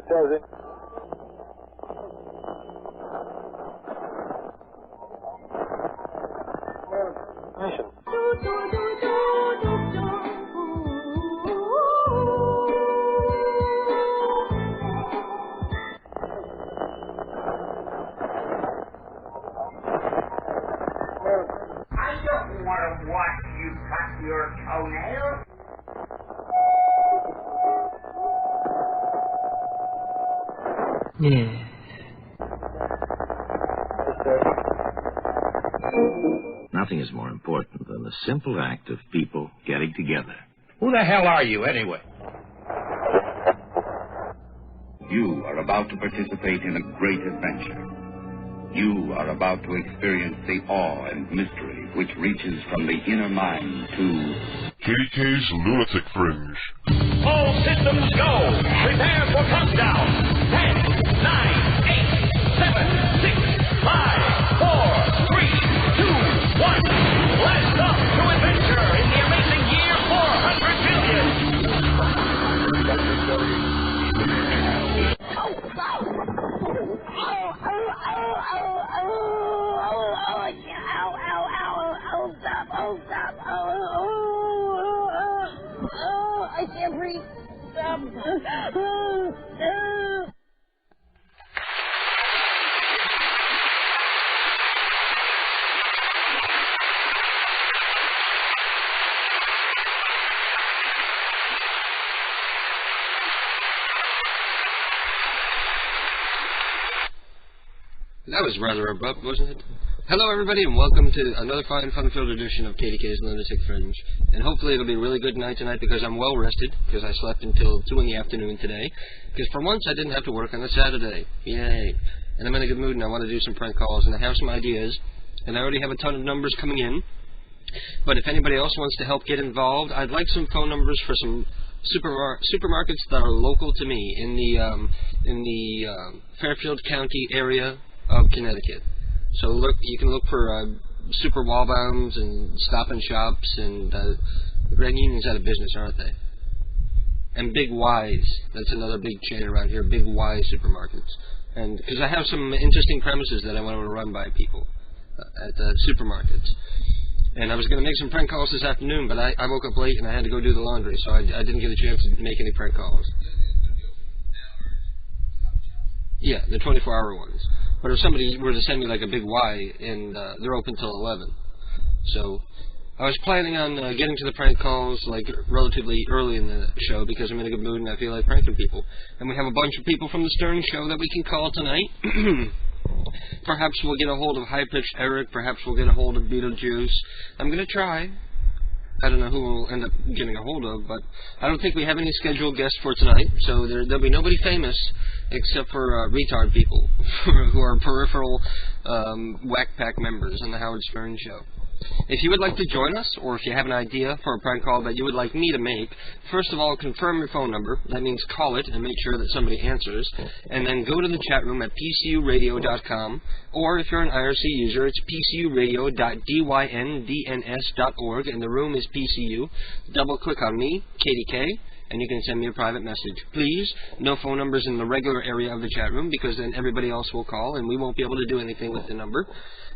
Testing. Mission. I don't want to watch you cut your toenails. Yeah. Nothing is more important than the simple act of people getting together. Who the hell are you, anyway? You are about to participate in a great adventure. You are about to experience the awe and mystery which reaches from the inner mind to KDK's Lunatic Fringe. All systems go. Prepare for countdown. 10, 9, 8, 7, 6, 5, 4, 3, 2, 1. Blast off to adventure in the amazing year 400 billion. I can't breathe. Stop. That was rather abrupt, wasn't it? Hello, everybody, and welcome to another fine, fun-filled edition of KDK's Lunatic Fringe. And hopefully it'll be a really good night tonight because I'm well-rested, because I slept until 2 in the afternoon today. Because for once I didn't have to work on a Saturday. Yay. And I'm in a good mood, and I want to do some prank calls, and I have some ideas. And I already have a ton of numbers coming in. But if anybody else wants to help get involved, I'd like some phone numbers for some supermarkets that are local to me in the Fairfield County area of Connecticut. So look, you can look for Super Wallbounds and Stop and Shops, and Grand Union's out of business, aren't they? And Big Y's, that's another big chain around here, Big Y supermarkets. And because I have some interesting premises that I want to run by people at the supermarkets. And I was going to make some prank calls this afternoon, but I woke up late and I had to go do the laundry, so I didn't get a chance to make any prank calls. Yeah, the 24-hour ones. But if somebody were to send me like a Big Y, and they're open till 11. So I was planning on getting to the prank calls like relatively early in the show because I'm in a good mood and I feel like pranking people. And we have a bunch of people from the Stern Show that we can call tonight. Perhaps we'll get a hold of High Pitched Eric. Perhaps we'll get a hold of Beetlejuice. I'm going to try. I don't know who we'll end up getting a hold of, but I don't think we have any scheduled guests for tonight, so there'll be nobody famous except for retard people who are peripheral whack pack members in the Howard Stern Show. If you would like to join us, or if you have an idea for a prank call that you would like me to make, first of all, confirm your phone number. That means call it and make sure that somebody answers. And then go to the chat room at pcuradio.com, or if you're an IRC user, it's pcuradio.dynDNS.org, and the room is PCU. Double-click on me, KDK, and you can send me a private message. Please, no phone numbers in the regular area of the chat room, because then everybody else will call, and we won't be able to do anything with the number.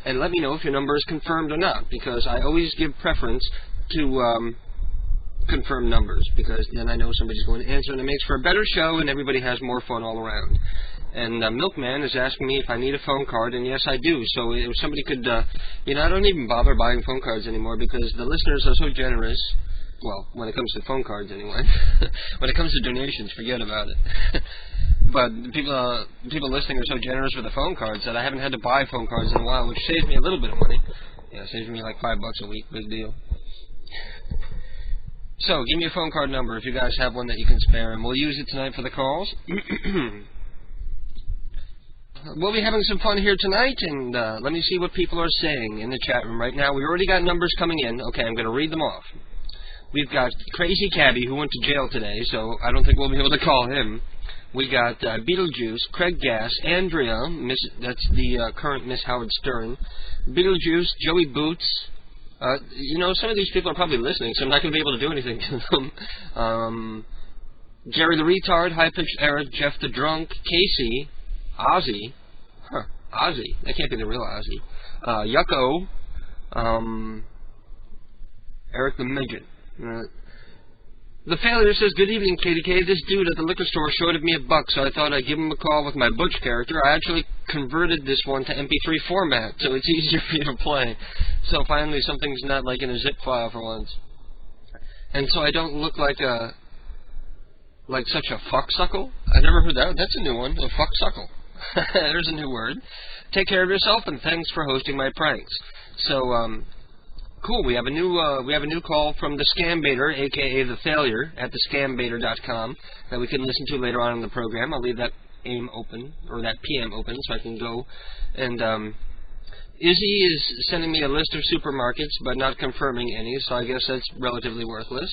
And let me know if your number is confirmed or not, because I always give preference to confirm numbers, because then I know somebody's going to answer, and it makes for a better show, and everybody has more fun all around. And Milkman is asking me if I need a phone card, and yes, I do. So if somebody could, I don't even bother buying phone cards anymore, because the listeners are so generous. Well, when it comes to phone cards, anyway. When it comes to donations, forget about it. But people listening are so generous with the phone cards that I haven't had to buy phone cards in a while, which saves me a little bit of money. Yeah, it saves me like $5 a week. Big deal. So, give me a phone card number if you guys have one that you can spare, and we'll use it tonight for the calls. We'll be having some fun here tonight, and let me see what people are saying in the chat room right now. We already got numbers coming in. Okay, I'm going to read them off. We've got Crazy Cabby, who went to jail today, so I don't think we'll be able to call him. We got Beetlejuice, Craig Gass, Andrea, that's the current Miss Howard Stern, Beetlejuice, Joey Boots. Some of these people are probably listening, so I'm not going to be able to do anything to them. Jerry the Retard, High Pitched Eric, Jeff the Drunk, Casey, Ozzy, Ozzy, that can't be the real Ozzy, Yucko, Eric the Midget. The Failure says, good evening, KDK. This dude at the liquor store shorted me $1, so I thought I'd give him a call with my Butch character. I actually converted this one to MP3 format, so it's easier for you to play. So finally something's not like in a zip file for once. And so I don't look like such a fucksuckle. I never heard that. That's a new one, a fucksuckle. There's a new word. Take care of yourself, and thanks for hosting my pranks. So, cool. We have a new call from the Scambaiter, aka the Failure, at thescambaiter.com that we can listen to later on in the program. I'll leave that AM open, or that PM open, so I can go. And Izzy is sending me a list of supermarkets, but not confirming any, so I guess that's relatively worthless.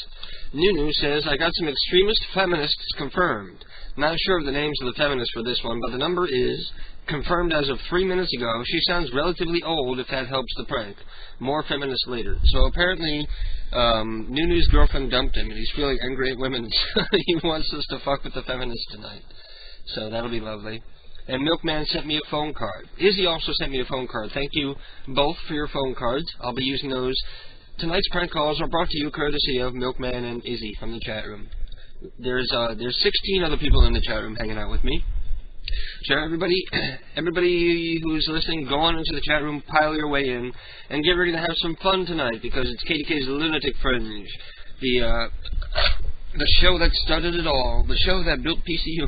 Nunu says, I got some extremist feminists confirmed. Not sure of the names of the feminists for this one, but the number is confirmed as of 3 minutes ago. She sounds relatively old, if that helps the prank. More feminists later. So apparently, Nunu's girlfriend dumped him, and he's feeling angry at women. He wants us to fuck with the feminists tonight. So that'll be lovely. And Milkman sent me a phone card. Izzy also sent me a phone card. Thank you both for your phone cards. I'll be using those. Tonight's prank calls are brought to you courtesy of Milkman and Izzy from the chat room. There's 16 other people in the chat room hanging out with me. So everybody who's listening, go on into the chat room, pile your way in, and get ready to have some fun tonight, because it's KDK's Lunatic Fringe, the show that started it all, the show that built PCU.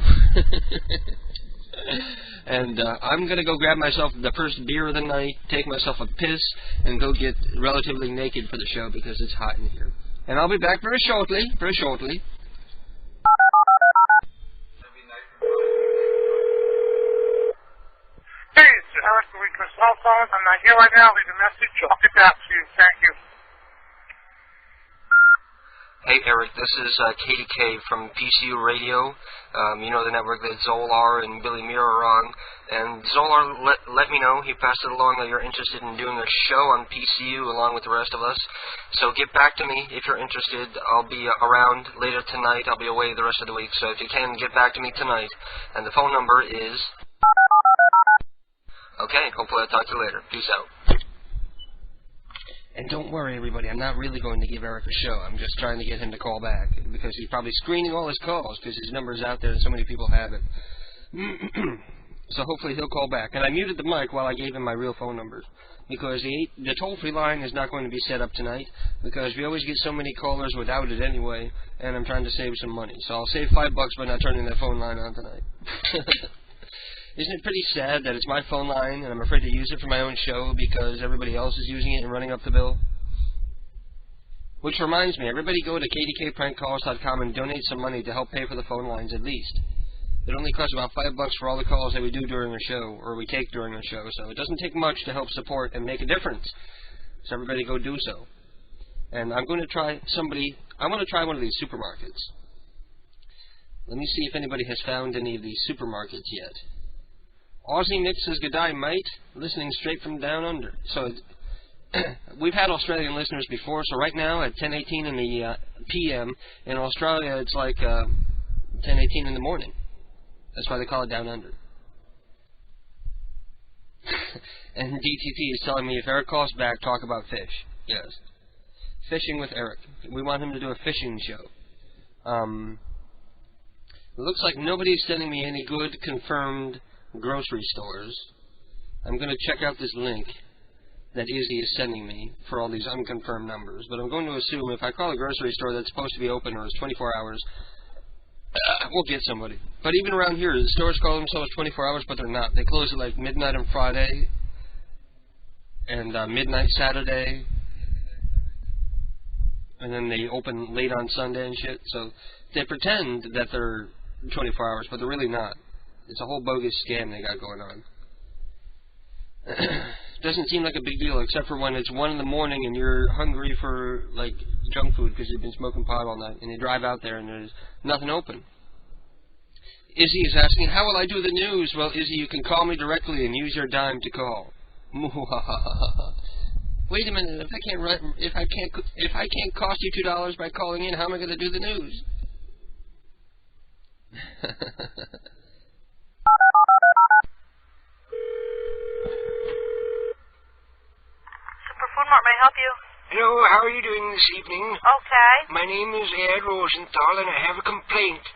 And I'm going to go grab myself the first beer of the night, take myself a piss, and go get relatively naked for the show because it's hot in here. And I'll be back very shortly. Hey, it's Eric the Weakness cell phone. I'm not here right now. Leave a message. I'll get back to you. Thank you. Hey Eric, this is KDK from PCU Radio. You know the network that Zolar and Billy Muir are on. And Zolar let me know, he passed it along, that you're interested in doing a show on PCU along with the rest of us. So get back to me if you're interested. I'll be around later tonight. I'll be away the rest of the week. So if you can, get back to me tonight. And the phone number is... Okay, hopefully I'll talk to you later. Peace out. And don't worry, everybody, I'm not really going to give Eric a show. I'm just trying to get him to call back, because he's probably screening all his calls, because his number's out there and so many people have it. So hopefully he'll call back. And I muted the mic while I gave him my real phone number, because the toll-free line is not going to be set up tonight, because we always get so many callers without it anyway, and I'm trying to save some money. So I'll save $5 by not turning that phone line on tonight. Isn't it pretty sad that it's my phone line and I'm afraid to use it for my own show because everybody else is using it and running up the bill? Which reminds me, everybody go to kdkprankcalls.com and donate some money to help pay for the phone lines at least. It only costs about $5 for all the calls that we do during the show, or we take during the show, so it doesn't take much to help support and make a difference. So everybody go do so. And I'm going to try I want to try one of these supermarkets. Let me see if anybody has found any of these supermarkets yet. Aussie Nick says, "G'day, mate. Listening straight from down under." So, we've had Australian listeners before, so right now at 10:18 in the PM, in Australia it's like 10:18 in the morning. That's why they call it down under. And DTP is telling me if Eric calls back, talk about fish. Yes. Fishing with Eric. We want him to do a fishing show. It looks like nobody's sending me any good confirmed grocery stores. I'm going to check out this link that Izzy is sending me for all these unconfirmed numbers, but I'm going to assume if I call a grocery store that's supposed to be open or is 24 hours, we'll get somebody. But even around here, the stores call themselves 24 hours, but they're not. They close at like midnight on Friday and midnight Saturday, and then they open late on Sunday and shit. So they pretend that they're 24 hours, but they're really not. It's a whole bogus scam they got going on. Doesn't seem like a big deal, except for when it's 1 in the morning and you're hungry for, like, junk food because you've been smoking pot all night, and you drive out there and there's nothing open. Izzy is asking, how will I do the news? Well, Izzy, you can call me directly and use your dime to call. Wait a minute, if I can't cost you $2 by calling in, how am I going to do the news? Superfood Mart, may I help you? Hello, how are you doing this evening? Okay. My name is Ed Rosenthal, and I have a complaint.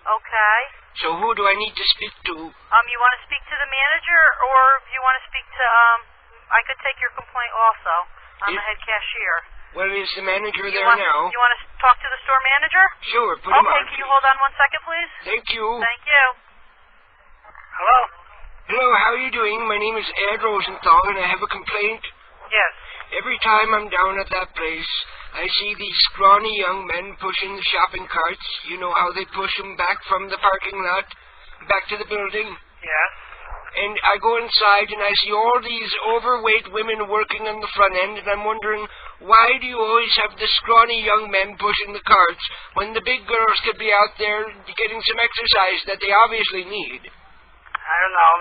Okay. So who do I need to speak to? You want to speak to the manager, or you want to speak to, I could take your complaint also. I'm the head cashier. Well, is the manager there now? You want to talk to the store manager? Sure, put him on. Okay, can you hold on 1 second, please? Thank you. Thank you. Hello? Hello, how are you doing? My name is Ed Rosenthal, and I have a complaint. Yes. Every time I'm down at that place, I see these scrawny young men pushing the shopping carts. You know how they push them back from the parking lot, back to the building? Yes. And I go inside and I see all these overweight women working on the front end, and I'm wondering, why do you always have the scrawny young men pushing the carts when the big girls could be out there getting some exercise that they obviously need? I don't know.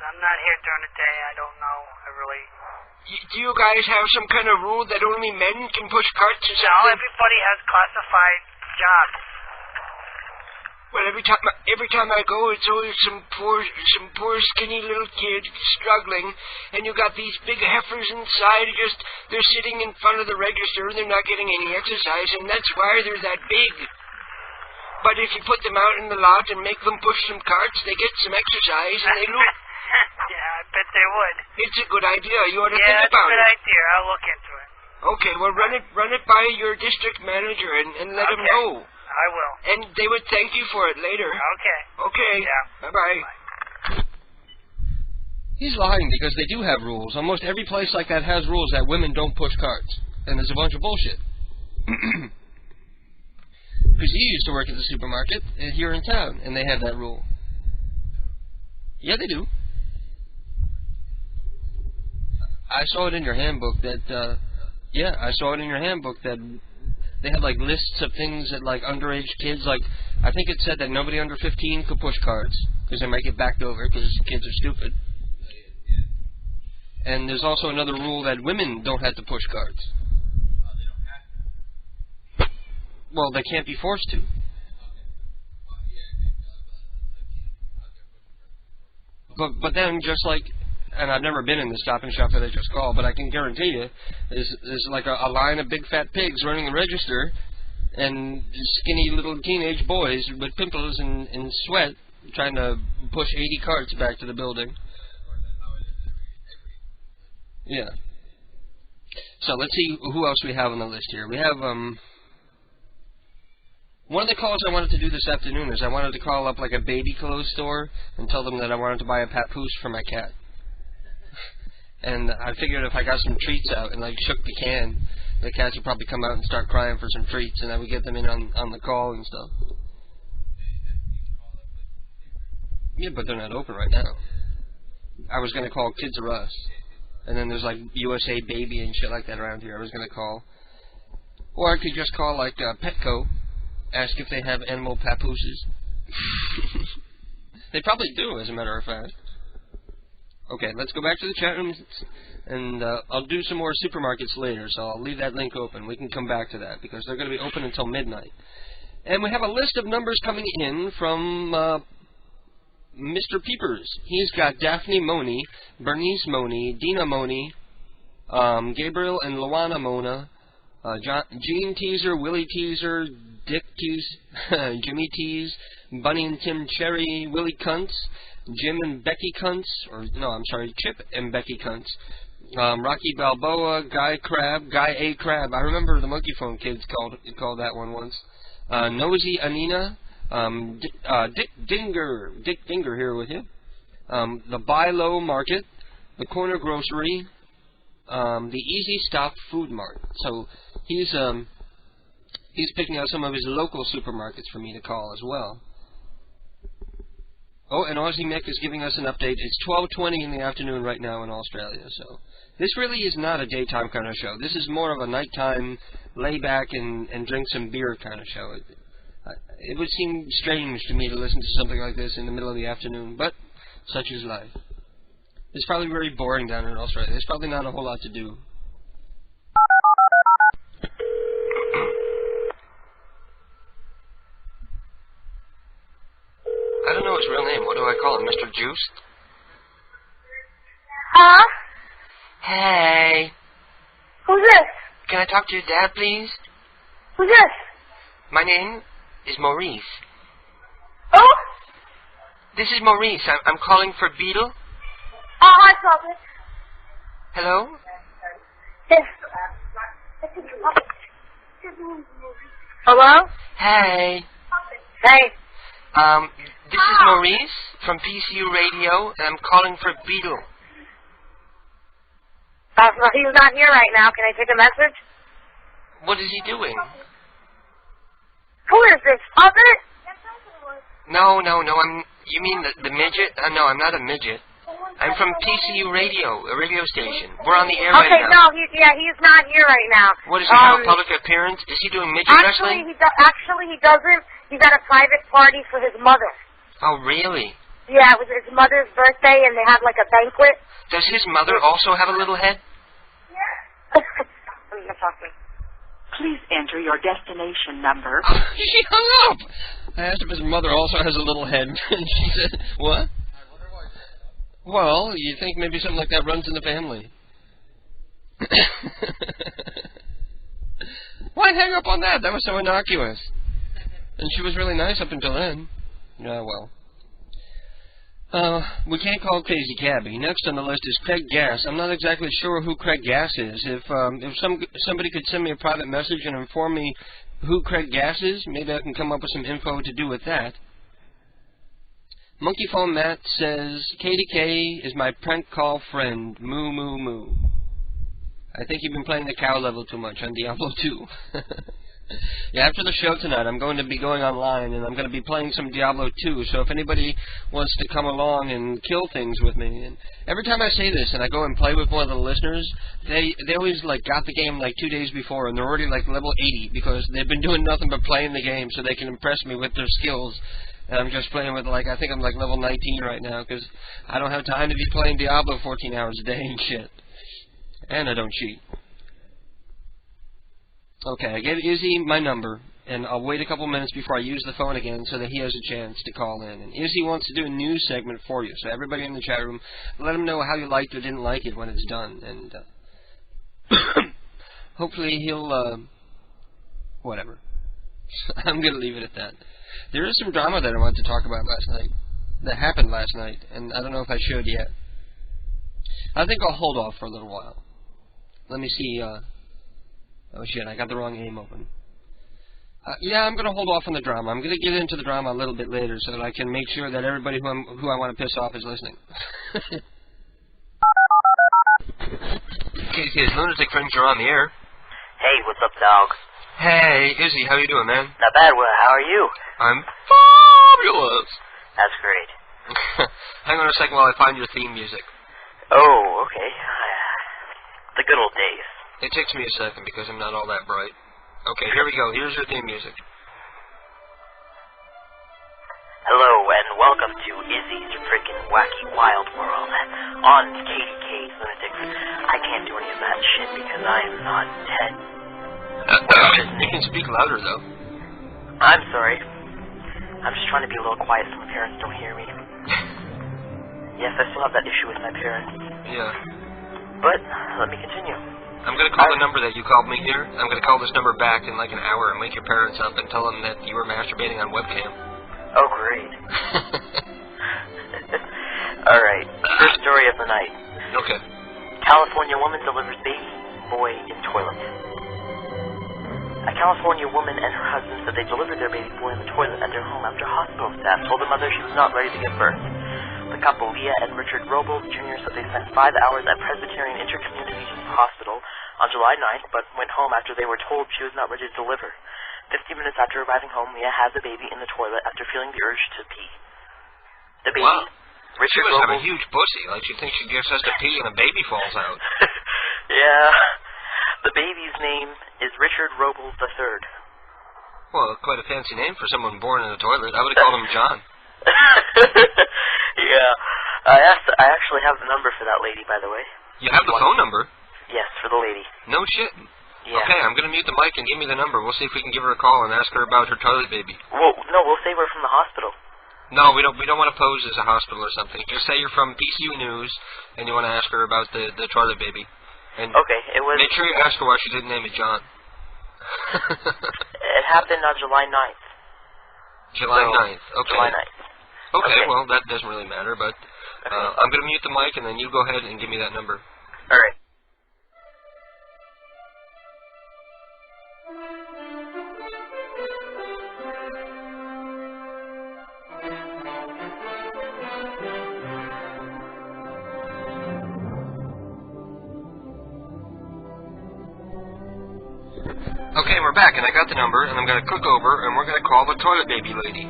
I'm not here during the day. I don't know. I really... Do you guys have some kind of rule that only men can push carts or something? No, everybody has classified jobs. Well, every time I go, it's always some poor skinny little kid struggling, and you got these big heifers inside. They're sitting in front of the register, and they're not getting any exercise, and that's why they're that big. But if you put them out in the lot and make them push some carts, they get some exercise, and they look. Yeah, I bet they would. It's a good idea. You ought to think about it. Yeah, it's a good idea. I'll look into it. Okay, well, run it by your district manager and let him know. I will. And they would thank you for it later. Okay. Okay. Yeah. Bye-bye. He's lying because they do have rules. Almost every place like that has rules that women don't push carts. And there's a bunch of bullshit. Because you used to work at the supermarket here in town, and they have that rule. Yeah, they do. I saw it in your handbook that, I saw it in your handbook that they have, like, lists of things that, like, underage kids, like, I think it said that nobody under 15 could push carts, because they might get backed over, because kids are stupid. And there's also another rule that women don't have to push carts. Well, they can't be forced to. But then, just like, and I've never been in the Stop and Shop that I just called, but I can guarantee you, there's like a line of big fat pigs running the register, and skinny little teenage boys with pimples and sweat trying to push 80 carts back to the building. Yeah. So let's see who else we have on the list here. We have, one of the calls I wanted to do this afternoon is I wanted to call up like a baby clothes store and tell them that I wanted to buy a papoose for my cat. And I figured if I got some treats out and like shook the can, the cats would probably come out and start crying for some treats, and I would get them in on the call and stuff. Yeah, but they're not open right now. I was gonna call Kids R Us, and then there's like USA Baby and shit like that around here. I was gonna call, or I could just call like Petco, ask if they have animal papooses. They probably do, as a matter of fact. Okay, let's go back to the chat room, and I'll do some more supermarkets later, so I'll leave that link open. We can come back to that, because they're going to be open until midnight. And we have a list of numbers coming in from Mr. Peepers. He's got Daphne Moni, Bernice Moni, Dina Moni, Gabriel and Luana Mona, Gene Teaser, Willie Teaser, Dick Tease, Jimmy Tease, Bunny and Tim Cherry, Willie Kuntz, Jim and Becky Kuntz, Chip and Becky Kuntz, Rocky Balboa, Guy A. Crab. I remember the Monkey Phone kids called that one once. Nosy Anina, Dick Dinger here with you. The Buy Low Market, the Corner Grocery, the Easy Stop Food Mart. So he's picking out some of his local supermarkets for me to call as well. Oh, and Aussie Mick is giving us an update. It's 12:20 in the afternoon right now in Australia, so this really is not a daytime kind of show. This is more of a nighttime, lay back and drink some beer kind of show. It would seem strange to me to listen to something like this in the middle of the afternoon, but such is life. It's probably very boring down in Australia. There's probably not a whole lot to do. juice? Huh? Hey. Who's this? Can I talk to your dad, please? Who's this? My name is Maurice. Oh? This is Maurice. I'm calling for Beetle. Hi, Chocolate. Hello? Yes. Hello? Hey. Hey. This is Maurice from PCU Radio, and I'm calling for Beetle. He's not here right now. Can I take a message? What is he doing? Who is this? Puppet? No. You mean the midget? No, I'm not a midget. I'm from PCU Radio, a radio station. We're on the air right now. Okay, he's not here right now. What is he, have a public appearance? Is he doing midget wrestling? Actually, he doesn't. He's at a private party for his mother. Oh, really? Yeah, it was his mother's birthday, and they had like a banquet. Does his mother also have a little head? Yeah. Please enter your destination number. She hung up. I asked if his mother also has a little head, and she said, what? Well, you think maybe something like that runs in the family. Why hang up on that? That was so innocuous. And she was really nice up until then. Yeah, well. We can't call Crazy Cabby. Next on the list is Craig Gass. I'm not exactly sure who Craig Gass is. If somebody could send me a private message and inform me who Craig Gass is, maybe I can come up with some info to do with that. Monkey Phone Matt says, KDK is my prank call friend. Moo, moo, moo. I think you've been playing the cow level too much on Diablo 2. Yeah, after the show tonight, I'm going to be going online, and I'm going to be playing some Diablo 2, so if anybody wants to come along and kill things with me, and every time I say this and I go and play with one of the listeners, they always, like, got the game, like, 2 days before, and they're already, like, level 80, because they've been doing nothing but playing the game so they can impress me with their skills. And I'm just playing with, like, I think I'm, like, level 19 right now, because I don't have time to be playing Diablo 14 hours a day and shit. And I don't cheat. Okay, I gave Izzy my number, and I'll wait a couple minutes before I use the phone again so that he has a chance to call in. And Izzy wants to do a news segment for you, so everybody in the chat room, let him know how you liked or didn't like it when it's done. And hopefully he'll, whatever. I'm going to leave it at that. There is some drama that I wanted to talk about last night, that happened last night, and I don't know if I should yet. I think I'll hold off for a little while. Let me see, oh shit, I got the wrong aim open. Yeah, I'm going to hold off on the drama. I'm going to get into the drama a little bit later so that I can make sure that everybody who I want to piss off is listening. KT's Lunatic Friends, you're on the air. Hey, what's up, dog? Hey, Izzy, how you doing, man? Not bad. Well, how are you? I'm fabulous. That's great. Hang on a second while I find your theme music. Oh, okay. The good old days. It takes me a second because I'm not all that bright. Okay, here we go. Here's your theme music. Hello, and welcome to Izzy's Freaking Wacky Wild World on KDK's Lunatics. I can't do any of that shit because I am not dead. You can speak louder, though. I'm sorry. I'm just trying to be a little quiet so my parents don't hear me. Yes, I still have that issue with my parents. Yeah. But, let me continue. I'm going to call the number that you called me here. I'm going to call this number back in like an hour and wake your parents up and tell them that you were masturbating on webcam. Oh, great. Alright, first story of the night. Okay. California woman delivers baby boy in toilet. A California woman and her husband said they delivered their baby boy in the toilet at their home after hospital staff told the mother she was not ready to give birth. The couple, Leah and Richard Robles Jr., said they spent 5 hours at Presbyterian Intercommunity Hospital on July 9th, but went home after they were told she was not ready to deliver. 50 minutes after arriving home, Leah has the baby in the toilet after feeling the urge to pee. The baby, wow. Richard She must Robles, have a huge pussy. Like, you think she gets us to pee and a baby falls out. Yeah. The baby's name is Richard Robles III. Well, quite a fancy name for someone born in a toilet. I would have called him John. Yeah. I actually have the number for that lady, by the way. You have the phone number? Yes, for the lady. No shit. Yeah. Okay, I'm going to mute the mic and give me the number. We'll see if we can give her a call and ask her about her toilet baby. Well, no, we'll save her from the hospital. No, we don't want to pose as a hospital or something. Just say you're from PCU News and you want to ask her about the toilet baby. And okay, it was... Make sure you ask her why she didn't name it John. It happened on July 9th. July 9th, okay. July 9th. Okay, well, that doesn't really matter, but I'm going to mute the mic, and then you go ahead and give me that number. All right. Okay, we're back, and I got the number, and I'm going to click over, and we're going to call the toilet baby lady.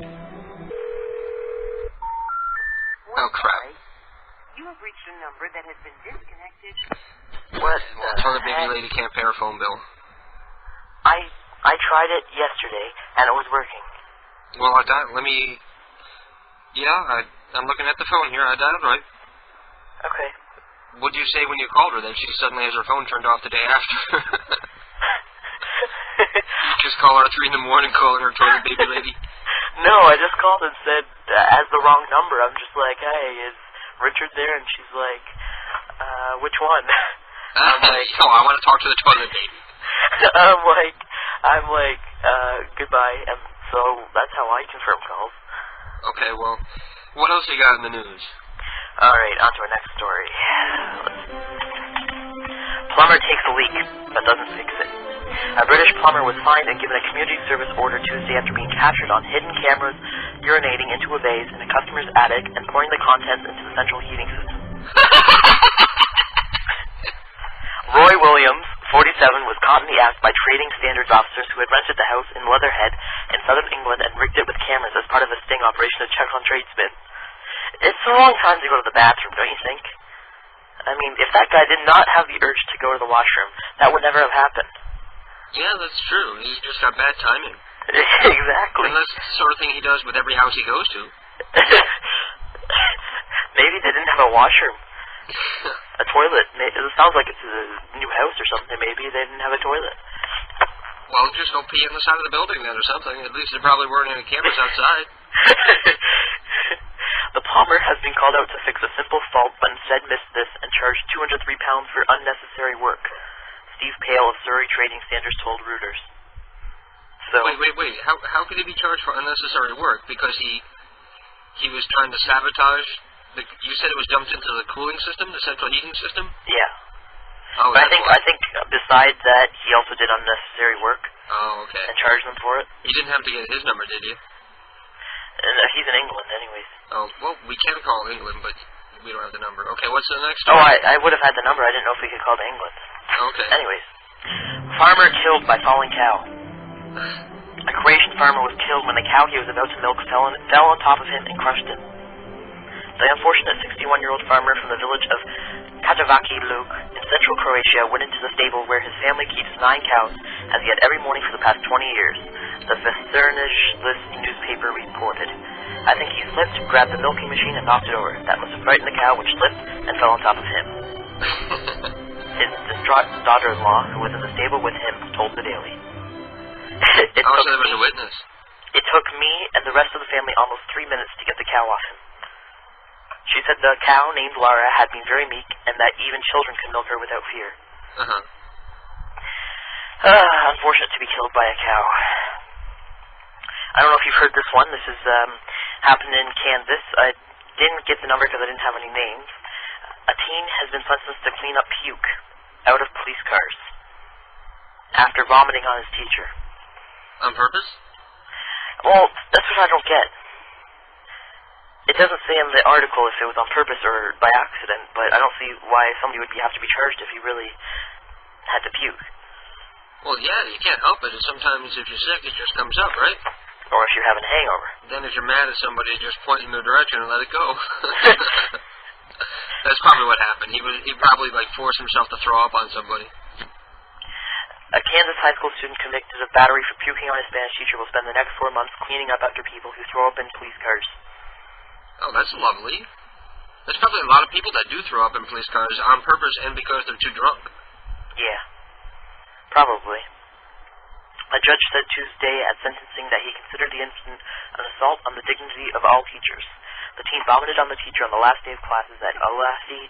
Oh, crap. You have reached a number that has been disconnected. What? Well, the toilet baby lady can't pay her phone bill. I tried it yesterday, and it was working. Well, let me... Yeah, I'm looking at the phone here. I dialed right. Okay. What did you say when you called her, that she suddenly has her phone turned off the day after? Just call her at 3 in the morning, calling her toilet baby lady? No, I just called and said, as the wrong number. I'm just like, hey, is Richard there? And she's like, which one? I'm like, oh, I want to talk to the toilet baby. I'm like, goodbye. And so that's how I confirm calls. Okay, well, what else you got in the news? All right, on to our next story. Plumber takes a leak, but doesn't fix it. A British plumber was fined and given a community service order Tuesday after being captured on hidden cameras urinating into a vase in a customer's attic and pouring the contents into the central heating system. Roy Williams, 47, was caught in the act by trading standards officers who had rented the house in Leatherhead in southern England and rigged it with cameras as part of a sting operation to check on tradesmen. It's a long time to go to the bathroom, don't you think? I mean, if that guy did not have the urge to go to the washroom, that would never have happened. Yeah, that's true. He's just got bad timing. Exactly. And that's the sort of thing he does with every house he goes to. Maybe they didn't have a washroom. A toilet. It sounds like it's a new house or something. Maybe they didn't have a toilet. Well, just go pee on the side of the building then or something. At least there probably weren't any cameras outside. The plumber has been called out to fix a simple fault, but instead missed this and charged £203 for unnecessary work. Steve Pale of Surrey Trading Standards told Reuters. So Wait. How could he be charged for unnecessary work? Because he was trying to sabotage you said it was dumped into the cooling system, the central heating system? Yeah. Oh, but I think besides that, he also did unnecessary work. Oh, okay. And charged them for it. You didn't have to get his number, did you? He's in England, anyways. Oh, well, we can call England, but we don't have the number. Okay, what's the next one? Oh, I would have had the number. I didn't know if we could call to England. Okay. Anyways. Farmer killed by falling cow. A Croatian farmer was killed when the cow he was about to milk fell on top of him and crushed him. The unfortunate 61-year-old farmer from the village of Kajavaki Lug in central Croatia went into the stable where his family keeps 9 cows, as he had every morning for the past 20 years, the Vesternij List newspaper reported. I think he slipped, grabbed the milking machine, and knocked it over. That must have frightened the cow, which slipped and fell on top of him. His distraught daughter-in-law, who was in the stable with him, told the Daily. So there was a witness. It took me and the rest of the family almost 3 minutes to get the cow off him. She said the cow, named Lara, had been very meek and that even children could milk her without fear. Unfortunate to be killed by a cow. I don't know if you've heard this one. This is happened in Kansas. I didn't get the number because I didn't have any names. A teen has been sentenced to clean up puke out of police cars after vomiting on his teacher. On purpose? Well, that's what I don't get. It doesn't say in the article if it was on purpose or by accident, but I don't see why somebody would have to be charged if he really had to puke. Well, yeah, you can't help it. Sometimes if you're sick, it just comes up, right? Or if you're having a hangover. Then if you're mad at somebody, just point in their direction and let it go. That's probably what happened. He probably forced himself to throw up on somebody. A Kansas high school student convicted of battery for puking on his Spanish teacher will spend the next 4 months cleaning up after people who throw up in police cars. Oh, that's lovely. There's probably a lot of people that do throw up in police cars on purpose and because they're too drunk. Yeah. Probably. A judge said Tuesday at sentencing that he considered the incident an assault on the dignity of all teachers. The teen vomited on the teacher on the last day of classes at Olathe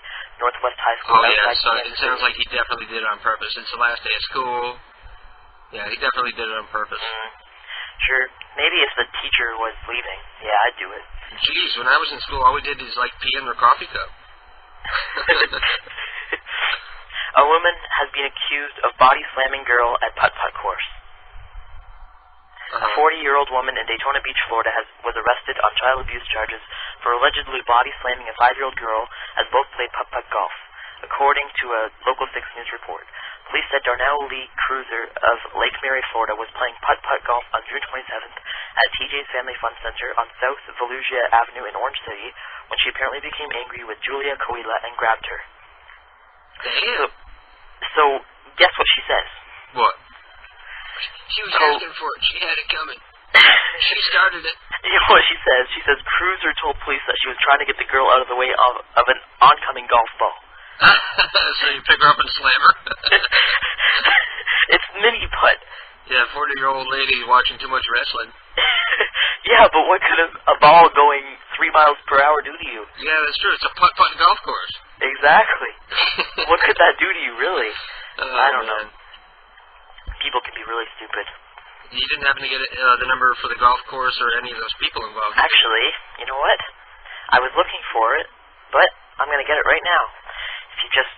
Northwest High School. Oh, yeah, so it sounds like he definitely did it on purpose. It's the last day of school. Yeah, he definitely did it on purpose. Sure. Maybe if the teacher was leaving. Yeah, I'd do it. Jeez, when I was in school, all we did is, like, pee in their coffee cup. A woman has been accused of body-slamming girl at putt-putt course. A 40-year-old woman in Daytona Beach, Florida was arrested on child abuse charges for allegedly body-slamming a 5-year-old girl as both played putt-putt golf, according to a Local 6 News report. Police said Darnell Lee Cruiser of Lake Mary, Florida, was playing putt-putt golf on June 27th at TJ's Family Fun Center on South Volusia Avenue in Orange City when she apparently became angry with Julia Coila and grabbed her. Damn. So guess what she says? What? She was asking for it. She had it coming. She started it. You know what she says? She says Cruiser told police that she was trying to get the girl out of the way of an oncoming golf ball. So you pick her up and slam her? It's mini putt. Yeah, 40-year-old lady watching too much wrestling. Yeah, but what could a ball going 3 miles per hour do to you? Yeah, that's true. It's a putt-putt golf course. Exactly. What could that do to you, really? I don't know. Man. People can be really stupid. You didn't happen to get the number for the golf course or any of those people involved? Actually, you know what? I was looking for it, but I'm going to get it right now. If you just...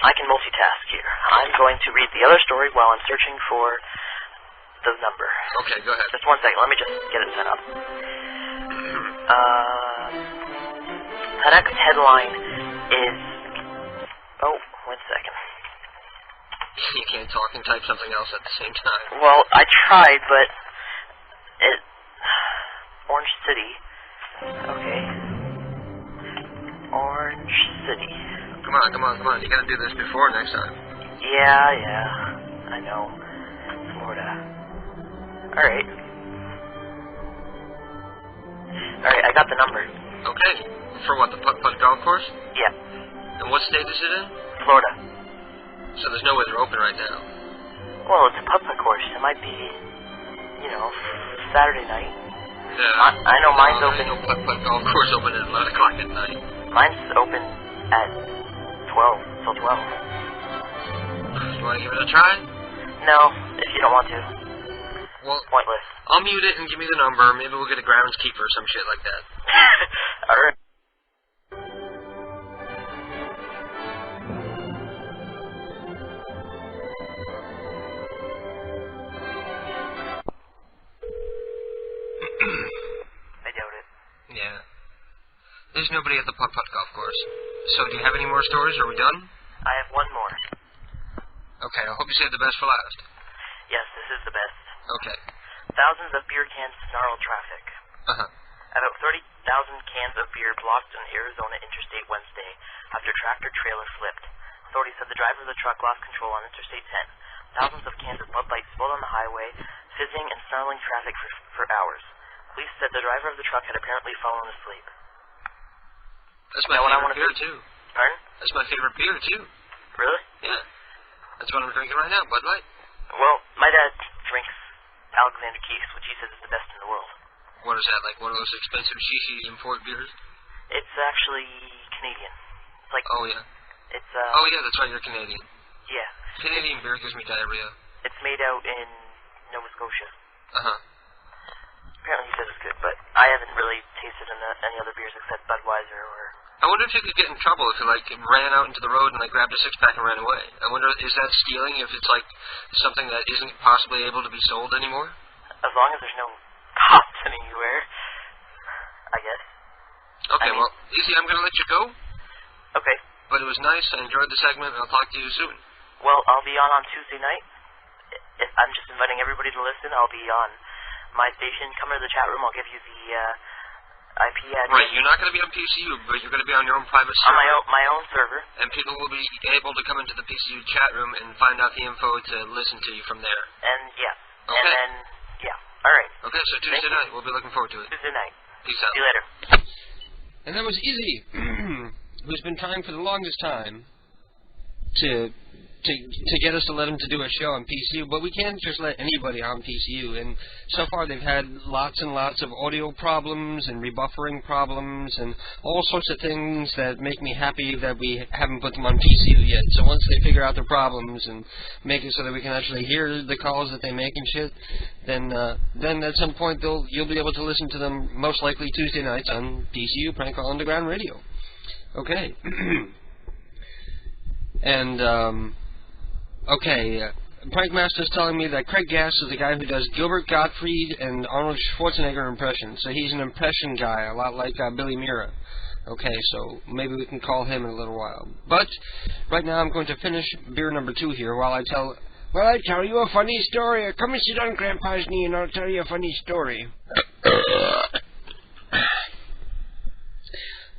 I can multitask here. I'm going to read the other story while I'm searching for the number. Okay, go ahead. Just one second. Let me just get it set up. The next headline is... Oh, 1 second. You can't talk and type something else at the same time. Well, I tried, but it... Orange City. Okay. Orange City. Come on, come on, come on. You gotta do this before next time. Yeah, I know. Florida. Alright, I got the number. Okay. For what, the putt-putt golf course? Yeah. And what state is it in? Florida. So there's no way they're open right now. Well, it's a putt-putt course. It might be, Saturday night. Yeah. I know mine's open. There's no putt-putt golf course open at 11 o'clock at night. Mine's open at 12, till 12. You want to give it a try? No, if you don't want to. Well, pointless. I'll mute it and give me the number. Maybe we'll get a groundskeeper or some shit like that. Alright. I doubt it. Yeah. There's nobody at the putt-putt golf course. So do you have any more stories? Are we done? I have one more. Okay, I hope you saved the best for last. Yes, this is the best. Okay. Thousands of beer cans snarl traffic. Uh-huh. About 30,000 cans of beer blocked on Arizona Interstate Wednesday after tractor-trailer flipped. Authorities said the driver of the truck lost control on Interstate 10. Thousands of cans of Bud Light spilled on the highway, fizzing and snarling traffic for hours. Police said the driver of the truck had apparently fallen asleep. That's my favorite beer, too. Pardon? That's my favorite beer, too. Really? Yeah. That's what I'm drinking right now, Bud Light. Well, my dad drinks Alexander Keith's, which he says is the best in the world. What is that, like one of those expensive CC import beers? It's actually Canadian. It's like... Oh, yeah. It's, Oh, yeah, that's right, you're Canadian. Yeah. Canadian beer gives me diarrhea. It's made out in Nova Scotia. Uh-huh. Apparently he says it's good, but I haven't really tasted any other beers except Budweiser or... I wonder if you could get in trouble if you, ran out into the road and, grabbed a six-pack and ran away. I wonder, is that stealing if it's, something that isn't possibly able to be sold anymore? As long as there's no cops anywhere, I guess. Okay, well, Easy, I'm going to let you go. Okay. But it was nice. I enjoyed the segment, and I'll talk to you soon. Well, I'll be on Tuesday night. I'm just inviting everybody to listen. I'll be on my station. Come into the chat room. I'll give you the IP address. Right, you're not going to be on PCU, but you're going to be on your own private server. On my own server. And people will be able to come into the PCU chat room and find out the info to listen to you from there. And, yeah. Okay. And then, yeah. All right. Okay, so Tuesday night. We'll be looking forward to it. Tuesday night. Peace out. See you later. And that was Easy, who's been trying for the longest time to to get us to let them to do a show on PCU, but we can't just let anybody on PCU. And so far they've had lots and lots of audio problems and rebuffering problems and all sorts of things that make me happy that we haven't put them on PCU yet. So once they figure out their problems and make it so that we can actually hear the calls that they make and shit, then at some point you'll be able to listen to them most likely Tuesday nights on PCU Prank Call Underground Radio. Okay. And Prankmaster's telling me that Craig Gass is the guy who does Gilbert Gottfried and Arnold Schwarzenegger impressions. So he's an impression guy, a lot like Billy Mira. Okay, so maybe we can call him in a little while. But right now I'm going to finish beer number 2 here while I tell you a funny story. Come and sit on Grandpa's knee and I'll tell you a funny story.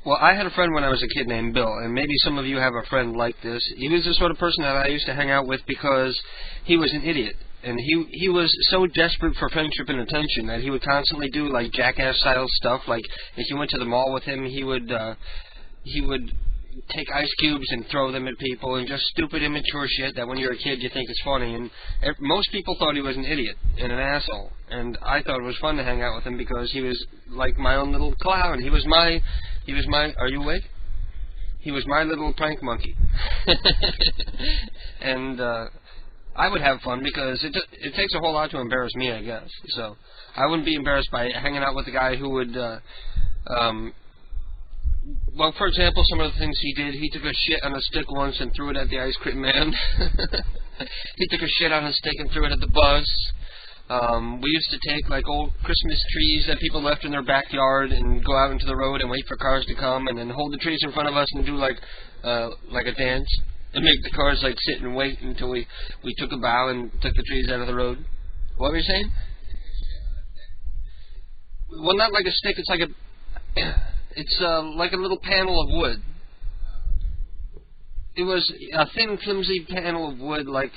Well, I had a friend when I was a kid named Bill, and maybe some of you have a friend like this. He was the sort of person that I used to hang out with because he was an idiot. And he was so desperate for friendship and attention that he would constantly do, like, jackass-style stuff. Like, if you went to the mall with him, he would take ice cubes and throw them at people, and just stupid, immature shit that when you're a kid you think is funny. And most people thought he was an idiot and an asshole. And I thought it was fun to hang out with him because he was like my own little clown. He was my... Are you awake? He was my little prank monkey. And I would have fun because it takes a whole lot to embarrass me, I guess. So I wouldn't be embarrassed by hanging out with a guy who would... well, for example, some of the things he did, he took a shit on a stick once and threw it at the ice cream man. He took a shit on a stick and threw it at the bus. We used to take, like, old Christmas trees that people left in their backyard and go out into the road and wait for cars to come and then hold the trees in front of us and do, like a dance and make the cars, like, sit and wait until we took a bow and took the trees out of the road. What were you saying? Well, not like a stick, it's like it's like a little panel of wood. It was a thin, flimsy panel of wood, like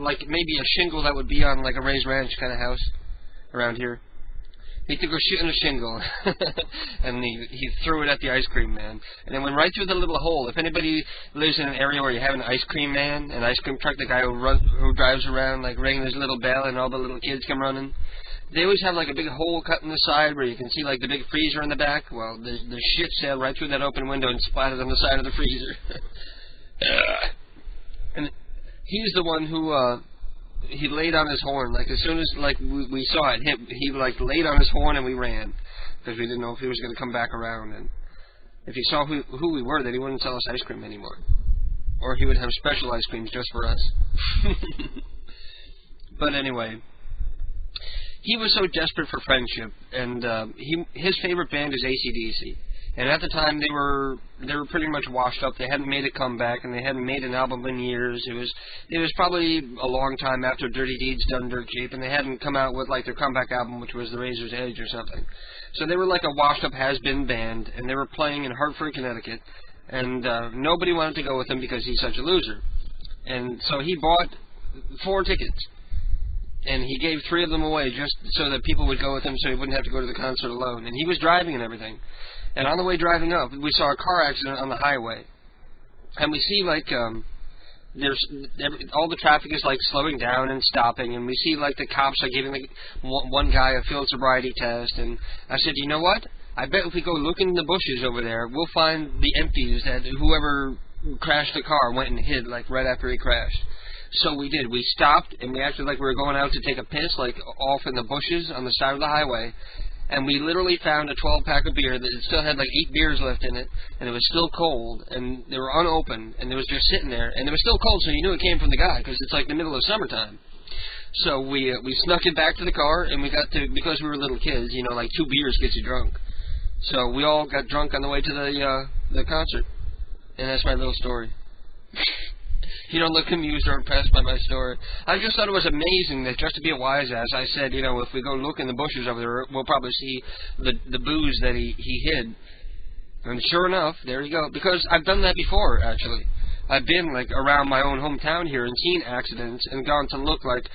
maybe a shingle that would be on like a Ray's Ranch kind of house around here. He took a shit in a shingle, and he threw it at the ice cream man, and it went right through the little hole. If anybody lives in an area where you have an ice cream man, an ice cream truck, the guy who drives around like ringing his little bell, and all the little kids come running. They always have like a big hole cut in the side where you can see like the big freezer in the back. Well, the shit sailed right through that open window and splattered on the side of the freezer. And he's the one who he laid on his horn. Like as soon as like we saw it hit, he like laid on his horn and we ran because we didn't know if he was going to come back around. And if he saw who we were, then he wouldn't sell us ice cream anymore, or he would have special ice creams just for us. But anyway. He was so desperate for friendship, and his favorite band is AC/DC. And at the time, they were pretty much washed up. They hadn't made a comeback, and they hadn't made an album in years. It was probably a long time after Dirty Deeds done Dirt Cheap, and they hadn't come out with like their comeback album, which was The Razor's Edge or something. So they were like a washed-up has-been band, and they were playing in Hartford, Connecticut, and nobody wanted to go with him because he's such a loser. And so he bought 4 tickets. And he gave 3 of them away just so that people would go with him so he wouldn't have to go to the concert alone. And he was driving and everything. And on the way driving up, we saw a car accident on the highway. And we see, like, all the traffic is, like, slowing down and stopping. And we see, like, the cops are giving one guy a field sobriety test. And I said, you know what? I bet if we go look in the bushes over there, we'll find the empties that whoever crashed the car went and hid, like, right after he crashed. So we did. We stopped, and we acted like we were going out to take a piss, like off in the bushes on the side of the highway. And we literally found a 12-pack of beer that still had like 8 beers left in it, and it was still cold, and they were unopened, and it was just sitting there. And it was still cold, so you knew it came from the guy, because it's like the middle of summertime. So we snuck it back to the car, and we got to, because we were little kids, you know, like 2 beers gets you drunk. So we all got drunk on the way to the concert. And that's my little story. You don't look amused or impressed by my story. I just thought it was amazing that just to be a wise ass, I said, you know, if we go look in the bushes over there, we'll probably see the booze that he hid. And sure enough, there you go. Because I've done that before, actually. I've been, like, around my own hometown here and seen accidents and gone to look like,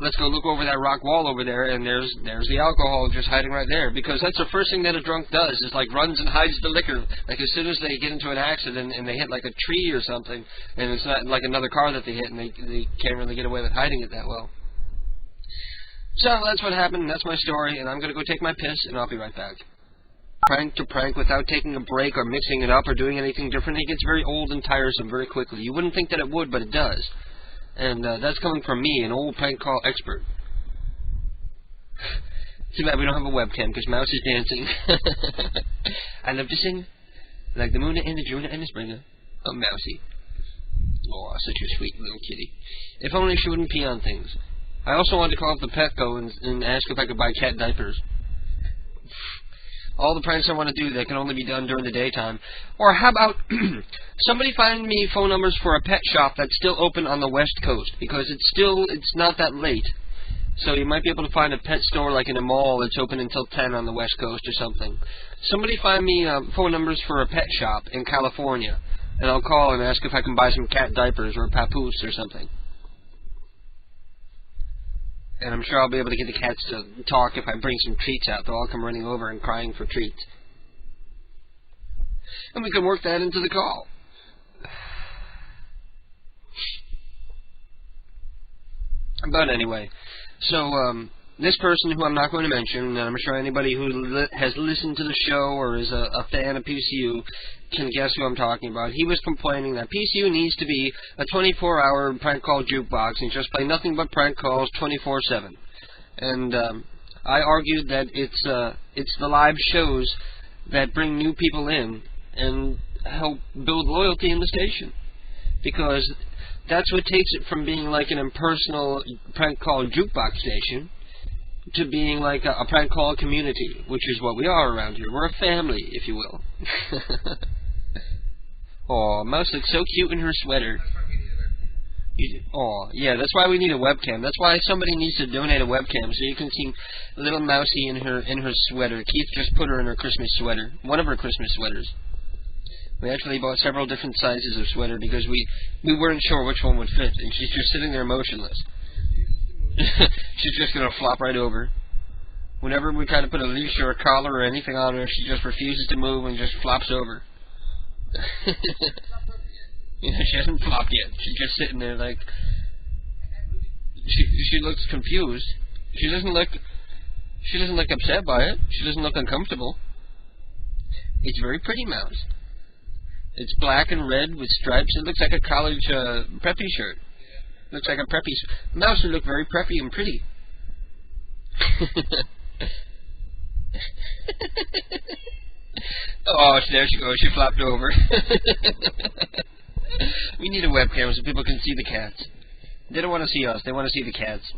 let's go look over that rock wall over there, and there's the alcohol just hiding right there. Because that's the first thing that a drunk does, is like runs and hides the liquor. Like as soon as they get into an accident and they hit like a tree or something, and it's not like another car that they hit, and they can't really get away with hiding it that well. So that's what happened, that's my story, and I'm going to go take my piss, and I'll be right back. Prank to prank without taking a break or mixing it up or doing anything different, it gets very old and tiresome very quickly. You wouldn't think that it would, but it does. And that's coming from me, an old prank call expert. Too bad we don't have a webcam, because Mouse is dancing. I love to sing, like the moon and the June and the spring. Oh, Mousy. Oh, such a sweet little kitty. If only she wouldn't pee on things. I also wanted to call up the Petco and ask if I could buy cat diapers. All the pranks I want to do that can only be done during the daytime. Or how about somebody find me phone numbers for a pet shop that's still open on the West Coast, because it's not that late. So you might be able to find a pet store like in a mall that's open until 10 on the West Coast or something. Somebody find me phone numbers for a pet shop in California, and I'll call and ask if I can buy some cat diapers or a papoose or something. And I'm sure I'll be able to get the cats to talk if I bring some treats out. They'll all come running over and crying for treats. And we can work that into the call. But anyway, so this person who I'm not going to mention, and I'm sure anybody who has listened to the show or is a fan of PCU can guess who I'm talking about. He was complaining that PCU needs to be a 24-hour prank call jukebox and just play nothing but prank calls 24/7. And I argued that it's the live shows that bring new people in and help build loyalty in the station, because that's what takes it from being like an impersonal prank call jukebox station to being like a prank call community, which is what we are around here. We're a family, if you will. Aw, Mouse looks so cute in her sweater. Aw, yeah, that's why we need a webcam. That's why somebody needs to donate a webcam, so you can see little Mousy in her sweater. Keith just put her in her Christmas sweater, one of her Christmas sweaters. We actually bought several different sizes of sweater because we weren't sure which one would fit, and she's just sitting there motionless. She's just going to flop right over. Whenever we try to put a leash or a collar or anything on her, she just refuses to move and just flops over. She hasn't flopped yet. She's just sitting there like... She looks confused. She doesn't look upset by it. She doesn't look uncomfortable. It's very pretty, Mouse. It's black and red with stripes. It looks like a college preppy shirt. Looks like a preppy... Mouse would look very preppy and pretty. Oh, there she goes. She flopped over. We need a webcam so people can see the cats. They don't want to see us. They want to see the cats.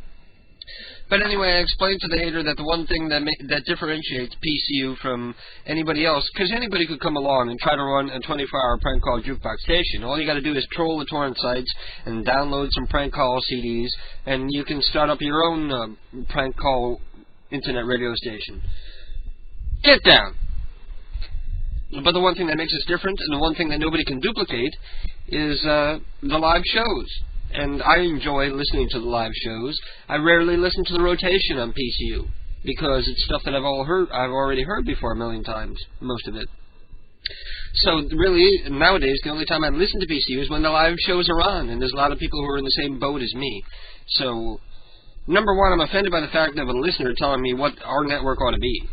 But anyway, I explained to the hater that the one thing that differentiates PCU from anybody else, because anybody could come along and try to run a 24-hour prank call jukebox station. All you got to do is troll the torrent sites and download some prank call CDs, and you can start up your own prank call internet radio station. Get down! But the one thing that makes us different, and the one thing that nobody can duplicate, is the live shows. And I enjoy listening to the live shows. I rarely listen to the rotation on PCU, because it's stuff that I've already heard before a million times, most of it. So really, nowadays, the only time I listen to PCU is when the live shows are on, and there's a lot of people who are in the same boat as me. So, number one, I'm offended by the fact of a listener telling me what our network ought to be.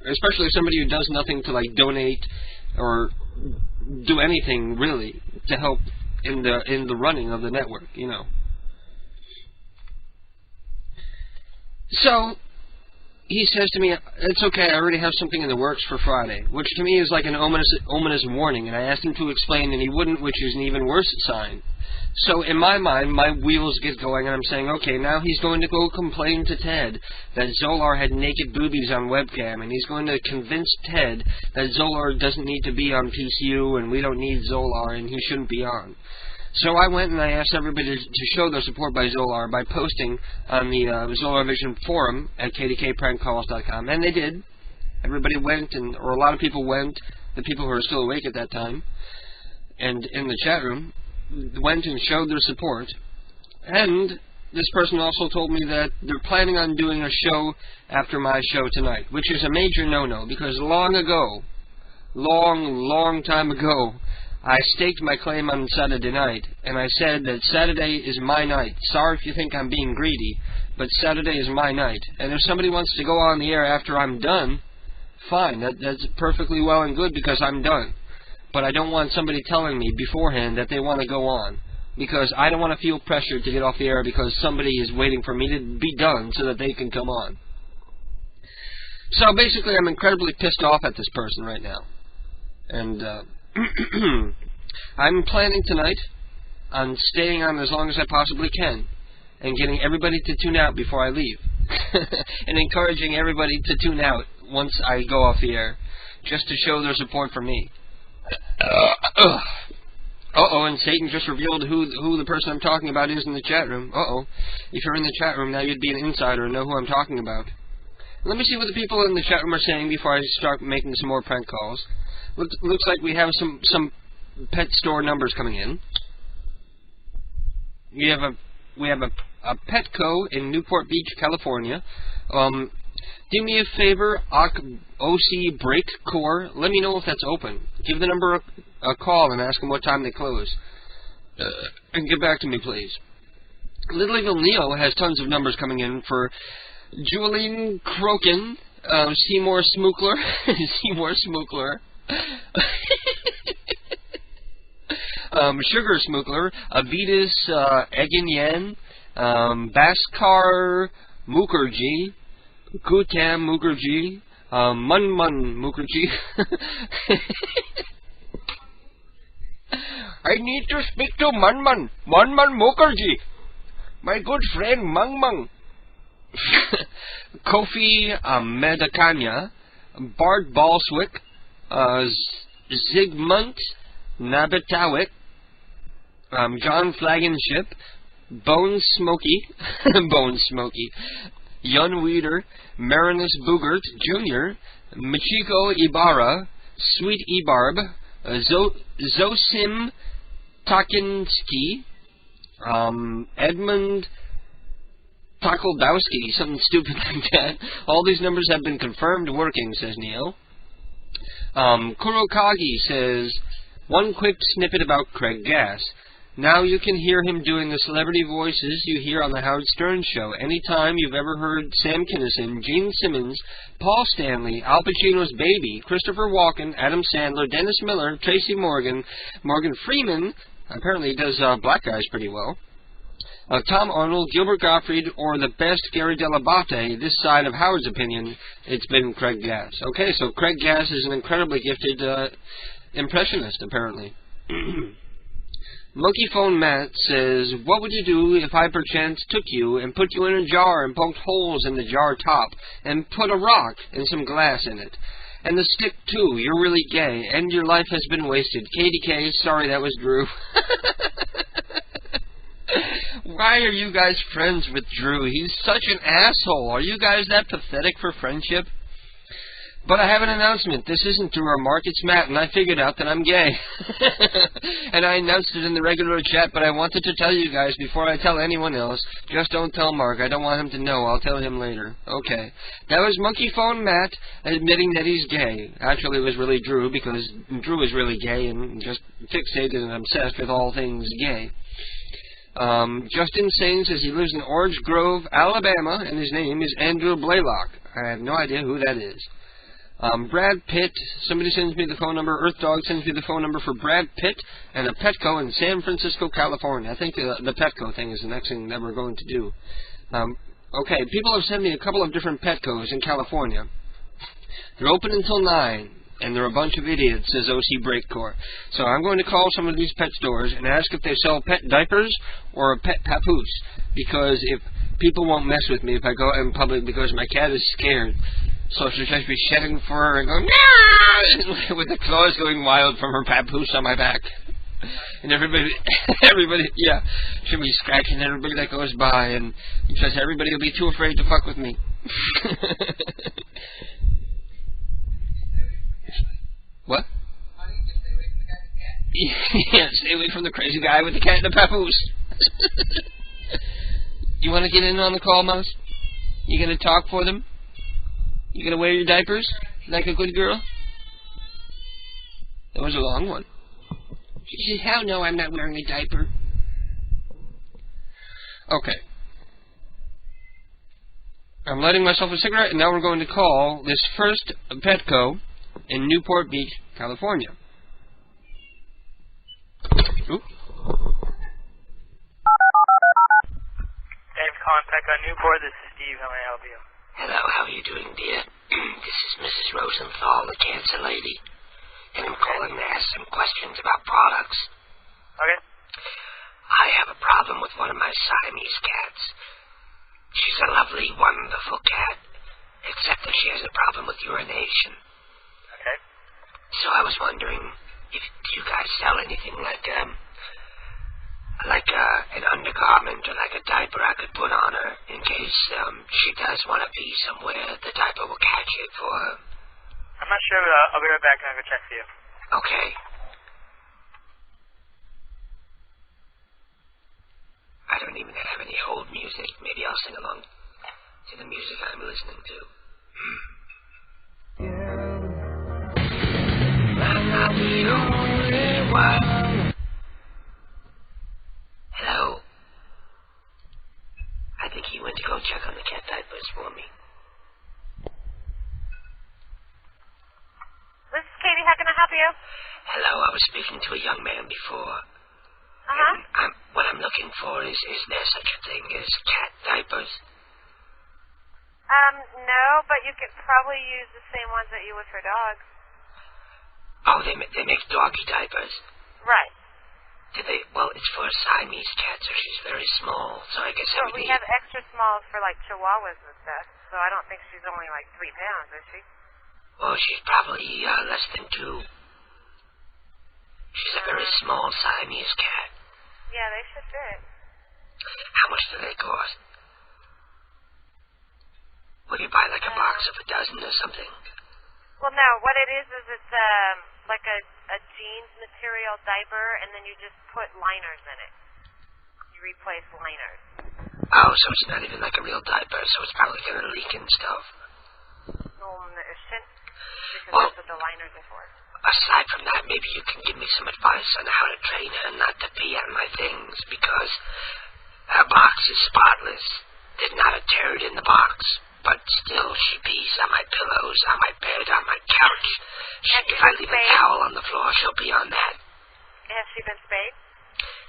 Especially somebody who does nothing to, like, donate or do anything, really, to help in the running of the network, you know. So, he says to me, it's okay, I already have something in the works for Friday, which to me is like an ominous warning, and I asked him to explain, and he wouldn't, which is an even worse sign. So in my mind, my wheels get going, and I'm saying, okay, now he's going to go complain to Ted that Zolar had naked boobies on webcam, and he's going to convince Ted that Zolar doesn't need to be on PCU, and we don't need Zolar, and he shouldn't be on. So I went and I asked everybody to show their support by Zolar by posting on the Zolar Vision forum at kdkprankcalls.com, and they did. Everybody went, or a lot of people went, the people who were still awake at that time, and in the chat room, went and showed their support, and this person also told me that they're planning on doing a show after my show tonight, which is a major no-no, because long ago, long time ago, I staked my claim on Saturday night, and I said that Saturday is my night. Sorry if you think I'm being greedy, but Saturday is my night. And if somebody wants to go on the air after I'm done, fine, that's perfectly well and good, because I'm done. But I don't want somebody telling me beforehand that they want to go on, because I don't want to feel pressured to get off the air because somebody is waiting for me to be done so that they can come on. So basically, I'm incredibly pissed off at this person right now. And I'm planning tonight on staying on as long as I possibly can and getting everybody to tune out before I leave. And encouraging everybody to tune out once I go off the air, just to show their support for me. Uh-oh, and Satan just revealed who the person I'm talking about is in the chat room. Uh-oh. If you're in the chat room, now you'd be an insider and know who I'm talking about. Let me see what the people in the chat room are saying before I start making some more prank calls. Looks like we have some pet store numbers coming in. We have a Petco in Newport Beach, California. Do me a favor, OC Break Core. Let me know if that's open. Give the number a call and ask them what time they close. And get back to me, please. Little Evil Neo has tons of numbers coming in for Julian Crokin, Seymour Smookler, Seymour Smookler, Sugar Smookler, Avitas Egin Yen, Bhaskar Mukherjee, Kutam Mukherjee, Munmun Mukherjee. I need to speak to Munmun Mukherjee, my good friend Mung. Kofi Medakanya, Bart Balswick, Zygmunt Nabitawik, John Flagonship, Bone Smoky, Yun Weeder, Marinus Boogert Jr., Michiko Ibarra, Sweet Ebarb, Zosim Takinski, Edmund Takoldowski, something stupid like that. All these numbers have been confirmed working, says Neil. Kurokagi says, one quick snippet about Craig Gass. Now you can hear him doing the celebrity voices you hear on the Howard Stern Show. Anytime you've ever heard Sam Kinison, Gene Simmons, Paul Stanley, Al Pacino's baby, Christopher Walken, Adam Sandler, Dennis Miller, Tracy Morgan, Morgan Freeman, apparently he does black guys pretty well, Tom Arnold, Gilbert Gottfried, or the best Gary Dell'Abate, this side of Howard's opinion, it's been Craig Gass. Okay, so Craig Gass is an incredibly gifted impressionist, apparently. Monkey Phone Matt says, what would you do if I perchance took you and put you in a jar and poked holes in the jar top and put a rock and some glass in it? And the stick, too. You're really gay, and your life has been wasted. KDK, sorry, that was Drew. Why are you guys friends with Drew? He's such an asshole. Are you guys that pathetic for friendship? But I have an announcement. This isn't Drew or Mark, it's Matt, and I figured out that I'm gay. And I announced it in the regular chat, but I wanted to tell you guys before I tell anyone else. Just don't tell Mark. I don't want him to know. I'll tell him later. Okay. That was Monkey Phone Matt admitting that he's gay. Actually, it was really Drew, because Drew is really gay and just fixated and obsessed with all things gay. Justin Sane says he lives in Orange Grove, Alabama, and his name is Andrew Blaylock. I have no idea who that is. Brad Pitt, somebody sends me the phone number. Earth Dog sends me the phone number for Brad Pitt and a Petco in San Francisco, California. I think the Petco thing is the next thing that we're going to do. Okay, people have sent me a couple of different Petcos in California. They're open until 9, and they're a bunch of idiots, says OC Breakcore. So I'm going to call some of these pet stores and ask if they sell pet diapers or a pet papoose, because if people won't mess with me if I go out in public because my cat is scared. So she'll just be shedding fur and going, nah! With the claws going wild from her papoose on my back. And everybody, yeah, she'll be scratching everybody that goes by, and just everybody will be too afraid to fuck with me. What? Yeah, stay away from the crazy guy with the cat and the papoose. You want to get in on the call, Mouse? You gonna talk for them? You gonna wear your diapers like a good girl? That was a long one. She says, hell no, I'm not wearing a diaper. Okay. I'm lighting myself a cigarette, and now we're going to call this first Petco in Newport Beach, California. Oop. Dave calling Petco Newport. This is Steve. How may I help you? Hello, how are you doing, dear? This is Mrs. Rosenthal, the cancer lady, and I'm calling to ask some questions about products. Okay. I have a problem with one of my Siamese cats. She's a lovely, wonderful cat, except that she has a problem with urination. Okay. So I was wondering if you guys sell anything like an undergarment or like a diaper I could put on her in case she does want to pee somewhere. The diaper will catch it for her. I'm not sure, but I'll be right back and I'll go check for you. Okay. I don't even have any hold music. Maybe I'll sing along to the music I'm listening to. I'm not the only one. Hello? I think he went to go check on the cat diapers for me. This is Katie. How can I help you? Hello, I was speaking to a young man before. Uh-huh. What I'm looking for is there such a thing as cat diapers? No, but you could probably use the same ones that you would for dogs. Oh, they make doggy diapers? Right. Well, it's for a Siamese cat, so she's very small, so I guess I would we need... have extra smalls for, like, chihuahuas and stuff, so I don't think she's only, like, 3 pounds, is she? Well, she's probably less than 2. She's a very small Siamese cat. Yeah, they should fit. How much do they cost? Would you buy, like, a box of a dozen or something? Well, no, what it is it's, like a jeans material diaper, and then you just put liners in it. You replace liners. Oh, so it's not even like a real diaper, so it's probably going to leak and stuff. No, it shouldn't, because Well, that's what the liners are for. Aside from that, maybe you can give me some advice on how to train her not to pee on my things, because her box is spotless. There's not a turd in the box, but still she pees on my pillows, on my bed, on my couch. If I leave a towel on the floor, she'll pee on that. Has she been spayed?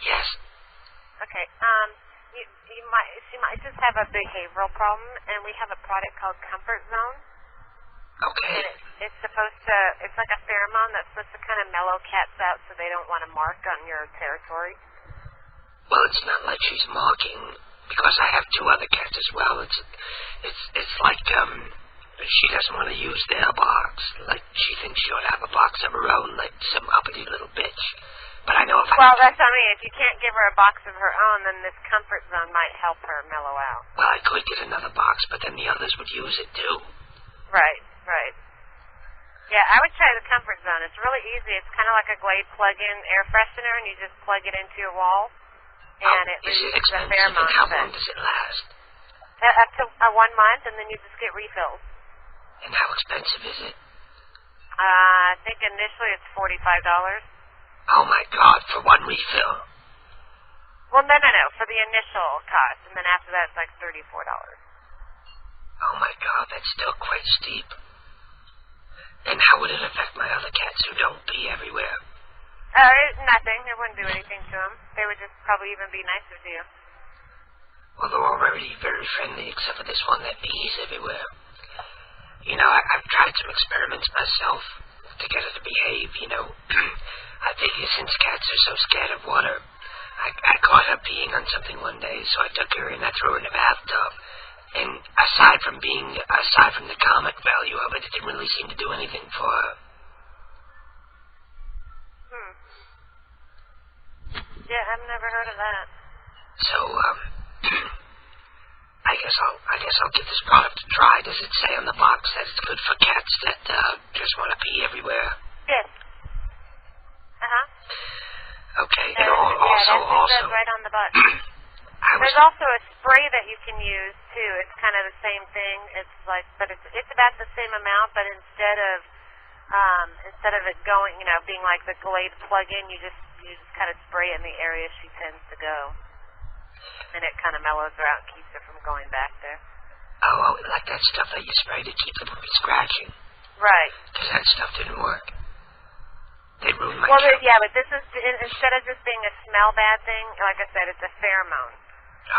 Yes. Okay, she might just have a behavioral problem, and we have a product called Comfort Zone. Okay. And it's supposed to, it's like a pheromone that's supposed to kind of mellow cats out so they don't want to mark on your territory. Well, it's not like she's marking, because I have 2 other cats as well. It's like, she doesn't want to use their box. Like, she thinks she ought to have a box of her own, like some uppity little bitch. But I know if Well, that's what I mean. If you can't give her a box of her own, then this Comfort Zone might help her mellow out. Well, I could get another box, but then the others would use it too. Right. Yeah, I would try the Comfort Zone. It's really easy. It's kind of like a Glade plug-in air freshener, and you just plug it into your wall, and it Is it releases the expensive, pheromone. and how long does it last? Up to 1 month, and then you just get refills. And how expensive is it? I think initially it's $45. Oh my God, for 1 refill. Well, no, for the initial cost, and then after that it's like $34. Oh my God, that's still quite steep. And how would it affect my other cats who don't pee everywhere? Nothing. It wouldn't do anything to them. They would just probably even be nicer to you. Well, they're already very friendly, except for this one that pees everywhere. You know, I've tried some experiments myself to get her to behave, you know. I figure since cats are so scared of water, I caught her peeing on something one day, so I took her and I threw her in a bathtub. And aside from the comic value of it, it didn't really seem to do anything for her. Yeah, I've never heard of that. So, I guess I'll give this product a try. Does it say on the box that it's good for cats that just want to pee everywhere? Yes. Uh-huh. Okay, and also, right on the box. I there's also a spray that you can use too. It's kind of the same thing. It's like, but it's about the same amount. But instead of it going, being like the Glade plug-in, you just kind of spray it in the area she tends to go, and it kind of mellows her out and keeps her from going back there. Oh, like that stuff that you spray to keep them from scratching. Right. Because that stuff didn't work. They ruined my cat. Yeah, but this is, instead of just being a smell bad thing, like I said, it's a pheromone.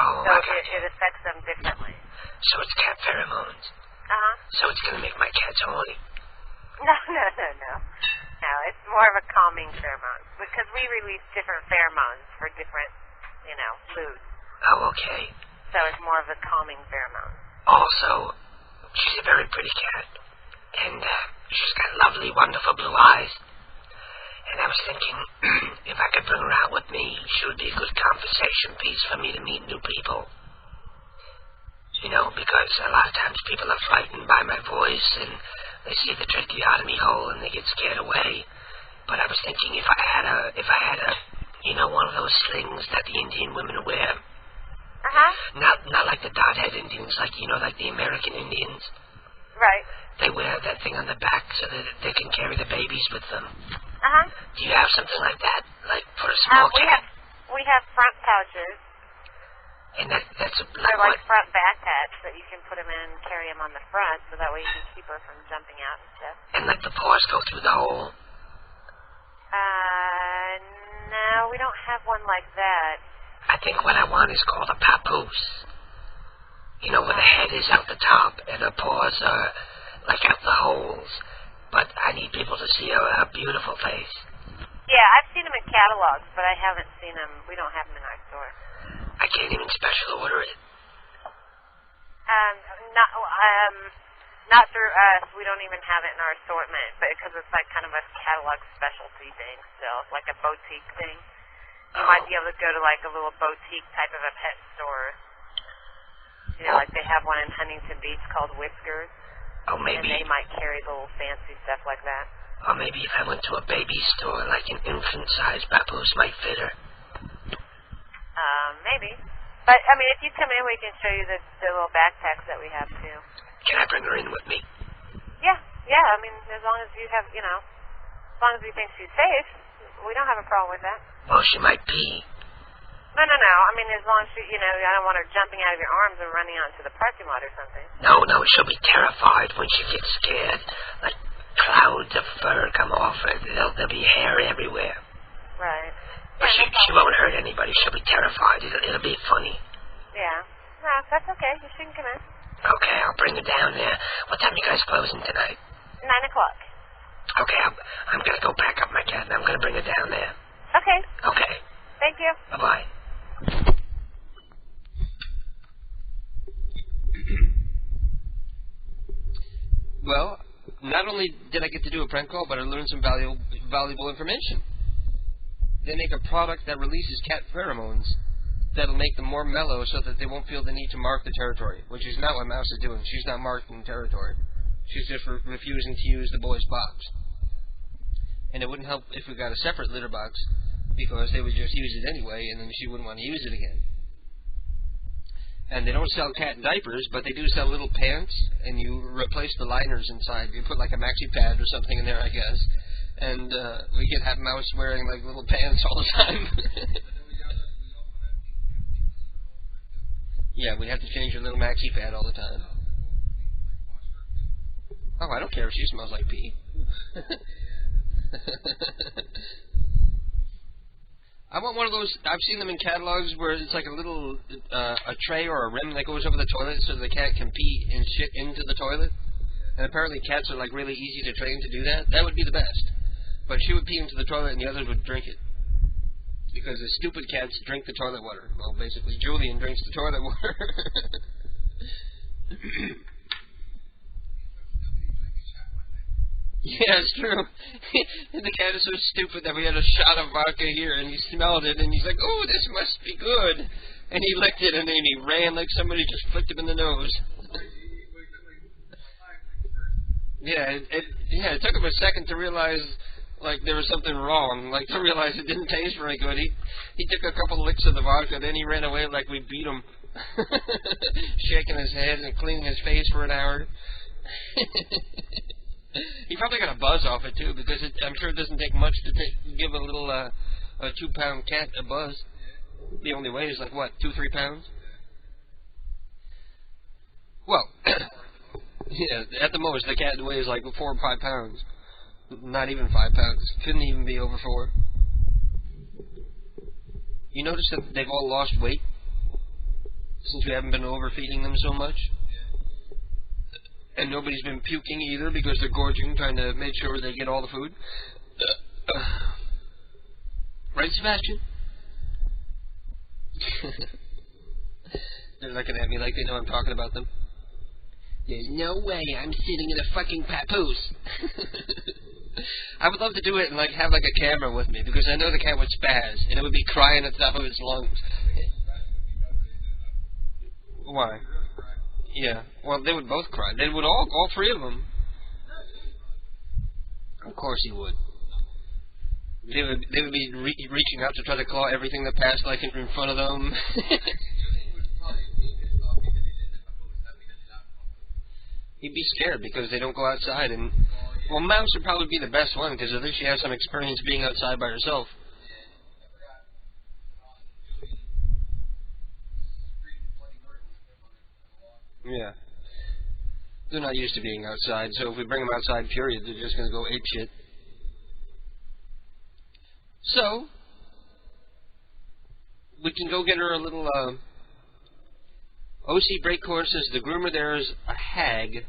Oh, so it affects them differently. So it's cat pheromones. Uh-huh. So it's going to make my cats horny. No. No, it's more of a calming pheromone. Because we release different pheromones for different, moods. Oh, okay. So it's more of a calming pheromone. Also, she's a very pretty cat. And she's got lovely, wonderful blue eyes. And I was thinking, if I could bring her out with me, she would be a good conversation piece for me to meet new people. Because a lot of times people are frightened by my voice, and they see the tracheotomy hole and they get scared away. But I was thinking if I had a one of those slings that the Indian women wear. Uh-huh. Not like the dot-head Indians, like the American Indians. Right. They wear that thing on the back so that they can carry the babies with them. Uh-huh. Do you have something like that, like for a small cat? We have front pouches. And that's they're like front backpacks that you can put them in and carry them on the front, so that way you can keep her from jumping out and stuff. And let the paws go through the hole. No, we don't have one like that. I think what I want is called a papoose. Where the head is out the top and the paws are like out the holes. But I need people to see a beautiful face. Yeah, I've seen them in catalogs, but I haven't seen them. We don't have them in our store. I can't even special order it. Not through us. We don't even have it in our assortment, but because it's like kind of a catalog specialty thing still, like a boutique thing. You might be able to go to like a little boutique type of a pet store. Like they have one in Huntington Beach called Whiskers. Oh, maybe. And they might carry little fancy stuff like that. Or maybe if I went to a baby store, like an infant-sized papoose might fit her. Maybe. But, if you come in, we can show you the little backpacks that we have, too. Can I bring her in with me? Yeah. As long as you have, as long as we think she's safe, we don't have a problem with that. Well, she might pee. No. As long as she, I don't want her jumping out of your arms and running out into the parking lot or something. No, she'll be terrified when she gets scared. Like clouds of fur come off her. There'll be hair everywhere. Right. But she won't hurt anybody. She'll be terrified. It'll be funny. Yeah. No, that's okay. She can come in. Okay, I'll bring her down there. What time are you guys closing tonight? 9 o'clock. Okay, I'm going to go pack up my cat and I'm going to bring her down there. Okay. Okay. Thank you. Bye-bye. Well, not only did I get to do a prank call, but I learned some valuable information. They make a product that releases cat pheromones that'll make them more mellow so that they won't feel the need to mark the territory, which is not what Mouse is doing. She's not marking territory. She's just refusing to use the boys' box. And it wouldn't help if we got a separate litter box, because they would just use it anyway, and then she wouldn't want to use it again. And they don't sell cat diapers, but they do sell little pants, and you replace the liners inside. You put like a maxi pad or something in there, I guess. And we could have Mouse wearing like little pants all the time. Yeah, we'd have to change her little maxi pad all the time. Oh, I don't care if she smells like pee. I want one of those. I've seen them in catalogs where it's like a little a tray or a rim that goes over the toilet so the cat can pee and shit into the toilet. And apparently cats are like really easy to train to do that. That would be the best. But she would pee into the toilet and the others would drink it. Because the stupid cats drink the toilet water. Well, basically Julian drinks the toilet water. Yeah, it's true. The cat is so stupid that we had a shot of vodka here, and he smelled it, and he's like, "Oh, this must be good." And he licked it, and then he ran like somebody just flicked him in the nose. Yeah, it took him a second to realize, like there was something wrong. Like to realize it didn't taste very good. He took a couple licks of the vodka, then he ran away like we beat him, shaking his head and cleaning his face for an hour. He probably got a buzz off it too, because I'm sure it doesn't take much to give a little a 2-pound cat a buzz. The only weight is like what, 2-3 pounds? Well, yeah, at the most the cat weighs like 4 or 5 pounds. Not even 5 pounds. Couldn't even be over 4. You notice that they've all lost weight since we haven't been overfeeding them so much? And nobody's been puking either because they're gorging, trying to make sure they get all the food. Right, Sebastian? They're looking at me like they know I'm talking about them. There's no way I'm sitting in a fucking papoose. I would love to do it and like have like a camera with me, because I know the cat would spaz and it would be crying at the top of its lungs. Why? Yeah. Well, they would both cry. They would all 3 of them. Of course he would. They would be reaching out to try to claw everything that passed like in front of them. He'd be scared because they don't go outside, and well, Mouse would probably be the best one because at least she has some experience being outside by herself. Yeah. They're not used to being outside, so if we bring them outside, period, they're just going to go apeshit. So, we can go get her a little, OC Breakcore says the groomer there is a hag.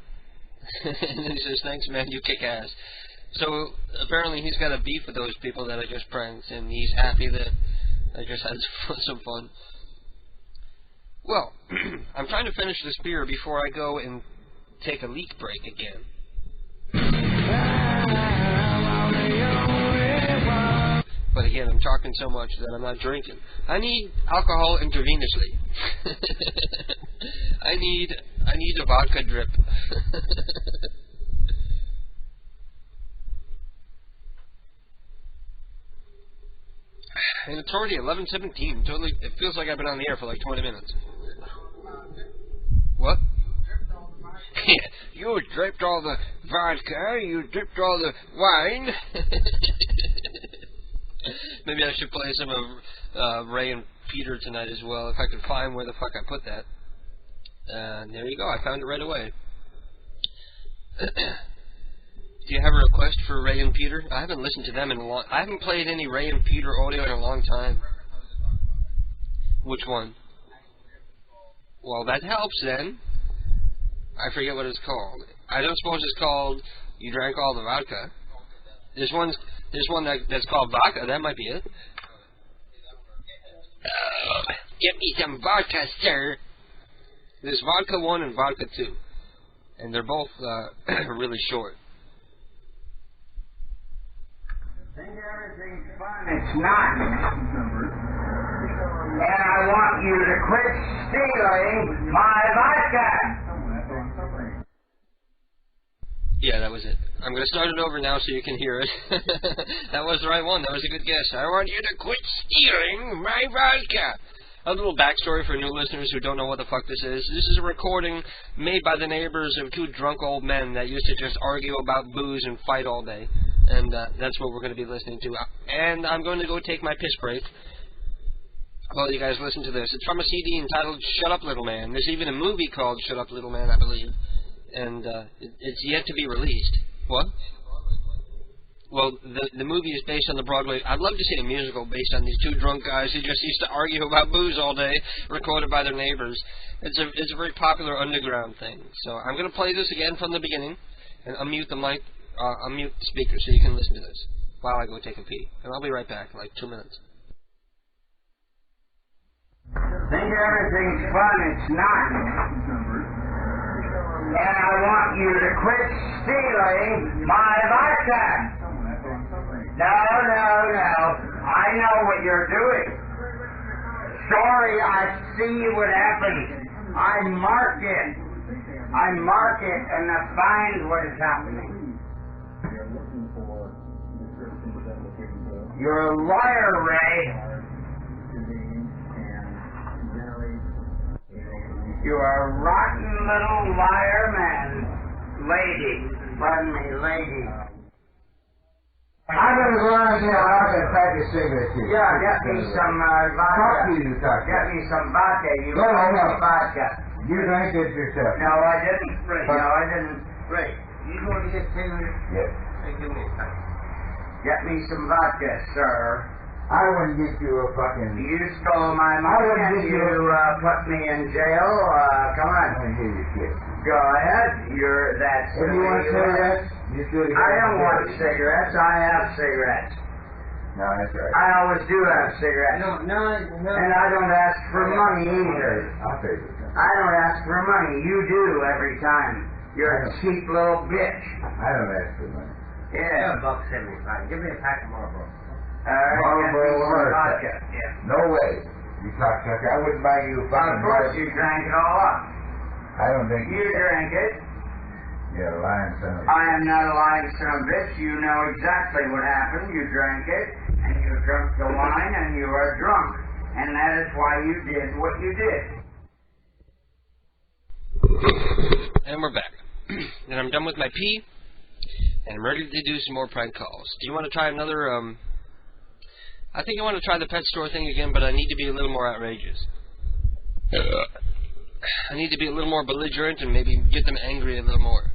And then he says, thanks man, you kick ass. So, apparently he's got a beef with those people that I just pranked, and he's happy that I just had some fun. Well, I'm trying to finish this beer before I go and take a leak break again. But again, I'm talking so much that I'm not drinking. I need alcohol intravenously. I need a vodka drip. And it's already 11:17. Totally, it feels like I've been on the air for like 20 minutes. What? You dripped all the vodka. You dripped all the wine. Maybe I should play some of Ray and Peter tonight as well, if I could find where the fuck I put that. There you go, I found it right away. Do you have a request for Ray and Peter? I haven't listened to them in a long... I haven't played any Ray and Peter audio in a long time. Which one? Well, that helps then. I forget what it's called. I don't suppose it's called You Drank All the Vodka. There's one that's called Vodka. That might be it. Give me some vodka, sir. There's Vodka 1 and Vodka 2. And they're both really short. Think everything's fun. It's not. And I want you to quit stealing my vodka. Yeah, that was it. I'm going to start it over now so you can hear it. That was the right one. That was a good guess. I want you to quit stealing my vodka. A little backstory for new listeners who don't know what the fuck this is. This is a recording made by the neighbors of 2 drunk old men that used to just argue about booze and fight all day. And that's what we're going to be listening to. And I'm going to go take my piss break while you guys listen to this. It's from a CD entitled Shut Up Little Man. There's even a movie called Shut Up Little Man, I believe. And it's yet to be released. What? Well, the movie is based on the Broadway. I'd love to see a musical based on these 2 drunk guys who just used to argue about booze all day, recorded by their neighbors. It's a very popular underground thing. So I'm going to play this again from the beginning and unmute the mic, unmute the speaker so you can listen to this while I go take a pee. And I'll be right back in like 2 minutes. Think everything's fun. It's not. And I want you to quit stealing my vodka. No. I know what you're doing. Sorry, I see what happens. I mark it and I find what is happening. You're a liar, Ray. You are a rotten little liar, man. Lady. Pardon me, lady. I'm going to go out there and I'll get a pack of cigarettes here. Yeah, get me some vodka. Talk to you, Doctor. Get me some vodka. You No, got no. some vodka. You drank it yourself. No, I didn't. No, I didn't. Ray, you going to get cigarettes? Yes. Hey, give me a pack. Get me some vodka, sir. I wouldn't get you a fucking... You stole my money and you put me in jail. Come on. I hear you shit. Go ahead. That's If you want cigarettes, you should I don't want cigarettes. I have cigarettes. No, that's right. I always do have cigarettes. No. And I don't ask for money either. I'll pay you. I don't ask for money. You do every time. You're a cheap little bitch. I don't ask for money. Yeah. $1.75. Give me a pack of Marlboro. Marlboro vodka. Yeah. No way. You cocksucker. I wouldn't buy you a fucking... Of course you drank it all up. I don't think you drank it. You're a lying son of a... I am not a lying son of a bitch. You know exactly what happened. You drank it, and you drank the wine, and you are drunk. And that is why you did what you did. And we're back. And I'm done with my pee, and I'm ready to do some more prank calls. Do you want to try another, I think I want to try the pet store thing again, but I need to be a little more outrageous. I need to be a little more belligerent and maybe get them angry a little more.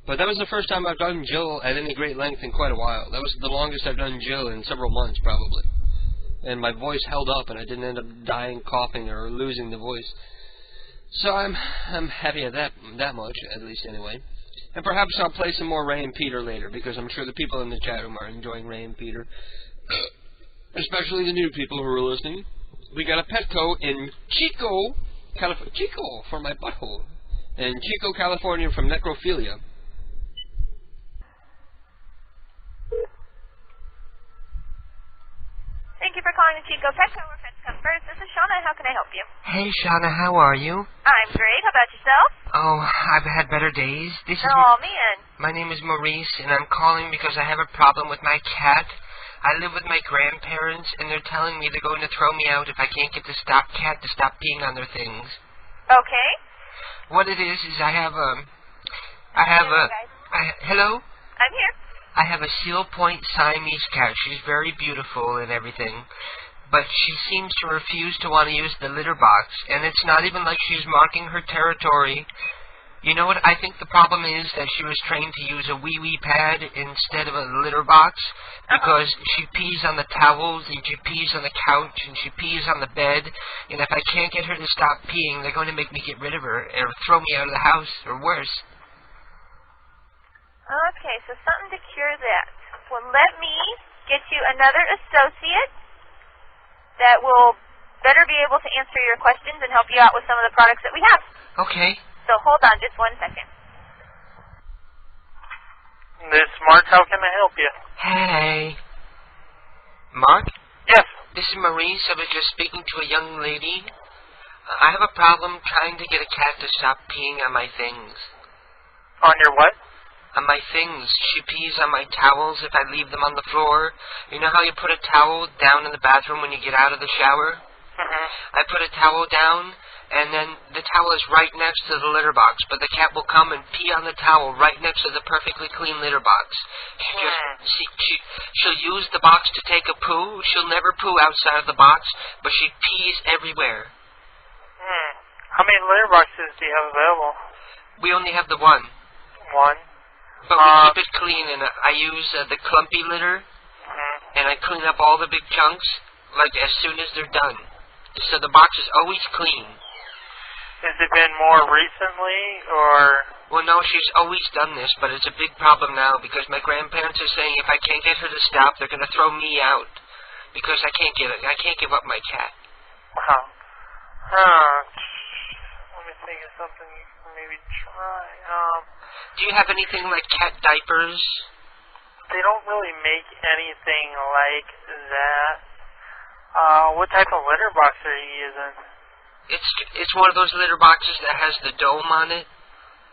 But that was the first time I've done Jill at any great length in quite a while. That was the longest I've done Jill in several months, probably. And my voice held up, and I didn't end up dying, coughing, or losing the voice. So I'm happy at that much, at least anyway. And perhaps I'll play some more Ray and Peter later, because I'm sure the people in the chat room are enjoying Ray and Peter. Especially the new people who are listening. We got a Petco in Chico, California. Chico for my butthole. In Chico, California from Necrophilia. Thank you for calling the Chico Petco, where pets come first. This is Shauna. How can I help you? Hey, Shauna, how are you? I'm great. How about yourself? Oh, I've had better days. Oh, man. My name is Maurice, and I'm calling because I have a problem with my cat. I live with my grandparents, and they're telling me they're going to throw me out if I can't get the cat to stop peeing on their things. Okay. What it is I have a... Hello? I'm here. I have a Seal Point Siamese cat. She's very beautiful and everything, but she seems to refuse to want to use the litter box, and it's not even like she's marking her territory. You know what I think the problem is? That she was trained to use a wee-wee pad instead of a litter box, because she pees on the towels, and she pees on the couch, and she pees on the bed, and if I can't get her to stop peeing, they're going to make me get rid of her, or throw me out of the house, or worse. Okay, so something to cure that. Well, let me get you another associate that will better be able to answer your questions and help you out with some of the products that we have. Okay. So hold on just 1 second. This is Mark. How can I help you? Hey. Mark? Yes. This is Maurice. I was just speaking to a young lady. I have a problem trying to get a cat to stop peeing on my things. On your what? On my things. She pees on my towels if I leave them on the floor. You know how you put a towel down in the bathroom when you get out of the shower? Mm-hmm. I put a towel down, and then the towel is right next to the litter box, but the cat will come and pee on the towel right next to the perfectly clean litter box. She'll use the box to take a poo. She'll never poo outside of the box, but she pees everywhere. How many litter boxes do you have available? We only have the one. One? But we keep it clean, and I use the clumpy litter, and I clean up all the big chunks, like as soon as they're done. So the box is always clean. Has it been more recently, or...? Well, no, she's always done this, but it's a big problem now, because my grandparents are saying if I can't get her to stop, they're going to throw me out, because I can't give up my cat. Wow. Let me think of something you can maybe try. Do you have anything like cat diapers? They don't really make anything like that. What type of litter box are you using? It's one of those litter boxes that has the dome on it.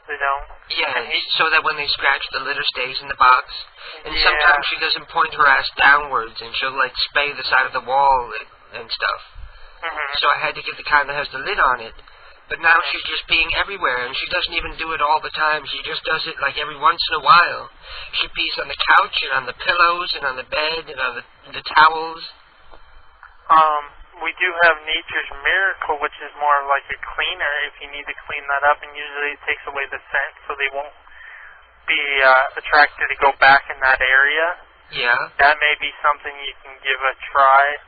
They don't? Yeah, so that when they scratch, the litter stays in the box. And Yeah. sometimes she doesn't point her ass downwards, and she'll, like, spray the side of the wall and stuff. So I had to get the kind that has the lid on it. But now she's just peeing everywhere, and she doesn't even do it all the time. She just does it, like, every once in a while. She pees on the couch, and on the pillows, and on the bed, and on the towels. We do have Nature's Miracle, which is more like a cleaner if you need to clean that up, and usually it takes away the scent so they won't be attracted to go back in that area. Yeah. That may be something you can give a try.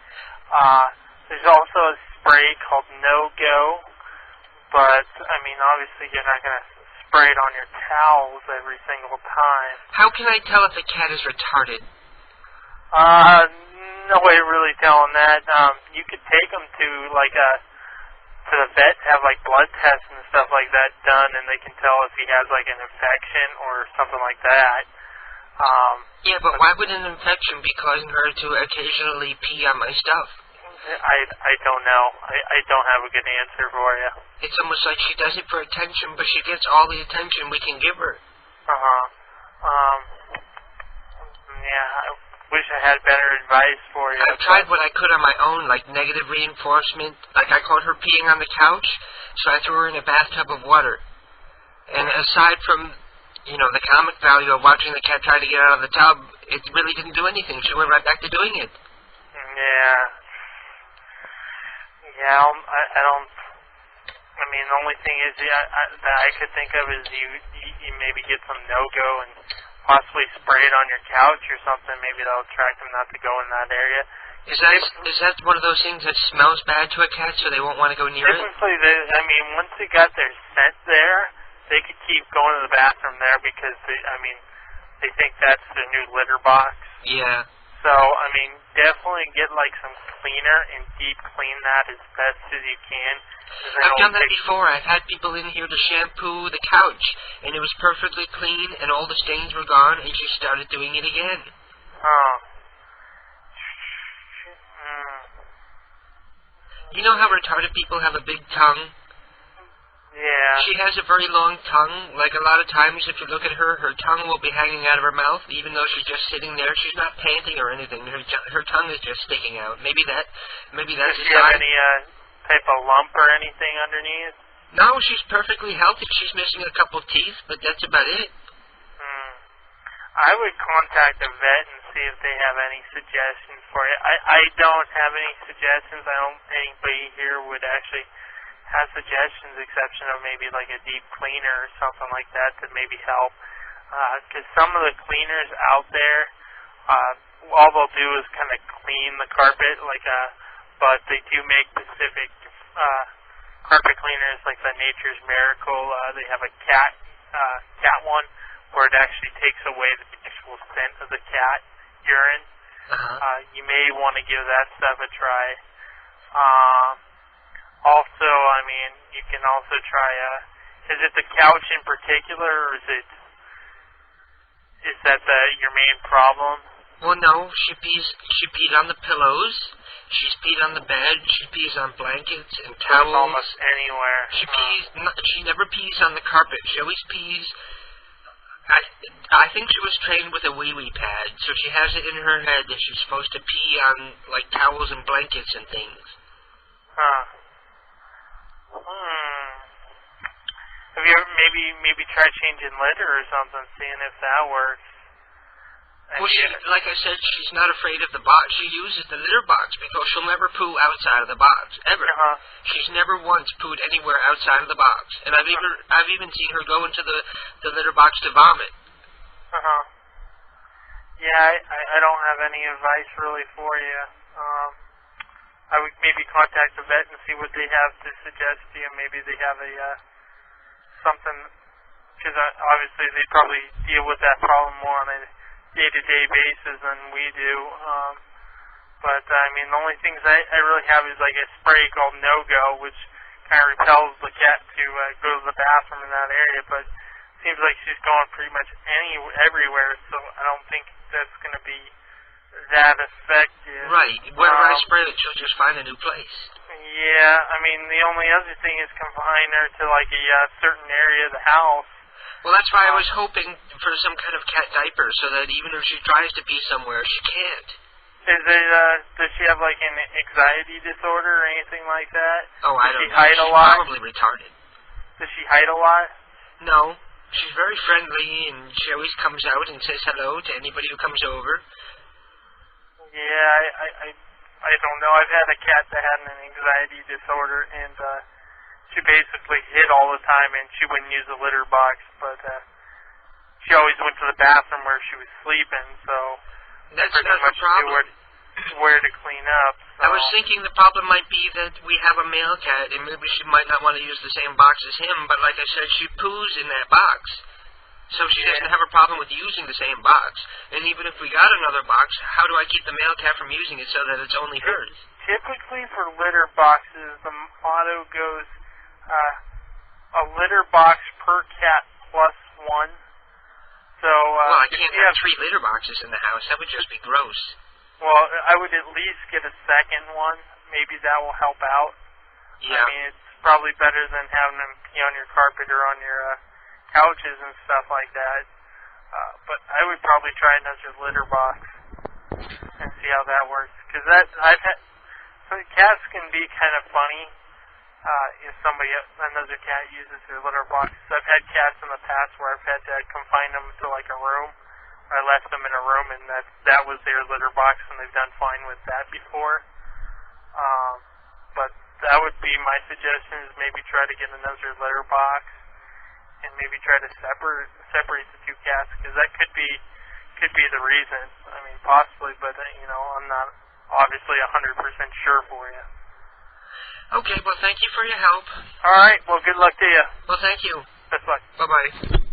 There's also a spray called No Go, but, I mean, obviously you're not going to spray it on your towels every single time. How can I tell if a cat is retarded? No way of really telling that. You could take them to to the vet, have like blood tests and stuff like that done, and they can tell if he has like an infection or something like that. Yeah, but why would an infection be causing her to occasionally pee on my stuff? I don't know. I don't have a good answer for you. It's almost like she does it for attention, but she gets all the attention we can give her. Yeah, I wish I had better advice for you. I've tried what I could on my own, like negative reinforcement. Like I caught her peeing on the couch, so I threw her in a bathtub of water. And aside from, you know, the comic value of watching the cat try to get out of the tub, it really didn't do anything. She went right back to doing it. Yeah. Yeah, I don't... I mean, the only thing is that I could think of is you maybe get some no-go and possibly spray it on your couch or something. Maybe that'll attract them not to go in that area. Is that one of those things that smells bad to a cat, so they won't want to go near it? Typically, once they got their scent there, they could keep going to the bathroom there because they think that's their new litter box. Yeah. So, definitely get like some cleaner and deep clean that as best as you can. I've done that before. I've had people in here to shampoo the couch, and it was perfectly clean, and all the stains were gone, and she started doing it again. Oh. You know how retarded people have a big tongue? Yeah. She has a very long tongue. Like, a lot of times, if you look at her, her tongue will be hanging out of her mouth, even though she's just sitting there. She's not panting or anything. Her tongue is just sticking out. Maybe that's Does she have any type of lump or anything underneath? No, she's perfectly healthy. She's missing a couple teeth, but that's about it. I would contact a vet and see if they have any suggestions for you. I don't have any suggestions. I don't think anybody here would actually have suggestions, exception of maybe like a deep cleaner or something like that to maybe help. Because some of the cleaners out there, all they'll do is kind of clean the carpet, but they do make specific carpet cleaners, like the Nature's Miracle. They have a cat one where it actually takes away the actual scent of the cat urine. You may want to give that stuff a try. Also, you can also try, is it the couch in particular, or is that your main problem? Well, no, she peed on the pillows, she's peed on the bed, she pees on blankets and towels. Almost anywhere. She never pees on the carpet. She always pees. I think she was trained with a wee-wee pad, so she has it in her head that she's supposed to pee on, like, towels and blankets and things. Have you ever maybe tried changing litter or something, seeing if that works? Well, like I said, she's not afraid of the box. She uses the litter box because she'll never poo outside of the box, ever. She's never once pooed anywhere outside of the box. And I've even seen her go into the litter box to vomit. Yeah, I don't have any advice really for you. I would maybe contact the vet and see what they have to suggest to you. Maybe they have something, because obviously they probably deal with that problem more on a day-to-day basis than we do. But the only things I really have is like a spray called No-Go, which kind of repels the cat to go to the bathroom in that area. But it seems like she's going pretty much everywhere, so I don't think that's going to be that effective. Right. Whenever I spray it, she'll just find a new place. Yeah, the only other thing is confine her to like a certain area of the house. Well, that's why I was hoping for some kind of cat diaper, so that even if she tries to pee somewhere, she can't. Is it, does she have, like, an anxiety disorder or anything like that? Oh, I don't know. Does she hide a She's lot? probably retarded. Does she hide a lot? No. She's very friendly, and she always comes out and says hello to anybody who comes over. Yeah, I don't know. I've had a cat that had an anxiety disorder, and she basically hid all the time, and she wouldn't use a litter box, but she always went to the bathroom where she was sleeping, so that's pretty not much the problem. knew where to clean up. So. I was thinking the problem might be that we have a male cat, and maybe she might not want to use the same box as him, but like I said, she poos in that box. So she doesn't have a problem with using the same box. And even if we got another box, how do I keep the male cat from using it so that it's only hers? Typically for litter boxes, the motto goes a litter box per cat plus one. So well, I can't have 3 litter boxes in the house. That would just be gross. Well, I would at least get a second one. Maybe that will help out. Yeah. I mean, it's probably better than having them pee on your carpet or on your couches and stuff like that. But I would probably try another litter box and see how that works. Because cats can be kind of funny if another cat uses their litter box. So I've had cats in the past where I've had to confine them to like a room. I left them in a room, and that was their litter box, and they've done fine with that before. But that would be my suggestion: is maybe try to get another litter box, and maybe try to separate the 2 cats, because that could be the reason. I mean, possibly, but I'm not obviously 100% sure for you. Okay, well, thank you for your help. All right, well, good luck to you. Well, thank you. Best luck. Bye-bye.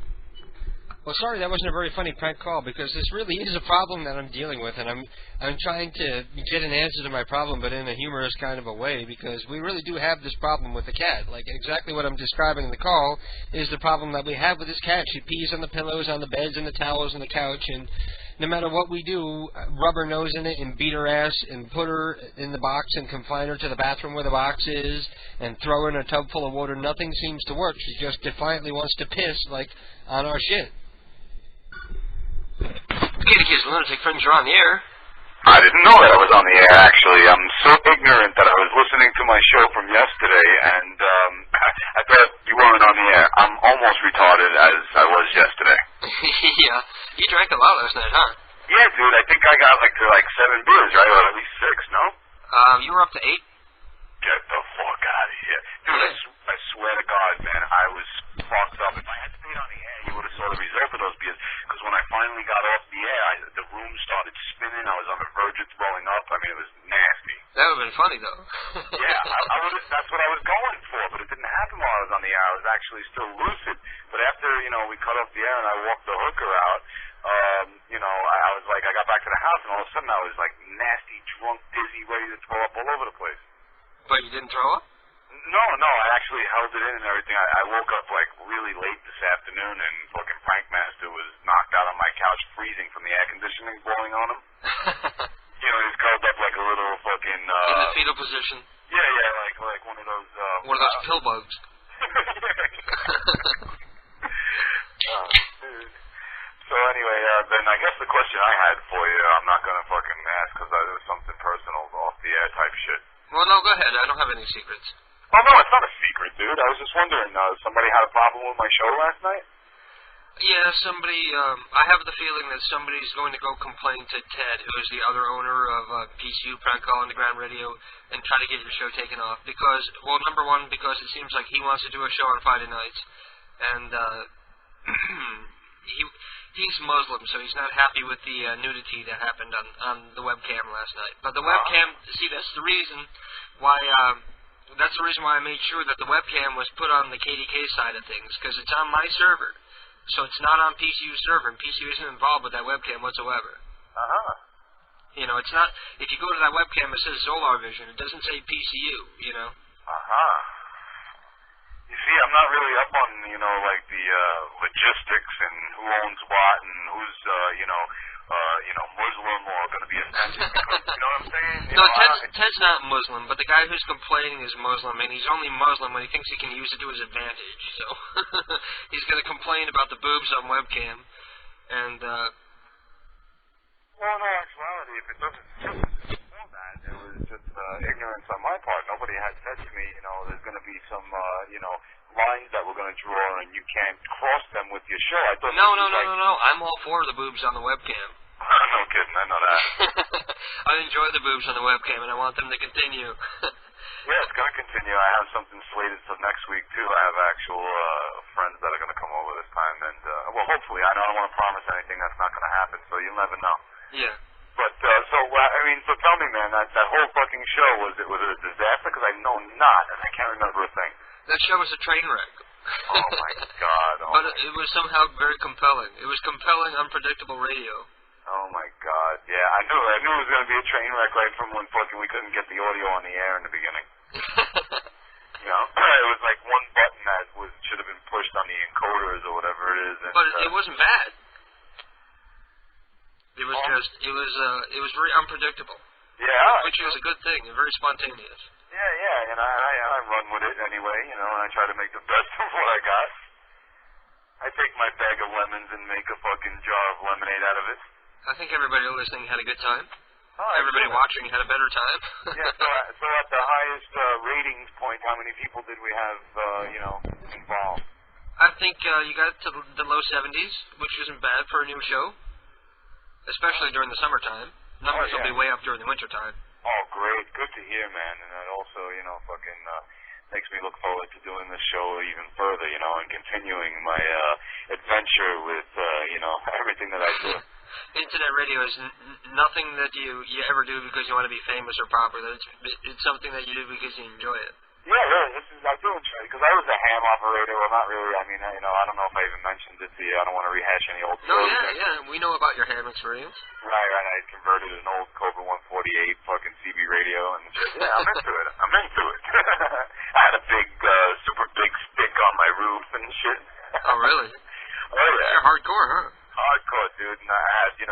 Well, sorry, that wasn't a very funny prank call, because this really is a problem that I'm dealing with, and I'm trying to get an answer to my problem, but in a humorous kind of a way, because we really do have this problem with the cat. Like, exactly what I'm describing in the call is the problem that we have with this cat. She pees on the pillows, on the beds, and the towels, and the couch, and no matter what we do, rub her nose in it and beat her ass and put her in the box and confine her to the bathroom where the box is and throw her in a tub full of water, nothing seems to work. She just defiantly wants to piss, like, on our shit. Kitty Kids Lunatic Fringe, you're on the air. I didn't know that I was on the air, actually. I'm so ignorant that I was listening to my show from yesterday, and I thought you weren't on the air. I'm almost retarded as I was yesterday. Yeah. You drank a lot last night, huh? Yeah, dude. I think I got to 7 beers, right? Or at least 6, no? You were up to 8? Get the fuck out of here. Dude, I swear to God, man, I was fucked up. If I had stayed on the air, you would have saw the result of those beers. Because when I finally got off the air, the room started spinning. I was on the verge of throwing up. I mean, it was nasty. That would have been funny, though. Yeah, that's what I was going for, but it didn't happen while I was on the air. I was actually still lucid. But after, we cut off the air and I walked the hooker out, I was like, I got back to the house, and all of a sudden I was like nasty, drunk, dizzy, ready to throw up all over the place. But you didn't throw up? No, I actually held it in and everything. I woke up like really late this afternoon, and fucking Prankmaster was knocked out on my couch, freezing from the air conditioning blowing on him. He's curled up like a little fucking in the fetal position. Yeah, like one of those one of those pill bugs. Dude. So anyway, then I guess the question I had for you, I'm not gonna fucking ask because it was something personal, off the air type shit. Well, no, go ahead. I don't have any secrets. Oh, no, it's not a secret, dude. I was just wondering, somebody had a problem with my show last night? Yeah, somebody, I have the feeling that somebody's going to go complain to Ted, who is the other owner of PCU, Prank Call Underground Radio, and try to get your show taken off. Because, well, number one, because it seems like he wants to do a show on Friday nights, and he's Muslim, so he's not happy with the nudity that happened on the webcam last night. But the webcam, see, that's the reason why I made sure that the webcam was put on the KDK side of things, because it's on my server. So it's not on PCU's server, and PCU isn't involved with that webcam whatsoever. It's not, if you go to that webcam, it says Zolar Vision. It doesn't say PCU, You see, I'm not really up on, the logistics and who owns what and who's, Muslim or going to be offended. You know what I'm saying? No, Ted's not Muslim, but the guy who's complaining is Muslim, and he's only Muslim when he thinks he can use it to his advantage. So he's going to complain about the boobs on webcam, and. Well, in actuality, if it doesn't before that, it was just ignorance on my part. Nobody had said to me, there's going to be some, lines that we're going to draw, and you can't cross them with your show. I thought No. I'm all for the boobs on the webcam. No kidding, I know that. I enjoy the boobs on the webcam, and I want them to continue. Yeah, it's going to continue. I have something slated for next week, too. I have actual friends that are going to come over this time, and, well, hopefully. I don't want to promise anything that's not going to happen, so you'll never know. Yeah. But, so tell me, man, that whole fucking show, was it a disaster? Because I know not, and I can't remember a thing. That show was a train wreck. Oh, my God. But it was somehow very compelling. It was compelling, unpredictable radio. Oh, my God. Yeah, I knew it was going to be a train wreck right from when fucking we couldn't get the audio on the air in the beginning. It was like one button that should have been pushed on the encoders or whatever it is. And, but it wasn't bad. It was it was very unpredictable. Yeah. Which was a good thing, and very spontaneous. Yeah, and I run with it anyway, and I try to make the best of what I got. I take my bag of lemons and make a fucking jar of lemonade out of it. I think everybody listening had a good time. Oh, everybody watching had a better time. Yeah, so at the highest ratings point, how many people did we have, involved? I think you got to the low 70s, which isn't bad for a new show, especially during the summertime. Numbers will be way up during the wintertime. Oh, great. Good to hear, man. And that also, fucking makes me look forward to doing this show even further, and continuing my adventure with, everything that I do. Internet radio is nothing that you ever do because you want to be famous or popular. It's something that you do because you enjoy it. Yeah, really. I do enjoy it because I was a ham operator. Well, not really. I mean, I don't know if I even mentioned it to you. I don't want to rehash any old stories. No, yeah. We know about your ham experience. Right. I converted an old Cobra 148 fucking CB radio and shit. Yeah, I'm into it. I had a big, super big stick on my roof and shit. Oh, really? Oh, yeah. You're hardcore, huh? Hardcore, dude. And I had, the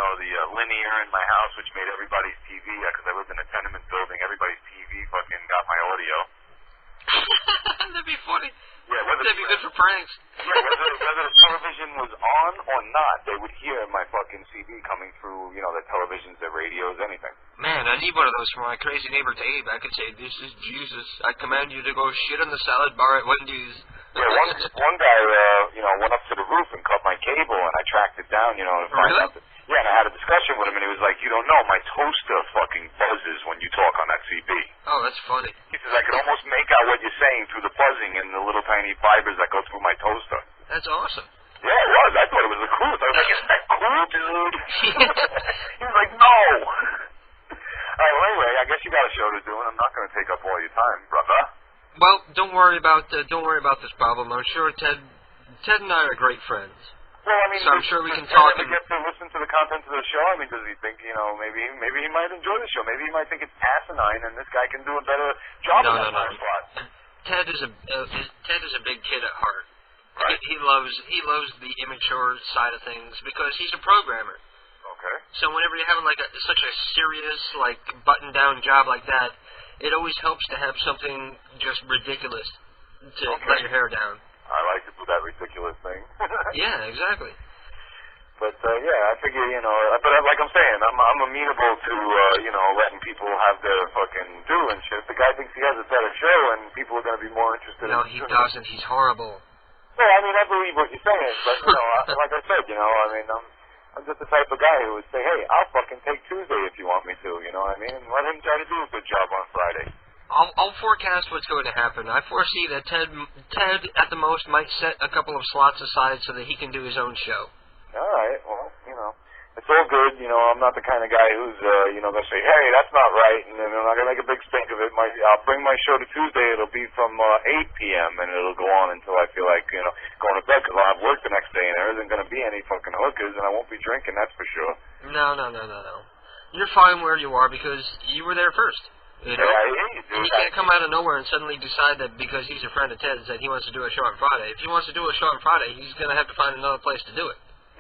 linear in my house, which made everybody's TV, because I lived in a tenement building, everybody's TV fucking got my audio. That'd be funny. Yeah, that'd be good for pranks. Yeah, whether the television was on or not, they would hear my fucking CD coming through, the televisions, the radios, anything. Man, I need one of those for my crazy neighbor Dave. I could say, "This is Jesus. I command you to go shit on the salad bar at Wendy's." Yeah, one guy, went up to the roof and cut my cable, and I tracked it down, to find out that. Yeah, and I had a discussion with him, and he was like, "You don't know, my toaster fucking buzzes when you talk on that CB." Oh, that's funny. He says, "I can almost make out what you're saying through the buzzing and the little tiny fibers that go through my toaster." That's awesome. Yeah, it was. I thought it was the coolest. I was like, "Isn't that cool, dude?" He was like, "No." All right, well, anyway, I guess you got a show to do, and I'm not going to take up all your time, brother. Well, don't worry about this problem. I'm sure Ted and I are great friends. Well, I mean, so I'm sure we can talk. Does he get to listen to the content of the show? I mean, does he think, maybe he might enjoy the show? Maybe he might think it's asinine, and this guy can do a better job of that time slot. Ted is a big kid at heart. Right. He loves the immature side of things because he's a programmer. Okay. So whenever you're having such a serious button down job like that, it always helps to have something just ridiculous to let your hair down. I like to do that ridiculous thing. Yeah, exactly. But I figure, but like I'm saying, I'm amenable to letting people have their fucking do and shit. If the guy thinks he has a better show and people are going to be more interested No, he doesn't. He's horrible. No, I mean, I believe what you're saying, but, like I said, I'm just the type of guy who would say, "Hey, I'll fucking take Tuesday if you want me to," you know what I mean? And let him try to do a good job on Friday. I'll forecast what's going to happen. I foresee that Ted at the most might set a couple of slots aside so that he can do his own show. All right, well, it's all good. I'm not the kind of guy who's, going to say, "Hey, that's not right," and then I'm not going to make a big stink of it. I'll bring my show to Tuesday. It'll be from 8 p.m., and it'll go on until I feel like, going to bed because I'll have work the next day, and there isn't going to be any fucking hookers, and I won't be drinking, that's for sure. No. You're fine where you are because you were there first. Yeah, I hear you, dude. And he can't come out of nowhere and suddenly decide that because he's a friend of Ted's that he wants to do a show on Friday. If he wants to do a show on Friday, he's going to have to find another place to do it.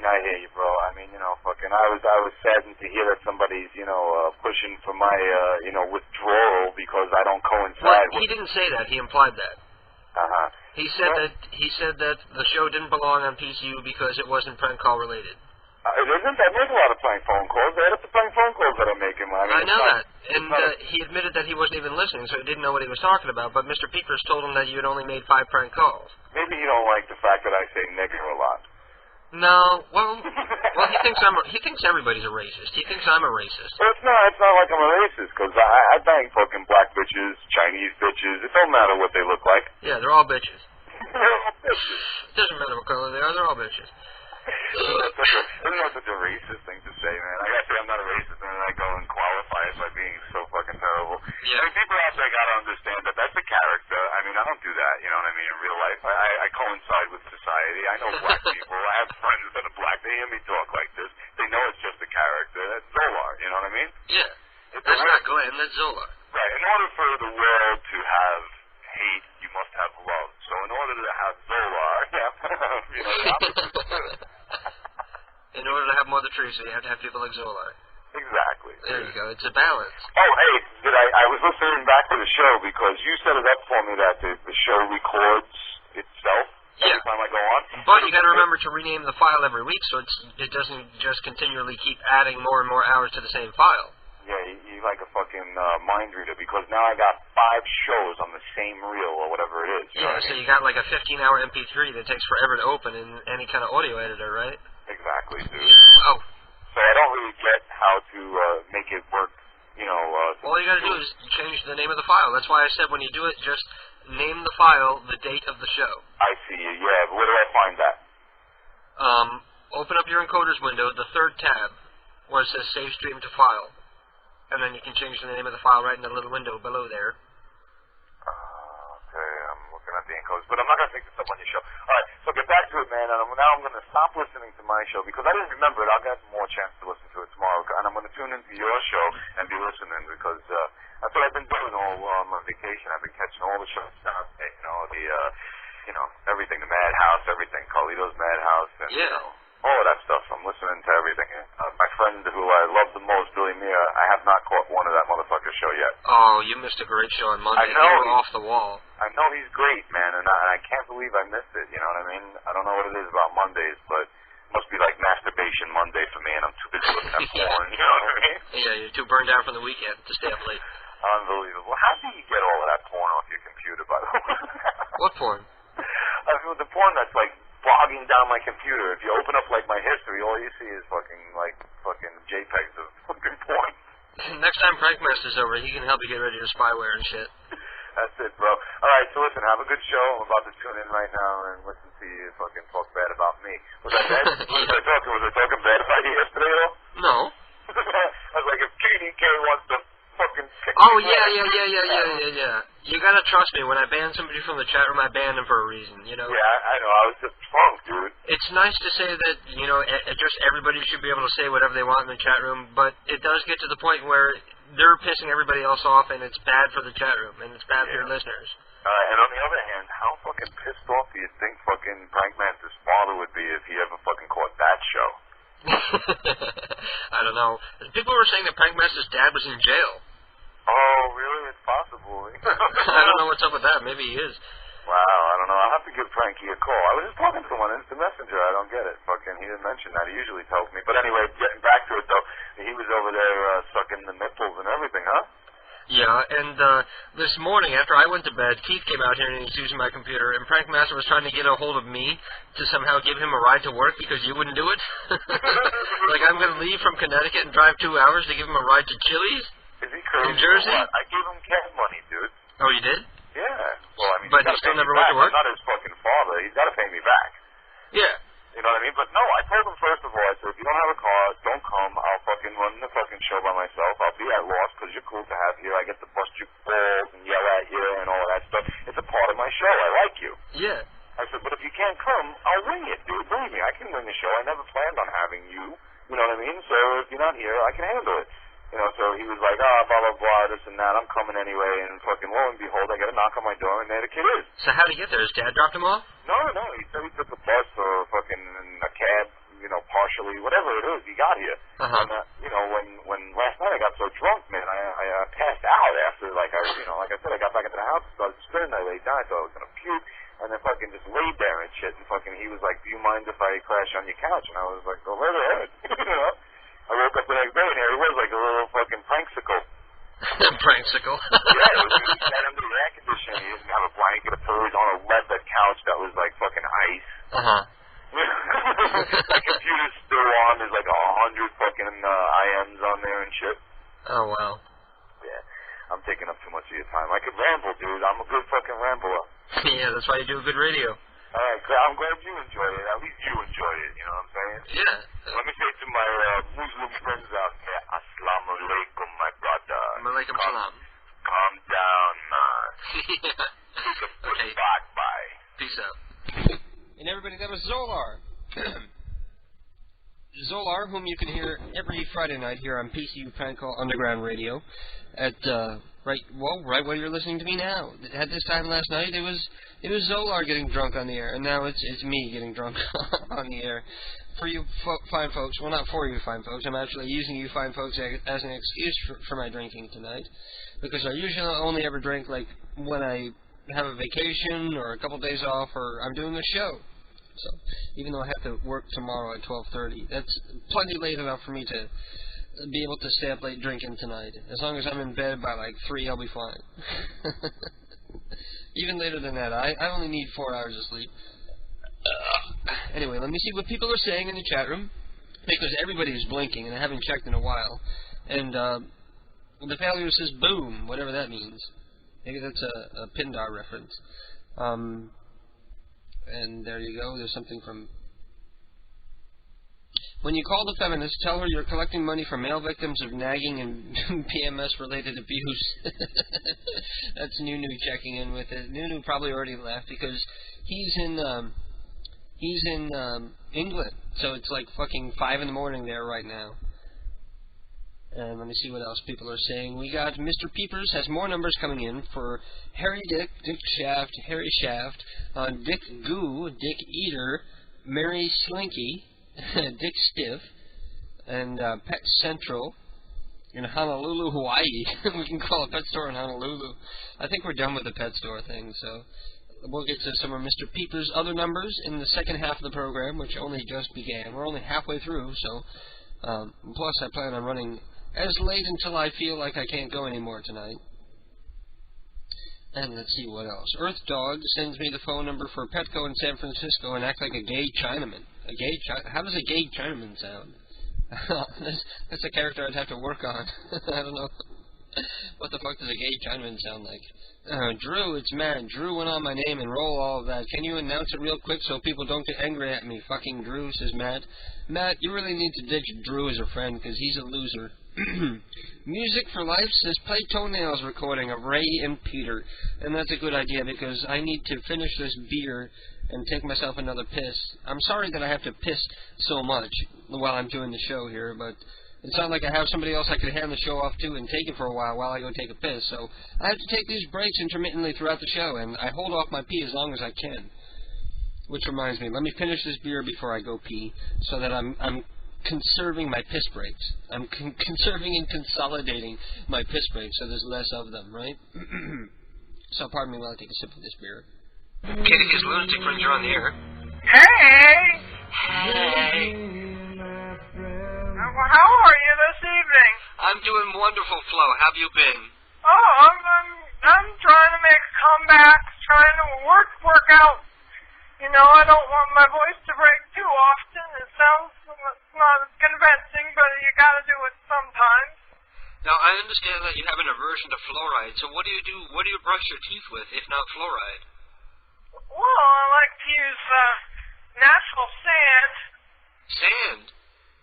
I hear you, bro. I mean, you know, fucking, I was saddened to hear that somebody's, you know, pushing for my, you know, withdrawal because I don't coincide. Well, he didn't say that. He implied that. Uh-huh. He said that the show didn't belong on PCU because it wasn't prank call related. It isn't. I make a lot of prank phone calls. I had the prank phone calls that I'm making. I know that. And he admitted that he wasn't even listening, so he didn't know what he was talking about. But Mr. Peepers told him that you had only made 5 prank calls. Maybe you don't like the fact that I say nigger a lot. No, well, he thinks everybody's a racist. He thinks I'm a racist. But it's not like I'm a racist, because I bang fucking black bitches, Chinese bitches. It don't matter what they look like. Yeah, they're all bitches. They're all bitches. It doesn't matter what color they are, they're all bitches. Isn't that such a racist thing to say, man? I gotta say I'm not a racist, and then I go and qualify it by being so fucking terrible. Yeah. I mean, people out there gotta understand that that's a character. I mean, I don't do that, you know what I mean, in real life. I coincide with society. I know black people. I have friends that are black. They hear me talk like this. They know it's just a character. That's Zolar, you know what I mean? Yeah. That's not Glenn, that's Zolar. Right. In order for the world to have hate, you must have love. So in order to have Zolar, you know, the opposite. In order to have Mother Teresa, you have to have people like Zolar. Exactly. There you go. It's a balance. Oh, hey, I was listening back to the show because you set it up for me that the show records itself every time I go on. But you got to remember to rename the file every week so it doesn't just continually keep adding more and more hours to the same file. Yeah, you like a fucking mind reader because now I got 5 shows on the same reel or whatever it is. Yeah, so you got like a 15-hour MP3 that takes forever to open in any kind of audio editor, right? Exactly, dude. Yeah. Oh. So I don't really get how to make it work, you know. All you got to do is change the name of the file. That's why I said when you do it, just name the file the date of the show. I see you, yeah. But where do I find that? Open up your encoders window, the 3rd tab, where it says Save Stream to File. And then you can change the name of the file right in the little window below there. Okay, I'm looking at the encoders, but I'm not going to take this up on your show. All right, so get back to it, man, and now I'm going to stop listening to my show because I didn't remember it. I'll get more chance to listen to it tomorrow, and I'm going to tune into your show and be listening because that's what I've been doing all my vacation. I've been catching all the shows down, you know, everything, the Madhouse, everything, Carlito's Madhouse, and you know, all of that stuff. I'm listening to everything. My friend who I love the most, Billy Mia, I have not caught one of that motherfucker's show yet. Oh, you missed a great show on Monday. I know. You were off the wall. I know he's great, man, and I can't believe I missed it, you know what I mean? I don't know what it is about Mondays, but it must be like masturbation Monday for me, and I'm too busy looking at porn, you know what I mean? Yeah, you're too burned out from the weekend to stay up late. Unbelievable. How do you get all of that porn off your computer, by the way? What porn? I mean, the porn that's like bogging down my computer. If you open up like my history, all you see is fucking JPEGs of fucking porn. Next time Prankmaster's over, he can help you get rid of your spyware and shit. That's it, bro. All right, so listen, have a good show. I'm about to tune in right now and listen to you fucking talk bad about me. Was I bad? Was I talking bad about you yesterday, though? No. I was like, if KDK wants to fucking kick Oh, me yeah. You gotta trust me. When I ban somebody from the chat room, I ban them for a reason, you know? Yeah, I know. I was just drunk, dude. It's nice to say that, you know, just everybody should be able to say whatever they want in the chat room, but it does get to the point where they're pissing everybody else off, and it's bad for the chat room, and it's bad for your listeners. And on the other hand, how fucking pissed off do you think fucking Prankmaster's father would be if he ever fucking caught that show? I don't know. People were saying that Prankmaster's dad was in jail. Oh, really? It's possible. I don't know what's up with that. Maybe he is. Wow, I don't know. I'll have to give Frankie a call. I was just talking to him on Instant Messenger. I don't get it. Fucking, he didn't mention that. He usually tells me. But anyway, getting back to it, though, he was over there sucking the nipples and everything, huh? Yeah, and this morning, after I went to bed, Keith came out here and he was using my computer, and Prankmaster was trying to get a hold of me to somehow give him a ride to work because you wouldn't do it. Like, I'm going to leave from Connecticut and drive 2 hours to give him a ride to Chili's? Is he crazy? In Jersey? I gave him cash money, dude. Oh, you did? Yeah. Well, I mean, but he still never went to work? I'm not his fucking father. He's got to pay me back. Yeah. You know what I mean? But no, I told him first of all, I said, if you don't have a car, don't come. I'll fucking run the fucking show by myself. I'll be at loss because you're cool to have here. I get to bust your balls and yell at you and all of that stuff. It's a part of my show. I like you. Yeah. I said, but if you can't come, I'll wing it, dude. Believe me, I can wing the show. I never planned on having you. You know what I mean? So if you're not here, I can handle it. You know, so he was like, blah, blah, blah, this and that. I'm coming anyway. And fucking lo and behold, I get a knock on my door, and there the kid is. So how'd he get there? His dad dropped him off? No. He said he took a bus or fucking a cab, you know, And, you know, when last night I got so drunk, man, I passed out after, like I said, I got back into the house, started spinning, I laid down, I thought I was going to puke, and then fucking just laid there and shit, and fucking he was like, do you mind if I crash on your couch? And I was like, go right ahead. You know? I woke up the next day, and here he was, like a little fucking pranksicle. Pranksicle? Yeah, it was set under the air conditioning. He didn't have a blanket, a pillow. He was on a leather couch that was like fucking ice. My computer's still on. There's like 100 fucking IMs on there and shit. Oh, wow. Yeah, I'm taking up too much of your time. I could ramble, dude. I'm a good fucking rambler. Yeah, that's why you do good radio. Alright, I'm glad you enjoyed it. At least you enjoyed it, you know what I'm saying? Yeah. Let me say to my Muslim friends out there, Assalamu alaikum, my brother. Malaikum salam. Calm down, man. Okay. Bye. Peace out. And everybody, that was Zolar. Zolar, whom you can hear every Friday night here on PCU Pancall Underground Radio at right where you're listening to me now. At this time last night, it was Zolar getting drunk on the air, and now it's me getting drunk on the air. For you fine folks, well, not for you fine folks, I'm actually using you fine folks as an excuse for my drinking tonight, because I usually only ever drink like when I have a vacation or a couple days off or I'm doing a show. So even though I have to work tomorrow at 12:30, that's plenty late enough for me to be able to stay up late drinking tonight. As long as I'm in bed by like 3, I'll be fine. Even later than that, I only need 4 hours of sleep. Anyway, let me see what people are saying in the chat room, because everybody is blinking and I haven't checked in a while. And the failure says boom, whatever that means. Maybe that's a Pindar reference. And there you go. There's something from... When you call the feminist, tell her you're collecting money for male victims of nagging and PMS-related abuse. That's Nunu checking in with it. Nunu probably already left because he's in England, so it's like fucking 5 in the morning there right now. And let me see what else people are saying. We got Mr. Peepers has more numbers coming in for Harry Dick, Dick Shaft, Harry Shaft, Dick Goo, Dick Eater, Mary Slinky, Dick Stiff, and Pet Central in Honolulu, Hawaii. We can call a pet store in Honolulu. I think we're done with the pet store thing, so we'll get to some of Mr. Peepers' other numbers in the second half of the program, which only just began. We're only halfway through, so plus I plan on running as late until I feel like I can't go anymore tonight. And let's see what else. Earth Dog sends me the phone number for Petco in San Francisco and act like a gay Chinaman. How does a gay Chinaman sound? That's a character I'd have to work on. I don't know. What the fuck does a gay Chinaman sound like? Drew, it's Matt. Drew went on my name and roll all of that. Can you announce it real quick so people don't get angry at me? Fucking Drew, says Matt. Matt, you really need to ditch Drew as a friend because he's a loser. Music for Life says play Toenails recording of Ray and Peter. And that's a good idea because I need to finish this beer and take myself another piss. I'm sorry that I have to piss so much while I'm doing the show here, but it's not like I have somebody else I could hand the show off to and take it for a while I go take a piss. So I have to take these breaks intermittently throughout the show, and I hold off my pee as long as I can. Which reminds me, let me finish this beer before I go pee so that I'm conserving my piss breaks. I'm conserving and consolidating my piss breaks so there's less of them, right? So pardon me while I take a sip of this beer. Kitticus Lunatic Friends, you're on the air. Hey! Hey! How are you this evening? I'm doing wonderful, Flo. How have you been? Oh, I'm trying to make a comeback, trying to work out. You know, I don't want my voice to break too often. It sounds not convincing, but you gotta do it sometimes. Now, I understand that you have an aversion to fluoride, so what do you do? What do you brush your teeth with, if not fluoride? Well, I like to use natural sand. Sand?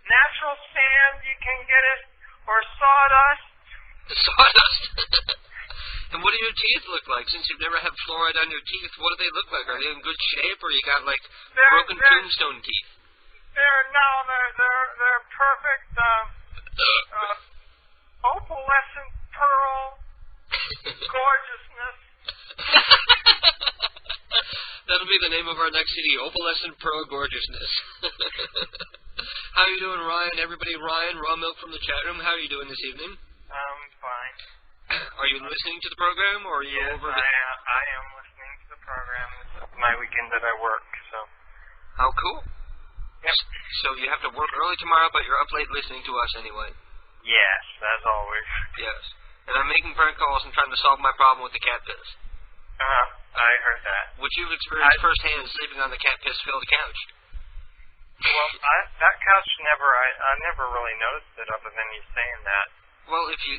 Natural sand, you can get it, or sawdust. Sawdust? And what do your teeth look like? Since you've never had fluoride on your teeth, what do they look like? Are they in good shape, or you got like broken tombstone teeth? They're perfect, opalescent pearl gorgeousness. That'll be the name of our next CD, Opalescent Pro Gorgeousness. How you doing, Ryan? Everybody, Ryan, Raw Milk from the chat room, how are you doing this evening? Fine. Are you listening to the program, or are you over the... I am listening to the program. This is my weekend that I work, so... How cool. Yep. So you have to work early tomorrow, but you're up late listening to us anyway. Yes, as always. Yes. And I'm making prank calls and trying to solve my problem with the cat piss. I heard that. Which you've experienced firsthand sleeping on the cat piss-filled couch. Well, that couch I never really noticed it other than you saying that. Well, if you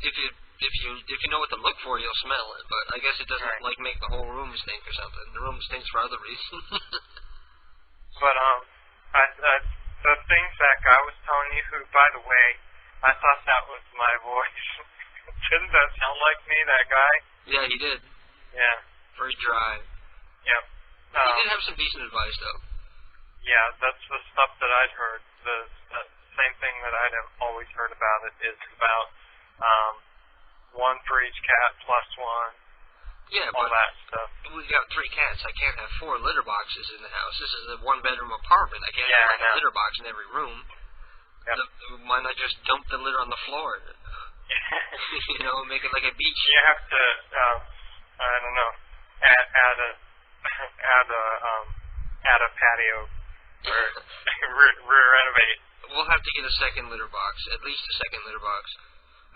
know what to look for, you'll smell it. But I guess it doesn't like make the whole room stink or something. The room stinks for other reasons. But the thing, Zach, I was telling you, who, by the way, I thought that was my voice. Didn't that sound like me, that guy? Yeah, he did. Yeah. Very dry. Yep. He did have some decent advice, though. Yeah, that's the stuff that I'd heard. The same thing that I'd have always heard about it is about one for each cat plus one. Yeah, all that stuff. We got 3 cats. I can't have 4 litter boxes in the house. This is a 1-bedroom apartment. I can't have a litter box in every room. Yep. Why not just dump the litter on the floor? You know, make it like a beach. You have to, I don't know, add a patio or renovate. We'll have to get a second litter box, at least a second litter box.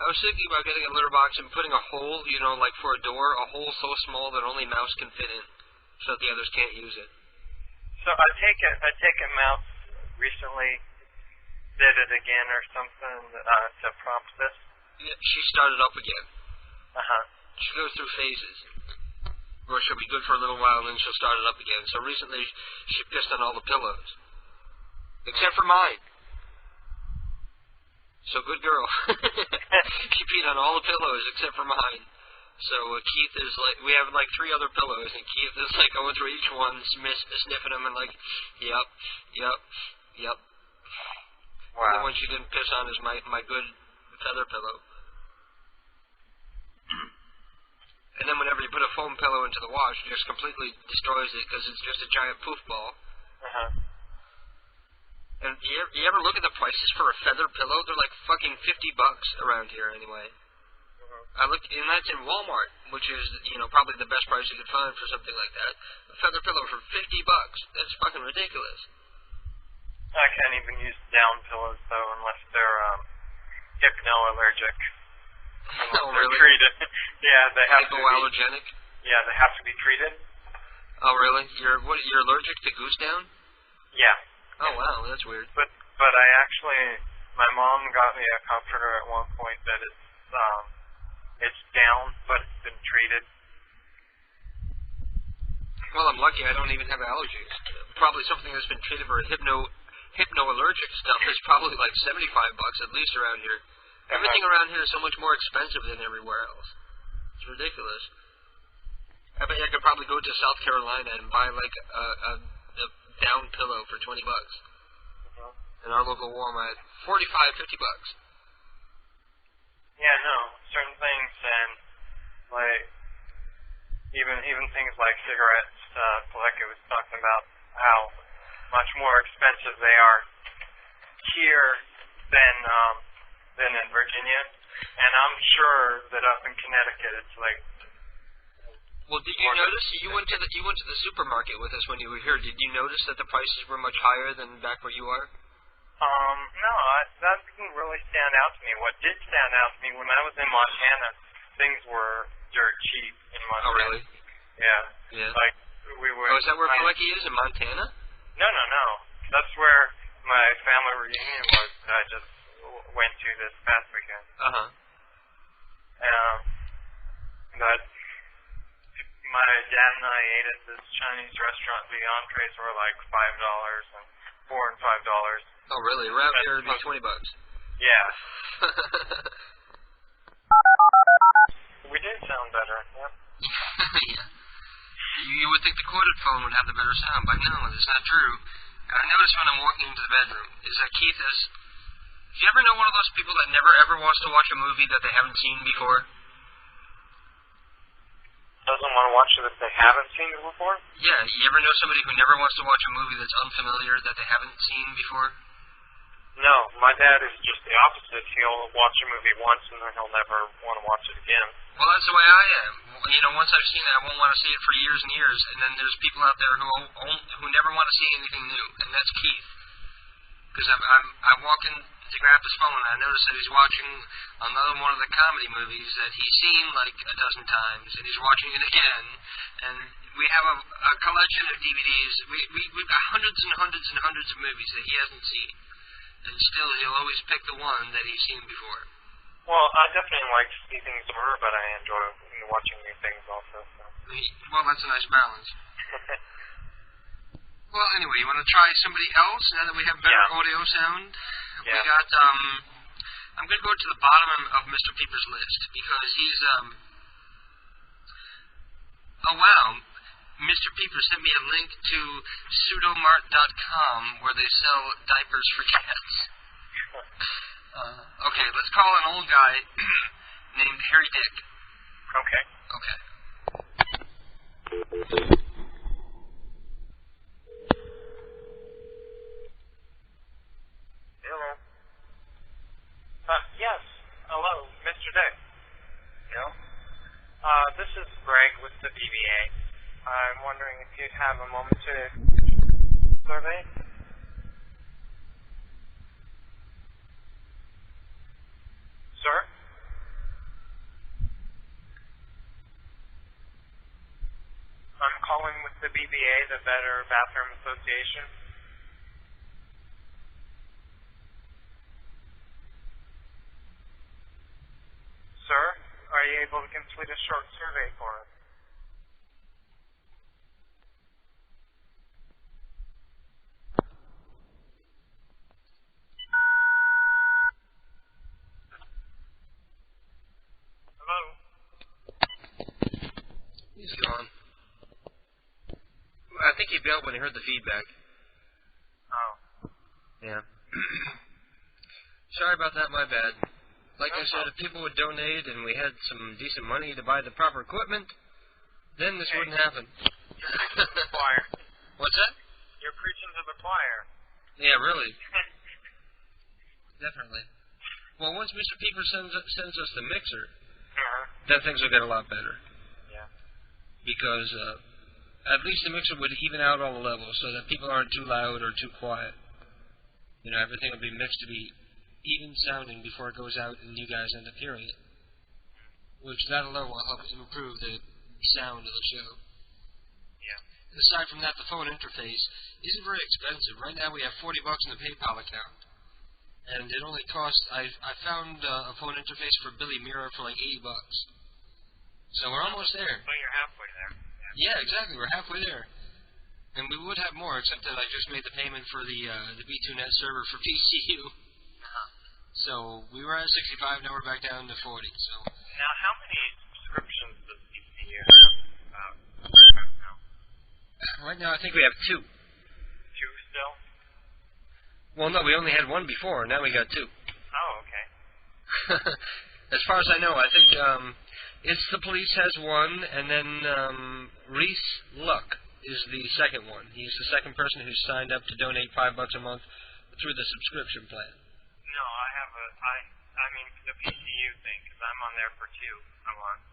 I was thinking about getting a litter box and putting a hole, you know, like for a door, a hole so small that only Mouse can fit in, so that the others can't use it. So I take it Mouse recently did it again or something to prompt this. Yeah, she started up again. She goes through phases, where she'll be good for a little while and then she'll start it up again. So recently she pissed on all the pillows, except for mine. So good girl. She peed on all the pillows except for mine. So Keith is like, we have like 3 other pillows, and Keith is like going through each one, sniffing them, and like, yep. Wow. And the one she didn't piss on is my good feather pillow. And then whenever you put a foam pillow into the wash, it just completely destroys it because it's just a giant poof ball. And you ever look at the prices for a feather pillow? They're like fucking $50 around here anyway. I looked, and that's in Walmart, which is, you know, probably the best price you could find for something like that. A feather pillow for $50. That's fucking ridiculous. I can't even use down pillows though unless they're hypnoallergic. Oh, really? Treated. Yeah, they have to be hypoallergenic? Yeah, they have to be treated. Oh, really? You're allergic to goose down? Yeah. Oh, wow, that's weird. But I actually, my mom got me a comforter at one point that it's down, but it's been treated. Well, I'm lucky I don't even have allergies. Probably something that's been treated for hypnoallergic stuff is probably like $75 at least around here. Everything around here is so much more expensive than everywhere else. It's ridiculous. I bet I could probably go to South Carolina and buy like a down pillow for $20. In our local Walmart, $45, $50. Yeah, no, certain things, and like even things like cigarettes, like it was talking about how much more expensive they are here than in Virginia, and I'm sure that up in Connecticut it's like. Well, did you notice you went to the supermarket with us when you were here? Did you notice that the prices were much higher than back where you are? No, that didn't really stand out to me. What did stand out to me when I was in Montana, things were dirt cheap in Montana. Oh, really? Yeah. Yeah. Like we were. Oh, is that where Pelecky is, in Montana? No. That's where my family reunion was that I just went to this past weekend. But my dad and I ate at this Chinese restaurant. The entrees were like $5 and $4 and $5. Oh, really? Around here it'd be $20. Yeah. We did sound better. Yep. Yeah. You would think the corded phone would have the better sound, but no, it's not true. And I notice when I'm walking into the bedroom is that Keith is. Do you ever know one of those people that never ever wants to watch a movie that they haven't seen before? doesn't want to watch it if they haven't seen it before? Yeah, you ever know somebody who never wants to watch a movie that's unfamiliar that they haven't seen before? No, my dad is just the opposite. He'll watch a movie once and then he'll never want to watch it again. Well, that's the way I am. You know, once I've seen it, I won't want to see it for years and years. And then there's people out there who never want to see anything new, and that's Keith. Because I walk in to grab his phone, and I notice that he's watching another one of the comedy movies that he's seen like a dozen times, and he's watching it again. And we have a collection of DVDs. We've got hundreds and hundreds and hundreds of movies that he hasn't seen. And still, he'll always pick the one that he's seen before. Well, I definitely like to see things over, but I enjoy watching new things also. So. Well, that's a nice balance. Well, anyway, you want to try somebody else now that we have better audio sound? Yeah. We got, I'm going to go to the bottom of Mr. Peeper's list because he's, oh wow, Mr. Peeper sent me a link to pseudomart.com where they sell diapers for cats. Okay, let's call an old guy named Harry Dick. Okay. Okay. Hello. Yes. Hello, Mr. Dick. Yeah? This is Greg with the DVA. I'm wondering if you'd have a moment to survey. Sir? I'm calling with the BBA, the Better Bathroom Association. Sir, are you able to complete a short survey for us? Hello? He's gone. I think he bailed when he heard the feedback. Oh. Yeah. Sorry about that, my bad. Like I said, if people would donate and we had some decent money to buy the proper equipment, then this wouldn't happen. You're preaching to the choir. What's that? You're preaching to the choir. Yeah, really. Definitely. Well, once Mr. Peeper sends us the mixer, then things will get a lot better. Yeah. Because at least the mixer would even out all the levels so that people aren't too loud or too quiet. You know, everything will be mixed to be even sounding before it goes out and you guys end up hearing it. Which that alone will help improve the sound of the show. Yeah. Aside from that, the phone interface isn't very expensive. Right now we have $40 in the PayPal account. And it only costs, I found a phone interface for Billy Mirror for like $80. So we're almost there. So you're halfway there. Yeah, exactly. We're halfway there. And we would have more, except that I just made the payment for the B2Net server for PCU. So we were at 65, now we're back down to 40. So now, how many subscriptions does PCU have now? Right now, I think we have 2. 2 still? Well, no, we only had 1 before. Now we got 2. Oh, okay. As far as I know, I think it's the police has 1, and then Reese Luck is the second one. He's the second person who's signed up to donate $5 a month through the subscription plan. No, I mean the PCU thing, because I'm on there for 2 a month.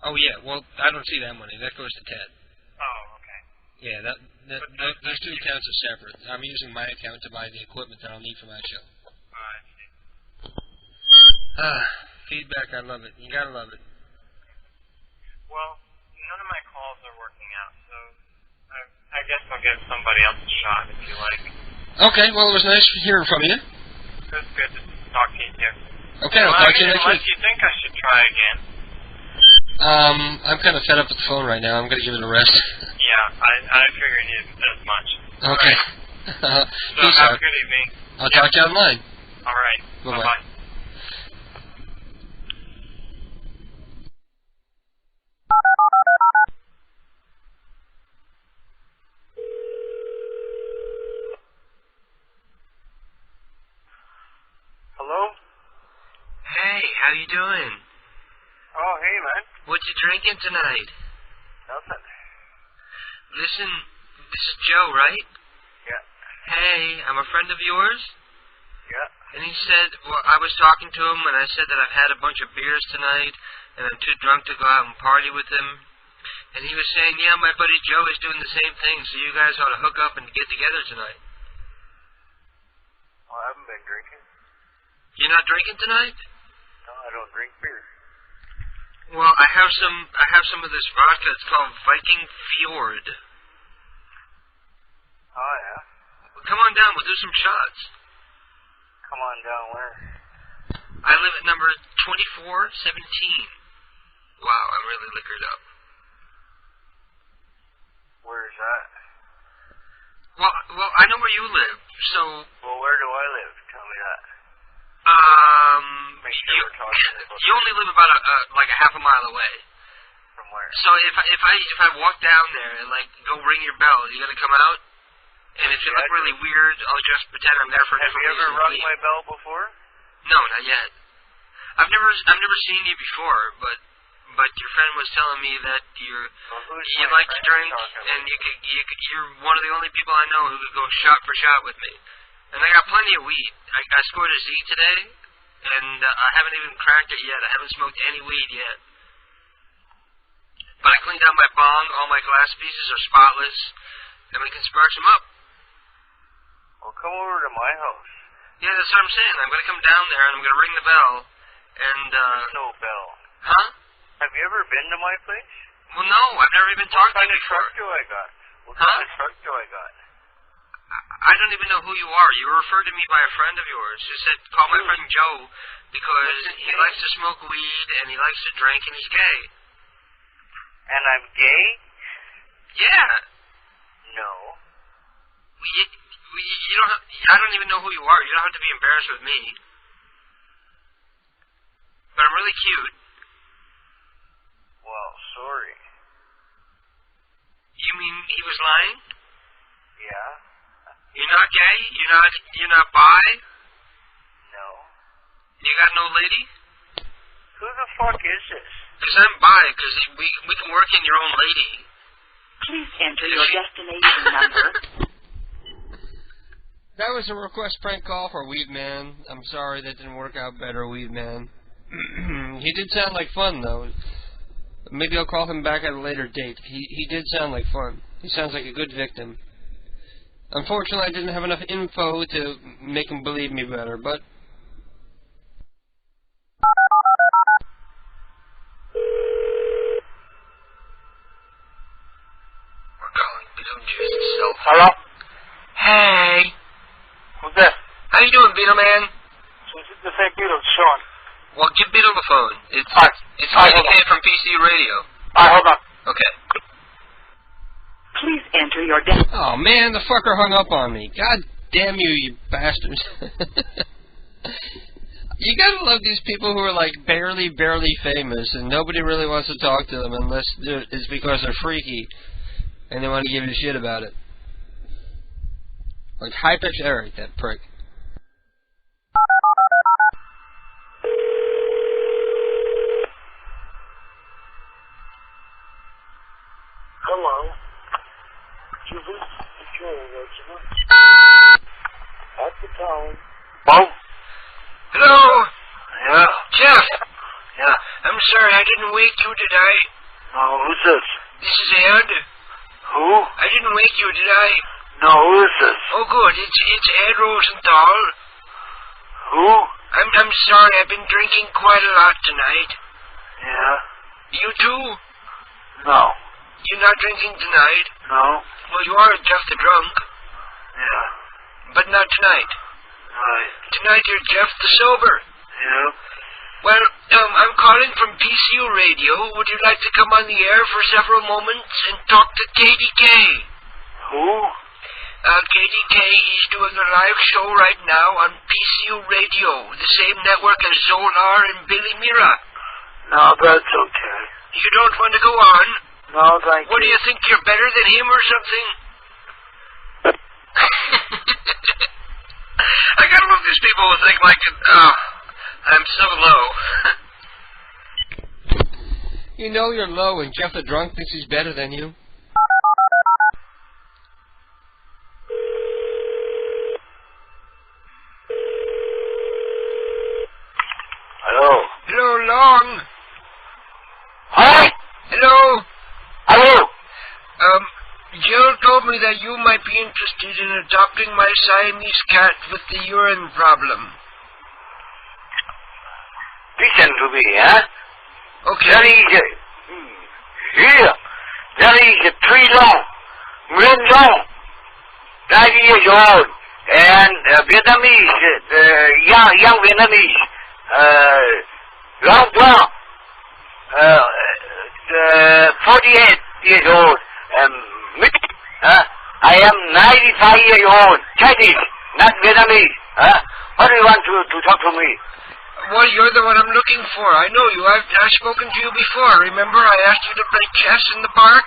Oh, yeah, well, I don't see that money. That goes to Ted. Oh, okay. Yeah, those 2 accounts are separate. I'm using my account to buy the equipment that I'll need for my show. I see. Feedback, I love it. You gotta love it. Well, none of my calls are working out, so I guess I'll give somebody else a shot if you like. Okay, well, it was nice hearing from you. It was good to talk to you, too. Okay, I'll talk to you next week. Unless you think I should try again. I'm kind of fed up with the phone right now. I'm going to give it a rest. Yeah, I figured as much. Okay. Right. So have a good evening. I'll talk to you online. All right. Bye-bye. Bye-bye. Hello? Hey, how you doing? Oh, hey, man. What you drinking tonight? Nothing. Listen, this is Joe, right? Yeah. Hey, I'm a friend of yours. Yeah. And he said, well, I was talking to him, and I said that I've had a bunch of beers tonight, and I'm too drunk to go out and party with him. And he was saying, yeah, my buddy Joe is doing the same thing, so you guys ought to hook up and get together tonight. Well, I haven't been drinking. You're not drinking tonight? No, I don't drink beer. Well, I have some of this vodka. It's called Viking Fjord. Oh, yeah? Come on down, we'll do some shots. Come on down where? I live at number 2417. Wow, I'm really liquored up. Where's that? Well, I know where you live, so... Well, where do I live? Tell me that. Make sure we're talking about you only live about like a half a mile away. From where? So if I walk down there and like go ring your bell, you gonna come out? And if you look really weird, I'll just pretend I'm there for. Have you ever rung my bell before? No, not yet. I've never seen you before, but your friend was telling me that you like to drink, and you're one of the only people I know who could go shot for shot with me. And I got plenty of weed. I scored a Z today, and I haven't even cracked it yet. I haven't smoked any weed yet. But I cleaned out my bong. All my glass pieces are spotless, and we can spark some up. Well, come over to my house. Yeah, that's what I'm saying. I'm going to come down there, and I'm going to ring the bell, and... There's no bell. Huh? Have you ever been to my place? Well, no. I've never even talked to you before. What kind of truck do I got? What kind of truck do I got? I don't even know who you are. You were referred to me by a friend of yours who said, call my friend Joe, because he likes to smoke weed, and he likes to drink, and he's gay. And I'm gay? Yeah. No. You don't have, I don't even know who you are. You don't have to be embarrassed with me. But I'm really cute. Well, sorry. You mean he was lying? Yeah. You're not gay? You're not bi? No. You got no lady? Who the fuck is this? Because I'm bi, because we can work in your own lady. Please enter your destination number. That was a request prank call for Weed Man. I'm sorry that didn't work out better, Weed Man. He did sound like fun, though. Maybe I'll call him back at a later date. He did sound like fun. He sounds like a good victim. Unfortunately, I didn't have enough info to make him believe me better, but... We're calling Beetlejuice's cell phone. Hello? Hey. Who's that? How you doing, Beetle Man? This ain't Beetle, Sean. Well, give Beetle the phone. It's KDK from PC Radio. Alright, hold on. Okay. Please enter your destination. Oh, man, the fucker hung up on me. God damn you, you bastards. You gotta love these people who are, like, barely famous, and nobody really wants to talk to them unless it's because they're freaky, and they want to give you shit about it. Like High-Pitch Eric, that prick. Hello. You reached the control regiment. At the time. Hello? Hello? Yeah. Jeff? Yeah. I'm sorry, I didn't wake you, did I? No, who's this? This is Ed. Who? I didn't wake you, did I? No, who is this? Oh, good. It's Ed Rosenthal. Who? I'm sorry, I've been drinking quite a lot tonight. Yeah? You too? No. You're not drinking tonight? No. Well, you are Jeff the Drunk. Yeah. But not tonight. Right. Tonight you're Jeff the Sober. Yeah. Well, I'm calling from PCU Radio. Would you like to come on the air for several moments and talk to KDK? Who? KDK is doing a live show right now on PCU Radio, the same network as Zolar and Billy Mira. No, that's okay. You don't want to go on? No, thank you. What do you think, you're better than him or something? I gotta love these people who think like, I'm so low. You know you're low and Jeff the drunk thinks he's better than you. Hello. Hello, Long. Hi. Hello. Hello. Jill told me that you might be interested in adopting my Siamese cat with the urine problem. Listen to me, huh? Okay. There is here. There is a tree long, real long, 90 years old, and Vietnamese, young Vietnamese, long brown, 48 years old, me, I am 95 years old, Chinese, not Vietnamese, What do you want to talk to me? Well, you're the one I'm looking for. I know you. I've spoken to you before. Remember, I asked you to play chess in the park?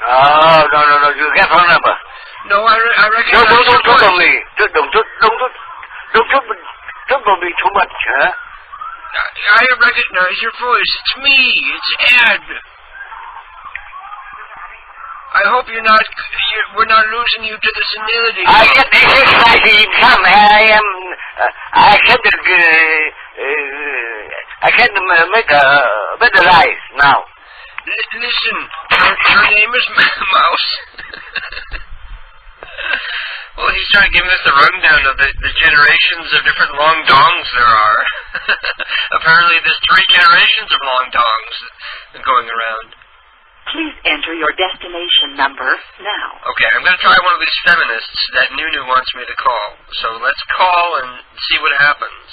No. You get phone number. No, I recognize Don't your voice. trouble me. Don't trouble me too much, huh? I recognize your voice. It's me. It's Ed. I hope we're not losing you to the senility. I get exercise in some. I can't make a better life now. Listen, your name is Mouse. Well, he started giving us the rundown of the generations of different long dongs there are. Apparently there's 3 generations of long dongs going around. Please enter your destination number now. Okay, I'm going to try one of these feminists that Nunu wants me to call. So let's call and see what happens.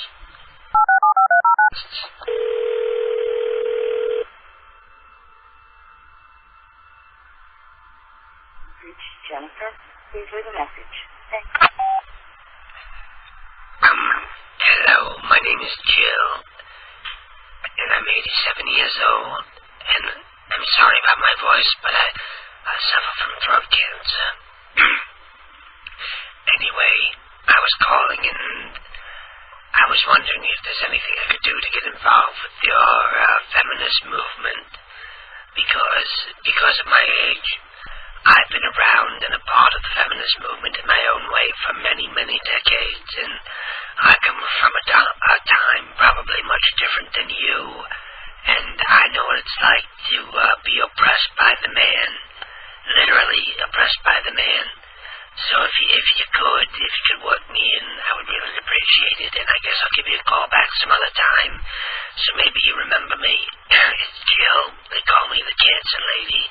Reach Jennifer. Please leave a message. Thanks. Hello, my name is Jill, and I'm 87 years old, and I'm sorry about my voice, but I suffer from throat cancer. Anyway, I was calling and I was wondering if there's anything I could do to get involved with your feminist movement, because of my age. I've been around and a part of the feminist movement in my own way for many, many decades, and I come from a time probably much different than you, and I know what it's like to be oppressed by the man, literally oppressed by the man. So if you could work me in, I would really appreciate it, and I guess I'll give you a call back some other time, so maybe you remember me. It's Jill. They call me the Cancer Lady.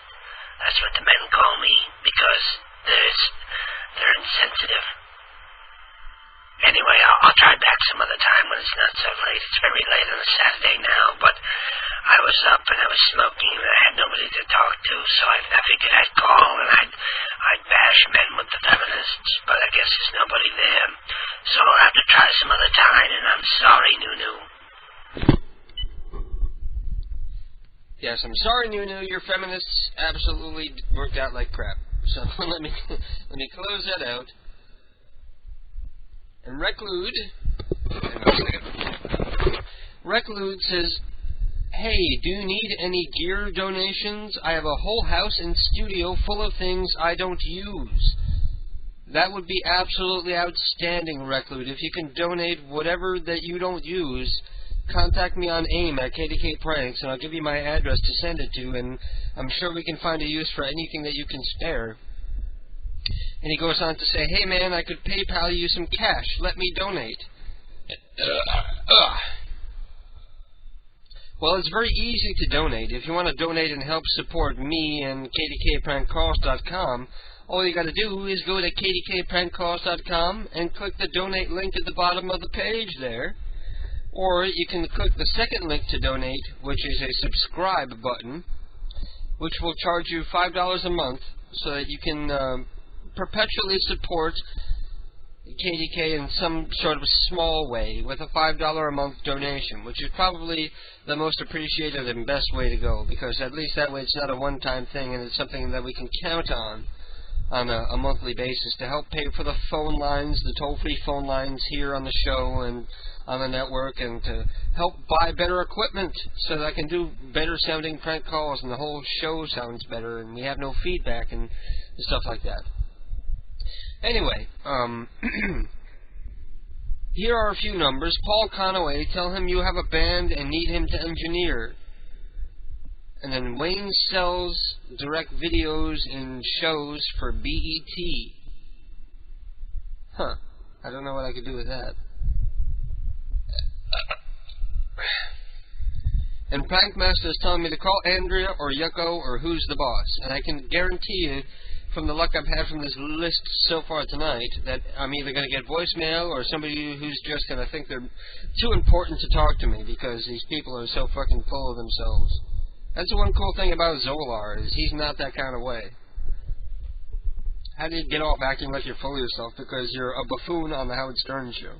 That's what the men call me, because they're insensitive. Anyway, I'll try back some other time when it's not so late. It's very late on a Saturday now, but I was up and I was smoking and I had nobody to talk to, so I figured I'd call and I'd bash men with the feminists, but I guess there's nobody there. So I'll have to try some other time, and I'm sorry, Nunu. Yes, I'm sorry, Nunu. Your feminists absolutely worked out like crap. So let me close that out. And Reclude says, "Hey, do you need any gear donations? I have a whole house and studio full of things I don't use." That would be absolutely outstanding, Reclude. If you can donate whatever that you don't use, contact me on AIM at KDK Pranks, and I'll give you my address to send it to, and I'm sure we can find a use for anything that you can spare. And he goes on to say, "Hey man, I could PayPal you some cash. Let me donate." Well, it's very easy to donate. If you want to donate and help support me and KDKPrankCalls.com, all you got to do is go to KDKPrankCalls.com and click the donate link at the bottom of the page there. Or you can click the second link to donate, which is a subscribe button, which will charge you $5 a month so that you can perpetually support KDK in some sort of small way with a $5 a month donation, which is probably the most appreciated and best way to go, because at least that way it's not a one-time thing and it's something that we can count on on a monthly basis to help pay for the phone lines, the toll-free phone lines here on the show and on the network, and to help buy better equipment so that I can do better sounding prank calls and the whole show sounds better and we have no feedback and stuff like that. Anyway, here are a few numbers. Paul Conaway, tell him you have a band and need him to engineer. And then Wayne sells direct videos in shows for BET. Huh. I don't know what I could do with that. And Prankmaster is telling me to call Andrea or Yucko or Who's the Boss. And I can guarantee you, from the luck I've had from this list so far tonight, that I'm either going to get voicemail or somebody who's just going to think they're too important to talk to me because these people are so fucking full of themselves. That's the one cool thing about Zolar, is he's not that kind of way. How do you get off acting like you're full of yourself because you're a buffoon on the Howard Stern show?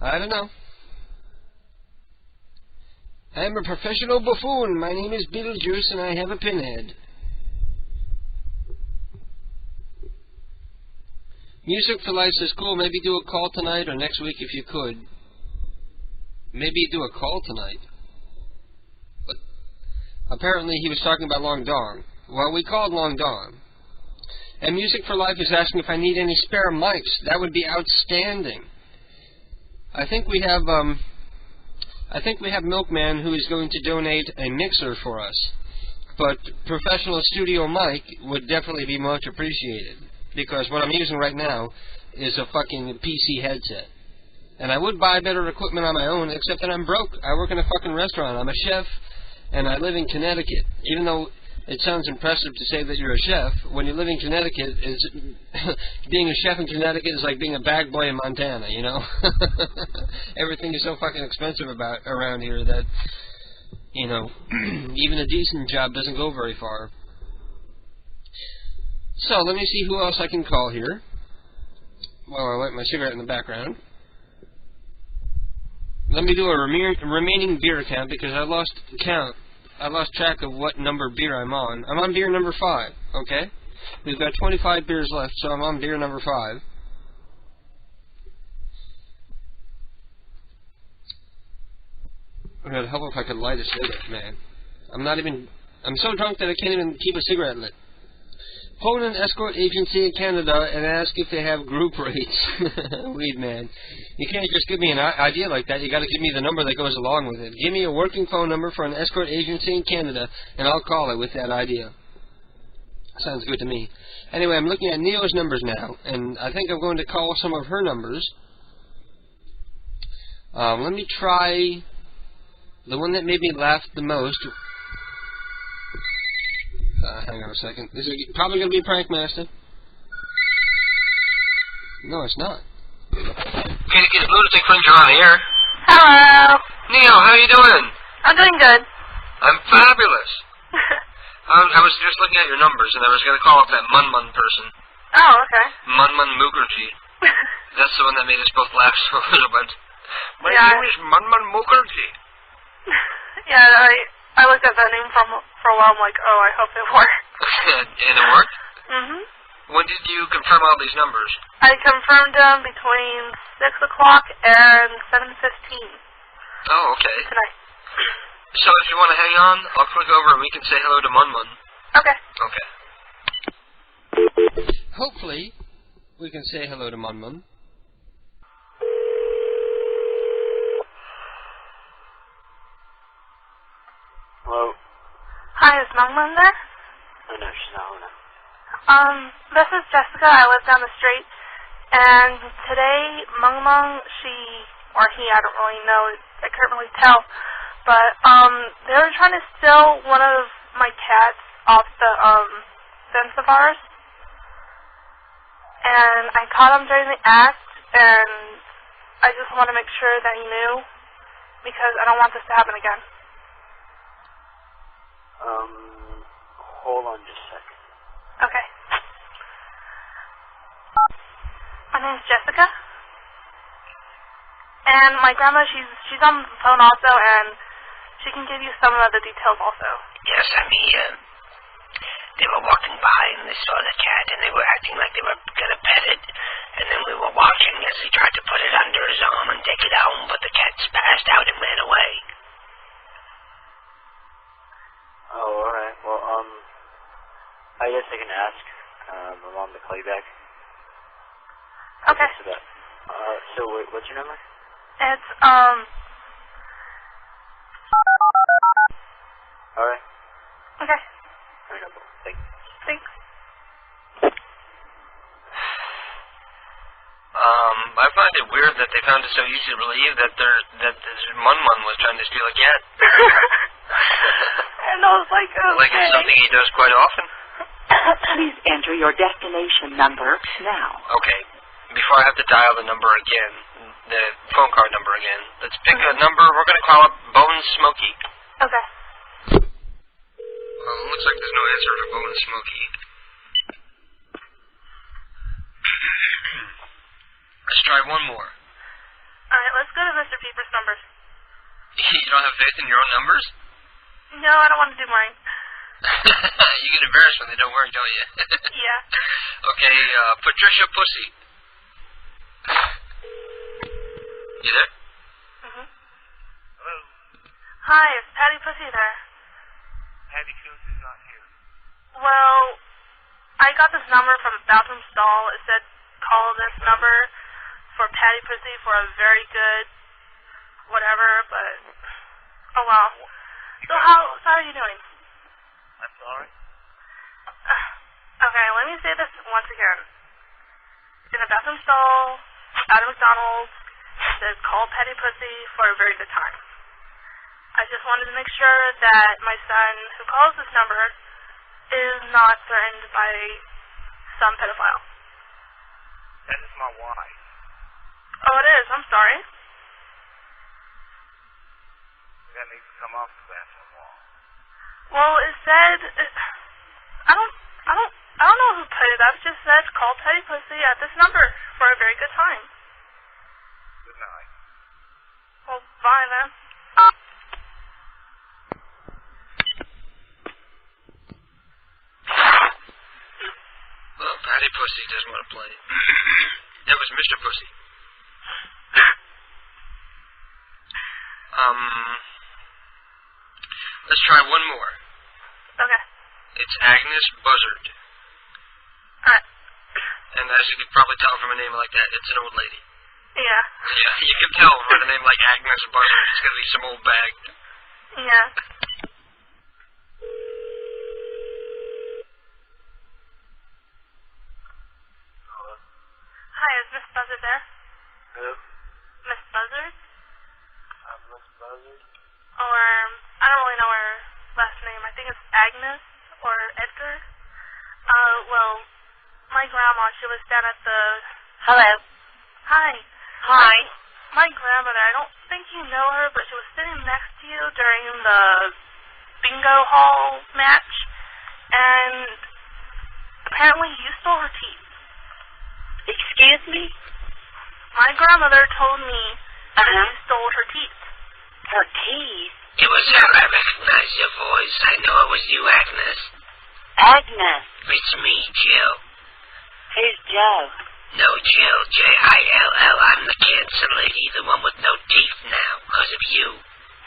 I don't know. I'm a professional buffoon. My name is Beetlejuice and I have a pinhead. Music for Life says, cool, maybe do a call tonight or next week if you could. Maybe do a call tonight. But apparently he was talking about Long Dong. Well, we called Long Dong. And Music for Life is asking if I need any spare mics. That would be outstanding. I think we have Milkman who is going to donate a mixer for us. But professional studio mic would definitely be much appreciated. Because what I'm using right now is a fucking PC headset. And I would buy better equipment on my own, except that I'm broke. I work in a fucking restaurant. I'm a chef, and I live in Connecticut. Even though it sounds impressive to say that you're a chef, when you live in Connecticut, being a chef in Connecticut is like being a bag boy in Montana, you know? Everything is so fucking expensive around here that, you know, even a decent job doesn't go very far. So, let me see who else I can call here. While I light my cigarette in the background. Let me do a remaining beer count because I lost count. I lost track of what number beer I'm on. I'm on beer number 5, okay? We've got 25 beers left, so I'm on beer number 5. It would help if I could light a cigarette, man. I'm so drunk that I can't even keep a cigarette lit. Phone an escort agency in Canada and ask if they have group rates. Weed man. You can't just give me an idea like that. You got to give me the number that goes along with it. Give me a working phone number for an escort agency in Canada, and I'll call it with that idea. Sounds good to me. Anyway, I'm looking at Neo's numbers now, and I think I'm going to call some of her numbers. Let me try the one that made me laugh the most. Hang on a second. This is probably going to be Prankmaster. No, it's not. Katie, Lunatic Fringe on the air. Hello. Neo, how you doing? I'm doing good. I'm fabulous. I was just looking at your numbers, and I was going to call up that Munmun person. Oh, okay. Munmun Mukherjee. That's the one that made us both laugh so a little bit. My Yeah. name is Munmun Mukherjee. Yeah, I looked at that name for a while. I'm like, oh, I hope it works. And it worked? Mhm. When did you confirm all these numbers? I confirmed them between 6 o'clock and 7:15 Oh, okay. tonight. So if you want to hang on, I'll click over and we can say hello to Munmun. Okay. Okay. Hopefully, we can say hello to Munmun. Hello? Hi, is Mungmun there? Oh, no, she's not home now. This is Jessica. I live down the street. And today, Mungmung, she, or he, I don't really know, I couldn't really tell, but, they were trying to steal one of my cats off the, fence of ours. And I caught him during the act, and I just want to make sure that he knew, because I don't want this to happen again. Hold on just a second. Okay. My name's Jessica. And my grandma, she's on the phone also, and she can give you some of the details also. Yes, they were walking by and they saw the cat and they were acting like they were gonna pet it. And then we were watching as he tried to put it under his arm and take it home, but the cat passed out and ran away. Oh, alright. Well, I guess I can ask my mom to call you back. Okay. So what's your number? It's, Alright. Okay. Alright, no, thanks. Thanks. I find it weird that they found it so easy to believe that this Mun was trying to steal a cat. And I was like, okay. Like it's something he does quite often. Please enter your destination number now. Okay. Before I have to dial the number again, the phone card number again, let's pick a number. We're going to call it Bone Smoky. Okay. Well, it looks like there's no answer for Bone Smoky. Let's try one more. Alright, let's go to Mr. Peeper's numbers. You don't have faith in your own numbers? No, I don't want to do mine. You get embarrassed when they don't work, don't you? Yeah. Okay, Patricia Pussy. You there? Mm-hmm. Hello? Hi, is Patty Pussy there? Patty Coons is not here. Well, I got this number from a bathroom stall. It said, call this number for Patty Pussy for a very good whatever, but oh well. So how are you doing? I'm sorry. Okay, let me say this once again. In a bathroom stall at a McDonald's, it says call Patty Pussy for a very good time. I just wanted to make sure that my son who calls this number is not threatened by some pedophile. That is my wife. Oh, it is. I'm sorry. That needs to come off the bathroom wall. Well, it said, I don't know who put it up. It just said call Patty Pussy at this number for a very good time. Good night. Well, bye then. Well, Patty Pussy doesn't want to play. That was Mr. Pussy. Let's try one more. Okay. It's Agnes Buzzard. Alright. And as you could probably tell from a name like that, it's an old lady. Yeah. Yeah, you can tell from a name like Agnes Buzzard, it's going to be some old bag. Yeah. Hi, is Miss Buzzard there? Who? Miss Buzzard? Miss Buzzard? Or, I don't really know her last name. I think it's Agnes or Edgar. Well, my grandma, she was down at the... Hello. Hi. Hi. My grandmother, I don't think you know her, but she was sitting next to you during the bingo hall match, and apparently you stole her teeth. Excuse me? My grandmother told me that you stole her teeth. Her teeth? It was her. I recognized your voice. I know it was you, Agnes. Agnes. It's me, Jill. Who's Joe? No, Jill. Jill. I'm the cancer lady, the one with no teeth now, because of you.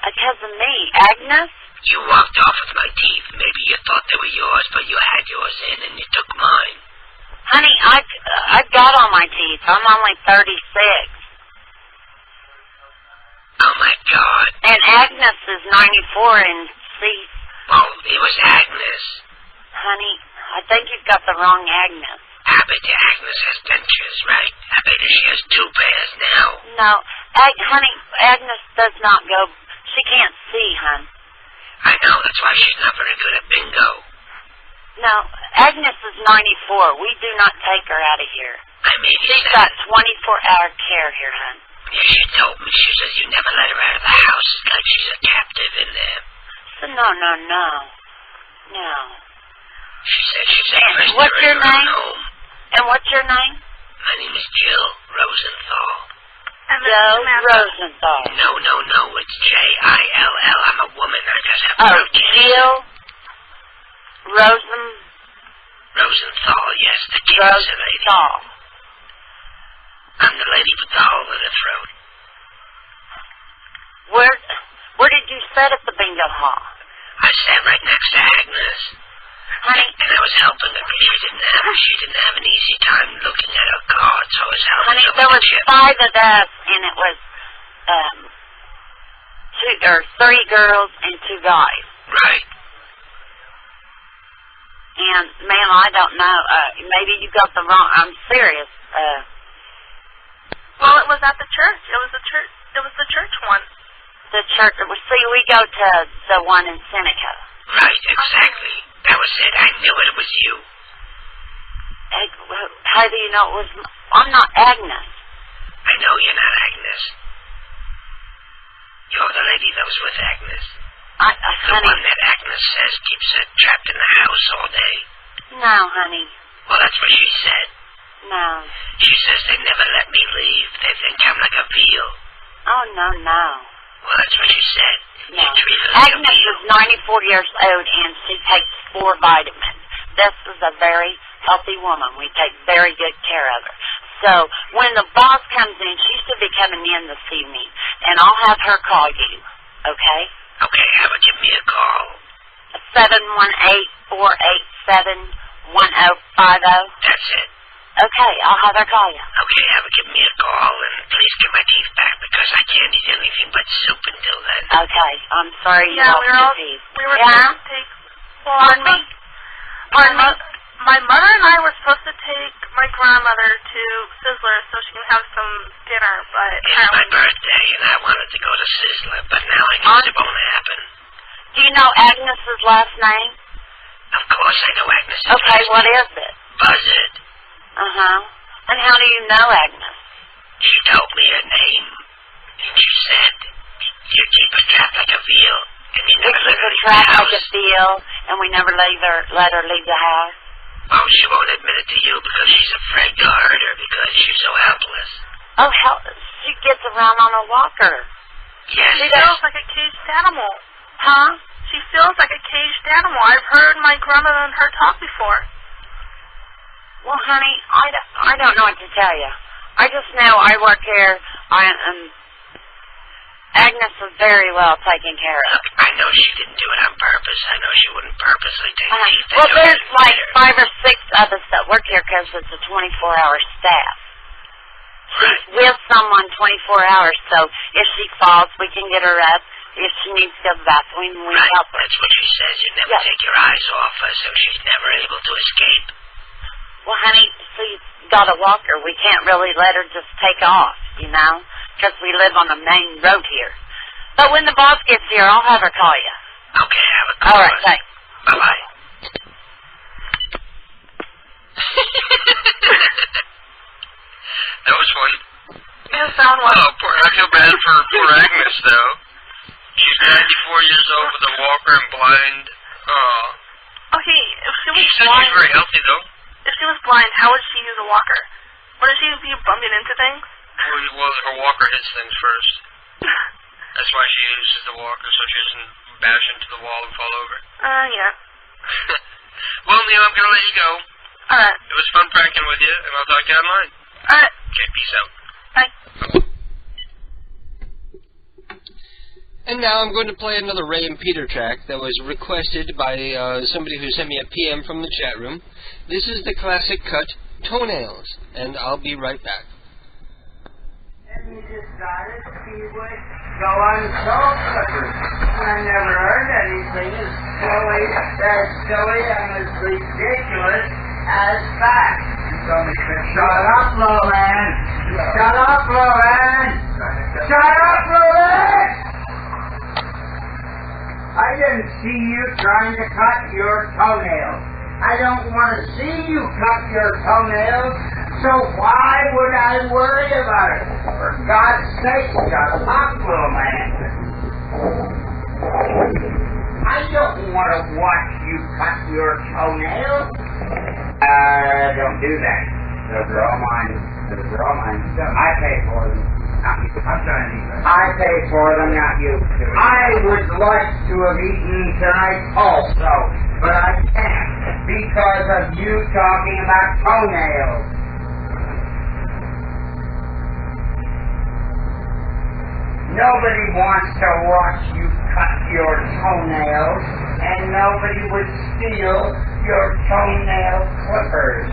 Because of me, Agnes? You walked off with my teeth. Maybe you thought they were yours, but you had yours in and you took mine. Honey, I've got all my teeth. I'm only 36. Oh, my God. And Agnes is 94 and see... Oh, it was Agnes. Honey, I think you've got the wrong Agnes. I bet you Agnes has dentures, right? I bet you she has 2 pairs now. No, honey, Agnes does not go... She can't see, hon. I know, that's why she's not very good at bingo. No, Agnes is 94. We do not take her out of here. I'm 87. She's got 24-hour care here, hon. Yeah, she told me. She says you never let her out of the house. It's like she's a captive in there. So no. She said she's a And prisoner what's your in her own name? home. And what's your name? My name is Jill Rosenthal. Joe Rosenthal. No. It's Jill. I'm a woman. I just have no teeth. Jill Rosenthal, yes, the cancer lady. I'm the lady with the hole in the throat. Where did you sit at the bingo hall? I sat right next to Agnes. Honey, and I was helping her because she didn't have an easy time looking at her cards, so I was helping honey, her there with was the chip. 5 of us, and it was 3 girls and 2 guys. Right. And ma'am, I don't know. Maybe you got the wrong. I'm serious. Well, it was at the church. It was the church. It was the church one. The church. See, we go to the one in Seneca. Right, exactly. That was it. I knew it was you. How do you know it was? I'm not Agnes. I know you're not Agnes. You're the lady that was with Agnes. The honey. one that Agnes says keeps her trapped in the house all day. No, honey. Well, that's what she said. No. She says they never let me leave. They think I'm like a veal. Oh, no, no. Well, that's what she said. No. Agnes is 94 years old, and she takes 4 vitamins. This is a very healthy woman. We take very good care of her. So when the boss comes in, she should be coming in this evening, and I'll have her call you, okay? Okay, have her give me a call. 718-487-1050. That's it. Okay, I'll have her call you. Okay, have her give me a call, and please get my teeth back, because I can't eat anything but soup until then. Okay, I'm sorry you Yeah, lost your teeth. we were supposed to take. Well, Pardon me? My mother and I were supposed to take my grandmother to Sizzler so she can have some dinner, but It's my birthday, and I wanted to go to Sizzler, but now I guess it won't happen. Do you know Agnes's last name? Of course I know Agnes's Okay, last what name. is it? Buzzard. Uh-huh. And how do you know Agnes? She told me her name, and she said, you keep her trapped like a veal, and you We never keep let her her leave the trapped like house. a seal, and we never let her leave the house. Oh, she won't admit it to you because she's afraid to hurt her because she's so helpless. Oh, hell, she gets around on a walker. Yes, she feels like a caged animal. Huh? She feels like a caged animal. I've heard my grandmother and her talk before. Well, honey, I don't know what to tell you. I just know I work here. Agnes was very well taken care of. Look, I know she didn't do it on purpose. I know she wouldn't purposely take teeth. Well, there's like 5 or 6 of us that work here because it's a 24-hour staff. She's with someone 24 hours, so if she falls, we can get her up. If she needs to go to the bathroom, we help her. That's what she says. You never take your eyes off her, so she's never able to escape. Well, honey, she's got a walker. We can't really let her just take off, you know, because we live on the main road here. But when the boss gets here, I'll have her call you. Okay, have a call. All right, thanks. Bye-bye. That was funny. Yeah, sound one. Oh, I feel bad for poor Agnes, though. She's 94 years old with a walker and blind. Okay, if she was She said blind, she's very healthy, though. if she was blind, how would she use a walker? Wouldn't she be bumping into things? Well, her walker hits things first. That's why she uses the walker, so she doesn't bash into the wall and fall over. Yeah. Well, Neil, I'm going to let you go. Alright. It was fun pranking with you, and I'll talk to you online. Alright. Okay, peace out. Bye. And now I'm going to play another Ray and Peter track that was requested by somebody who sent me a PM from the chat room. This is the classic cut, Toenails, and I'll be right back. And you decided she would go on soul clippers. I never heard anything as silly and as ridiculous as that. Shut up, Lohan! Shut up, Lohan! Shut up, Lohan! I didn't see you trying to cut your toenails. I don't want to see you cut your toenails, so why would I worry about it? For God's sake, shut up, little man. I don't want to watch you cut your toenails. Don't do that. Those are all mine. I pay for them. I pay for them, not you. I would like to have eaten tonight also, but I can't. because of you talking about toenails. Nobody wants to watch you cut your toenails, and nobody would steal your toenail clippers.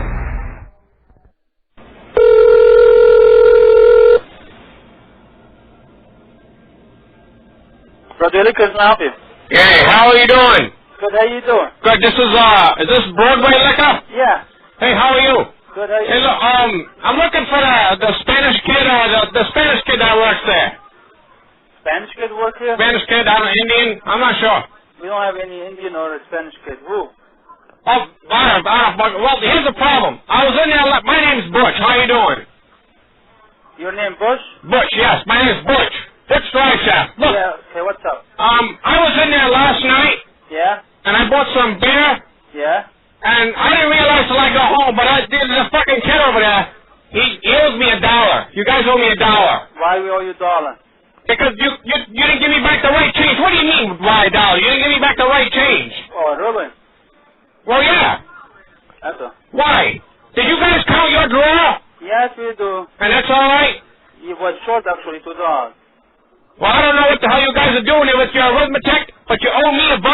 Brother Liquors, can I help you? Hey, how are you doing? Good, how you doing? Good, is this Broadway Liquor? Yeah. Hey, how are you? Good, how you Hey, doing? look, I'm looking for the Spanish kid, the Spanish kid that works there. Spanish kid work here? Spanish kid, I don't know, Indian, I'm not sure. We don't have any Indian or Spanish kid. Who? Oh, well, here's the problem. I was in there, my name's Butch, how you doing? Your name Bush? Butch, yes, my name's Butch. Butch Drive Shaft. Look. Yeah, okay, what's up? I was in there last night. Yeah? And I bought some beer. Yeah? And I didn't realize till I got home, but the fucking kid over there, he owes me $1. You guys owe me $1. Why we owe you $1? Because you didn't give me back the right change. What do you mean, why $1? You didn't give me back the right change. Oh, really? Well, yeah. That's all. Why? Did you guys count your drawer? Yes, we do. And that's all right? It was short, actually, $2. Well, I don't know what the hell you guys are doing here with your arithmetic, but you owe me $1.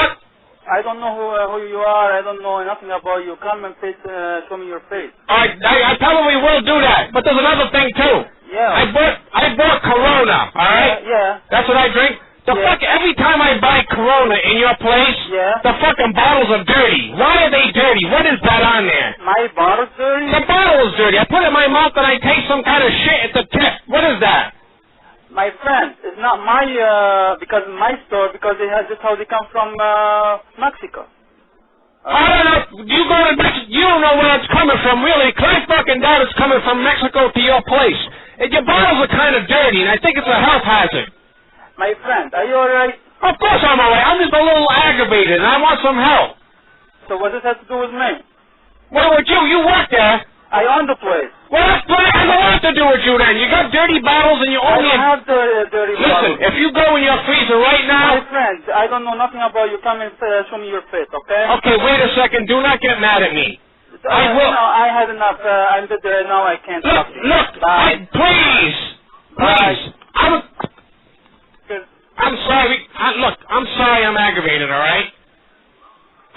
I don't know who you are. I don't know nothing about you. Come and show me your face. All right, I probably will do that. But there's another thing too. Yeah. I bought Corona. All right. Yeah. That's what I drink. Every time I buy Corona in your place, the fucking bottles are dirty. Why are they dirty? What is that on there? My bottle's dirty? The bottle is dirty. I put it in my mouth and I taste some kind of shit at the tip. What is that? My friend, it's not my, because my store, because this how they come from, Mexico. I don't know. You go to Mexico, you don't know where it's coming from, really. 'Cause I fucking doubt it's coming from Mexico to your place. And your bottles are kind of dirty, and I think it's a health hazard. My friend, are you alright? Of course I'm alright. I'm just a little aggravated, and I want some help. So what does that have to do with me? Well, with you, you work there. I own the place. Well, what has a lot to do with you then? You got dirty bottles and you only... I don't have dirty bottles. Listen, if you go in your freezer right now... My friend, I don't know nothing about you. Come and show me your face, okay? Okay, wait a second. Do not get mad at me. I will... No, I had enough. I'm there now. I can't talk to you. Look, please. Please. I'm sorry. Look, I'm sorry I'm aggravated, all right?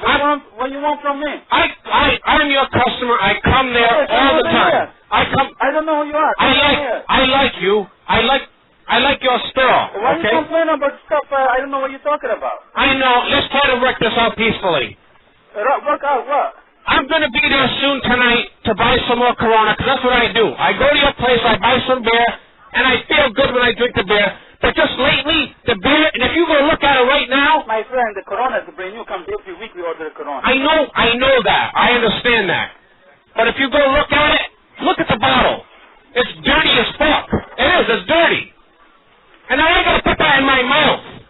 What do you want from me? I'm your customer. I come there all the time. I don't know who you are. I like you. I like your store. Why okay? are you complaining about stuff? I don't know what you're talking about. I know. Let's try to work this out peacefully. Work out what? I'm going to be there soon tonight to buy some more Corona, because that's what I do. I go to your place, I buy some beer, and I feel good when I drink the beer. But just lately, the beer, and if you go look at it right now... My friend, the Corona is brand new. Comes every week we order the Corona. I know that. I understand that. But if you go look at it, look at the bottle. It's dirty as fuck. It is. It's dirty. And I ain't got to put that in my mouth.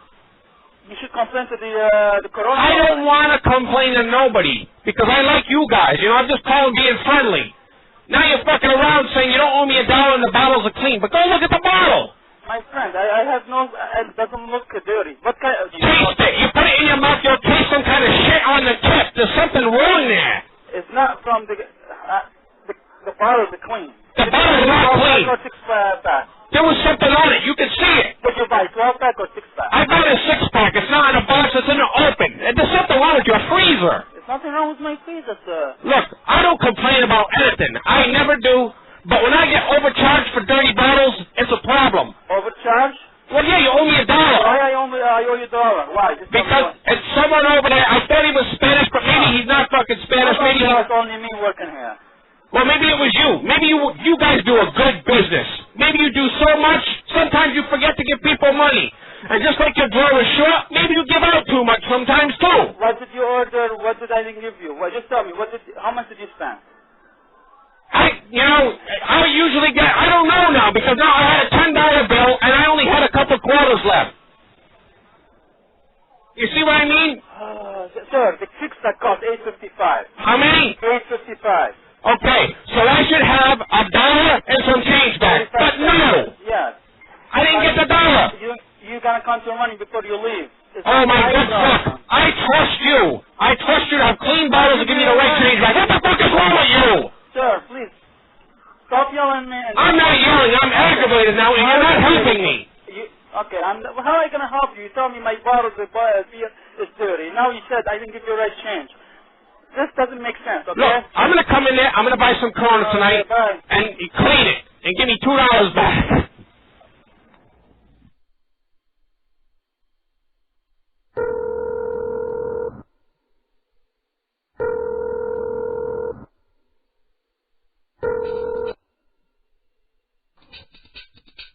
You should complain to the Corona. I don't want to complain to nobody, because I like you guys. You know, I'm just calling being friendly. Now you're fucking around saying you don't owe me $1 and the bottles are clean. But go look at the bottle. My friend, I have no... It doesn't look dirty. What kind of... Taste it. You put it in your mouth, you'll taste some kind of shit on the tip. There's something wrong there. It's not from the bottles are clean. The bottle's not clean. Or 6-pack. There was something on it. You can see it. Did you buy 12-pack or 6-pack? I bought a 6-pack. It's not in a box. It's in the open. And there's something wrong with your freezer. There's nothing wrong with my freezer, sir. Look, I don't complain about anything. I never do. But when I get overcharged for dirty bottles, it's a problem. Overcharged? Well, yeah, you owe me $1. Why I owe you $1? Why? Because it's someone over there. I thought he was Spanish, but maybe he's not fucking Spanish. Maybe it's only me working here. Well, maybe it was you. Maybe you guys do a good business. Maybe you do so much, sometimes you forget to give people money. And just like your drawer is short, maybe you give out too much sometimes, too. What did you order? What did I give you? Well, just tell me, how much did you spend? I usually get, I don't know now, because now I had a $10 bill, and I only had a couple quarters left. You see what I mean? Sir, the 6-pack cost $8.55. How many? $8.55. Okay, so I should have $1 and some change back. But no! Yes. I didn't get the $1. You gotta count your money before you leave. Oh my God, fuck. I trust you. I trust you to have clean bottles and give me the right elevator now, and you're not helping me. Okay, how am I going to help you? You told me my bottle of beer is dirty. Now you said I didn't give you the right change. This doesn't make sense, okay? Look, I'm going to come in there, I'm going to buy some Corona tonight, and clean it, and give me $2 back.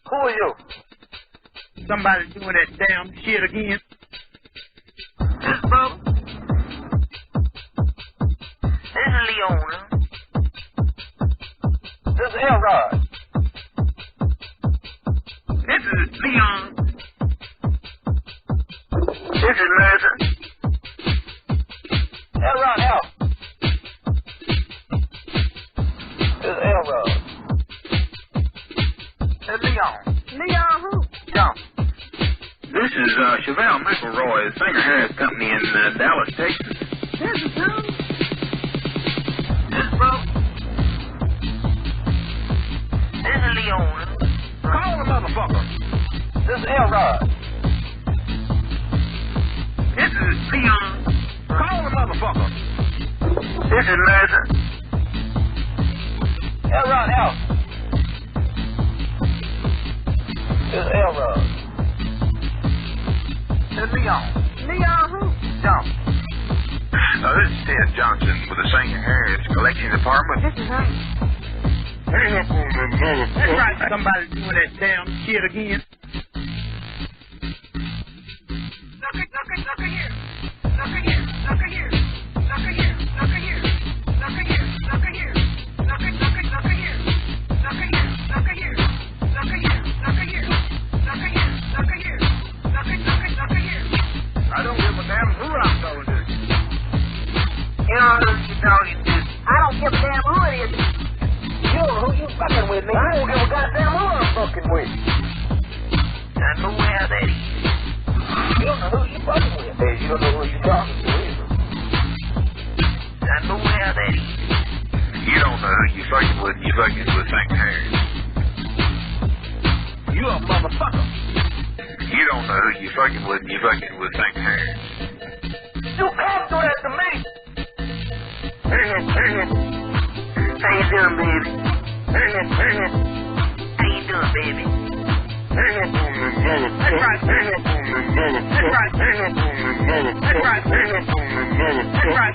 Who are you? Somebody doing that damn shit again. This brother. This is Leona. This is Elrod. This is Leon. This is Mercer. Elrod, help. This is Elrod. This is Leon. Leon who? John. This is Chevelle McElroy, Singer-Harris Company in Dallas, Texas. This is who? This bro. This is Leona. Call the motherfucker. This is Elrod. This is Leon. Call the motherfucker. This is Mercer. Elrod, help. This is Elrod. This is Leon. Leon who? John. This is Ted Johnson with the Singer-Harris Collection Department. This is right. Hang up on that motherfucker. That's right. Somebody doing that damn shit again. Look here. Look here. Look here. Look here. Look here. Look here. Look here. Look here. Look here. Look here. Look here. Look here. Look here. Look here. Look here. Look here. Look here. Look here. Look here. I don't give a damn who I'm talking to. You know who you're talking to. I don't give a damn who it is. You know who you fucking with me. I don't give a goddamn who I'm fucking with. I know where that is. You don't know who you fucking with. Hey, you don't know who you're talking to either. I know where that is. You don't know who you fucking with. You fucking with Singer-Harris. You a motherfucker. You don't know who you fucking with. You fucking with Singer-Harris. You can't do that to me. How you doing, baby? How you doing, baby? That's right.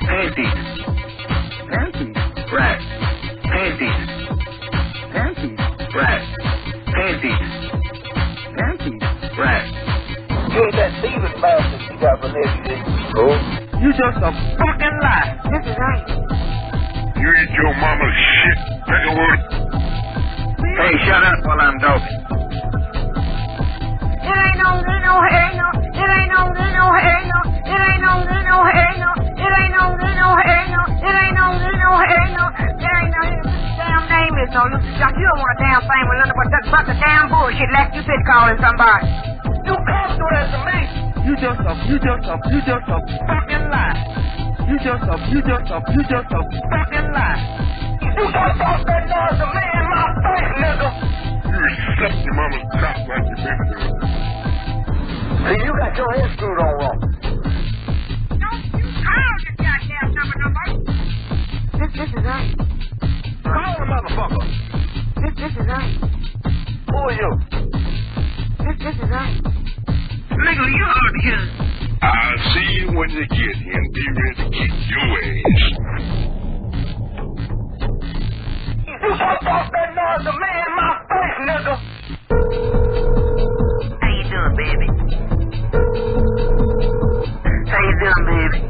Panties. Panties. Right. Panties. Panties. Right. Panties. Panties. Right. You ain't that thieving bastard you got for nephew. Oh. You just a fucking lie. This is right. You eat your mama's shit, Tanglewood. Hey, shut up while I'm talking. It ain't no, it ain't no, it ain't no, it ain't no, it ain't no, it ain't no, it ain't no, it ain't no, it ain't no, it ain't no, it ain't no, it ain't no, it ain't no, it ain't no, it ain't no, there ain't no, damn name is no, you don't want a damn thing with nothing but the damn bullshit like you been calling somebody. You can't do that to me. You just a fucking lie. You just a fucking lie. You can't talk that noise to me in my face, nigga. You accept your mama's cock like you been doing. Hey, you got your head screwed on wrong. Don't you call this goddamn number. This is right. Call the motherfucker. This is right. Who are you? This is right. Nigga, you hard to get. I'll see you when you get here and be ready to kick your ass. You can't talk that noise to me in my face, nigga. How you doing, baby? How you doing, baby?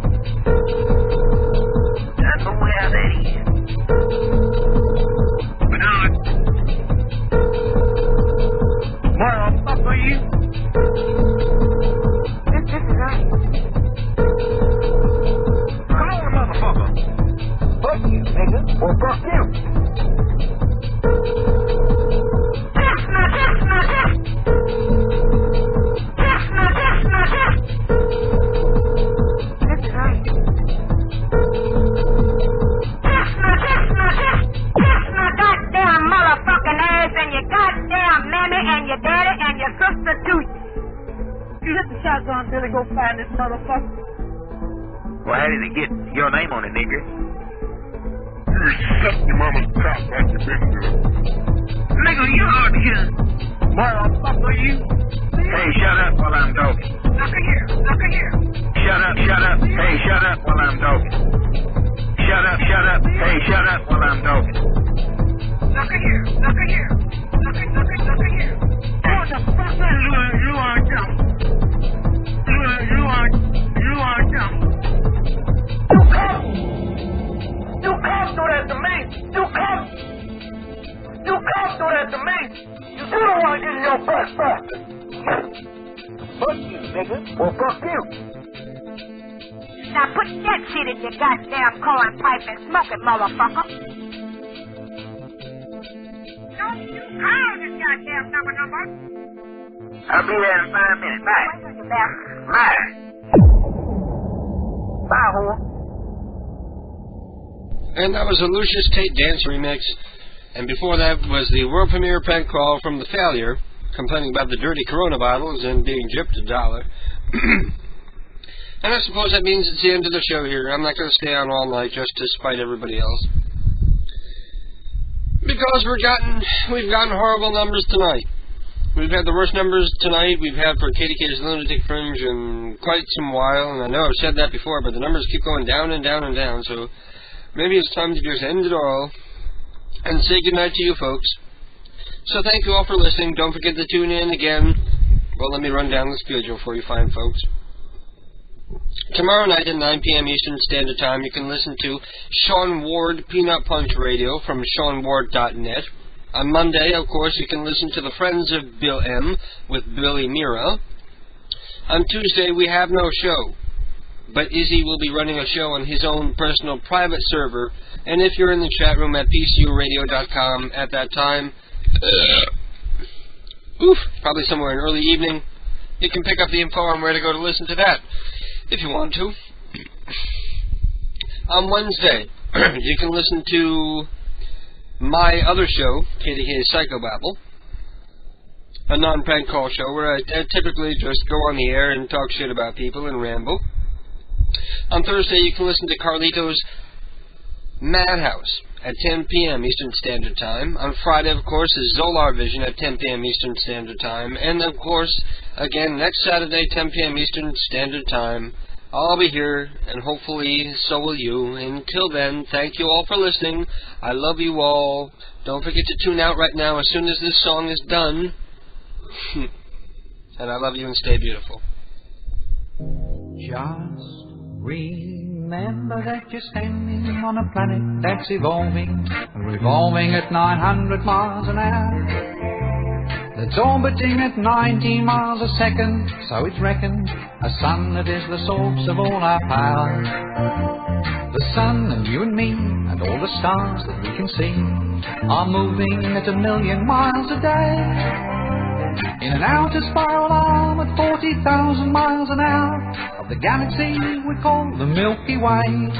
That's the way that is. Bernard. Motherfucker, you. This is right. Call the motherfucker. Fuck you, nigga. Or fuck you. your daddy and your sister too. You hit the shotgun, Billy. Go find this motherfucker. Well, how did it get your name on it, nigger? Suck your mama's cock like you been doing. Nigga, you hard to get. Motherfucker, you. Hey, shut up while I'm talking. Look here. Shut up. Hey, shut up while I'm talking. Shut up. Hey, shut up while I'm talking. Look here. Look here. What the fuck is you are dumb? You are dumb. You come do that to me. You come do that to me. You don't want to get in your butt first. Fuck you, nigga. Well, fuck you. Now put that shit in your goddamn corn pipe and smoke it, motherfucker. Don't you call this goddamn number. I'll be there in 5 minutes. Bye. Bye. Bye, whore. And that was a Lucius Tate dance remix. And before that was the world premiere prank call from The Failure, complaining about the dirty Corona bottles and being gypped $1. And I suppose that means it's the end of the show here. I'm not going to stay on all night just to spite everybody else. Because we've gotten horrible numbers tonight. We've had the worst numbers tonight we've had for KDK's Lunatic Fringe in quite some while, and I know I've said that before, but the numbers keep going down and down and down, so maybe it's time to just end it all and say goodnight to you folks. So thank you all for listening. Don't forget to tune in again. Well, let me run down the schedule for you fine folks. Tomorrow night at 9 p.m. Eastern Standard Time, you can listen to Sean Ward Peanut Punch Radio from SeanWard.net. On Monday, of course, you can listen to the Friends of Bill M. with Billy Mira. On Tuesday, we have no show, but Izzy will be running a show on his own personal private server, and if you're in the chat room at PCURadio.com at that time, probably somewhere in early evening, you can pick up the info on where to go to listen to that, if you want to. On Wednesday, you can listen to my other show, KDK's Psychobabble, a non-prank call show where I typically just go on the air and talk shit about people and ramble. On Thursday, you can listen to Carlito's Madhouse at 10 p.m. Eastern Standard Time. On Friday, of course, is Zolar Vision at 10 p.m. Eastern Standard Time. And, of course, again, next Saturday, 10 p.m. Eastern Standard Time, I'll be here, and hopefully so will you. Until then, thank you all for listening. I love you all. Don't forget to tune out right now as soon as this song is done. And I love you and stay beautiful. Just remember that you're standing on a planet that's evolving and revolving at 900 miles an hour. That's orbiting at 19 miles a second, so it's reckoned a sun that is the source of all our power. The sun and you and me and all the stars that we can see are moving at 1,000,000 miles a day in an outer spiral arm at 40,000 miles an hour of the galaxy we call the Milky Way.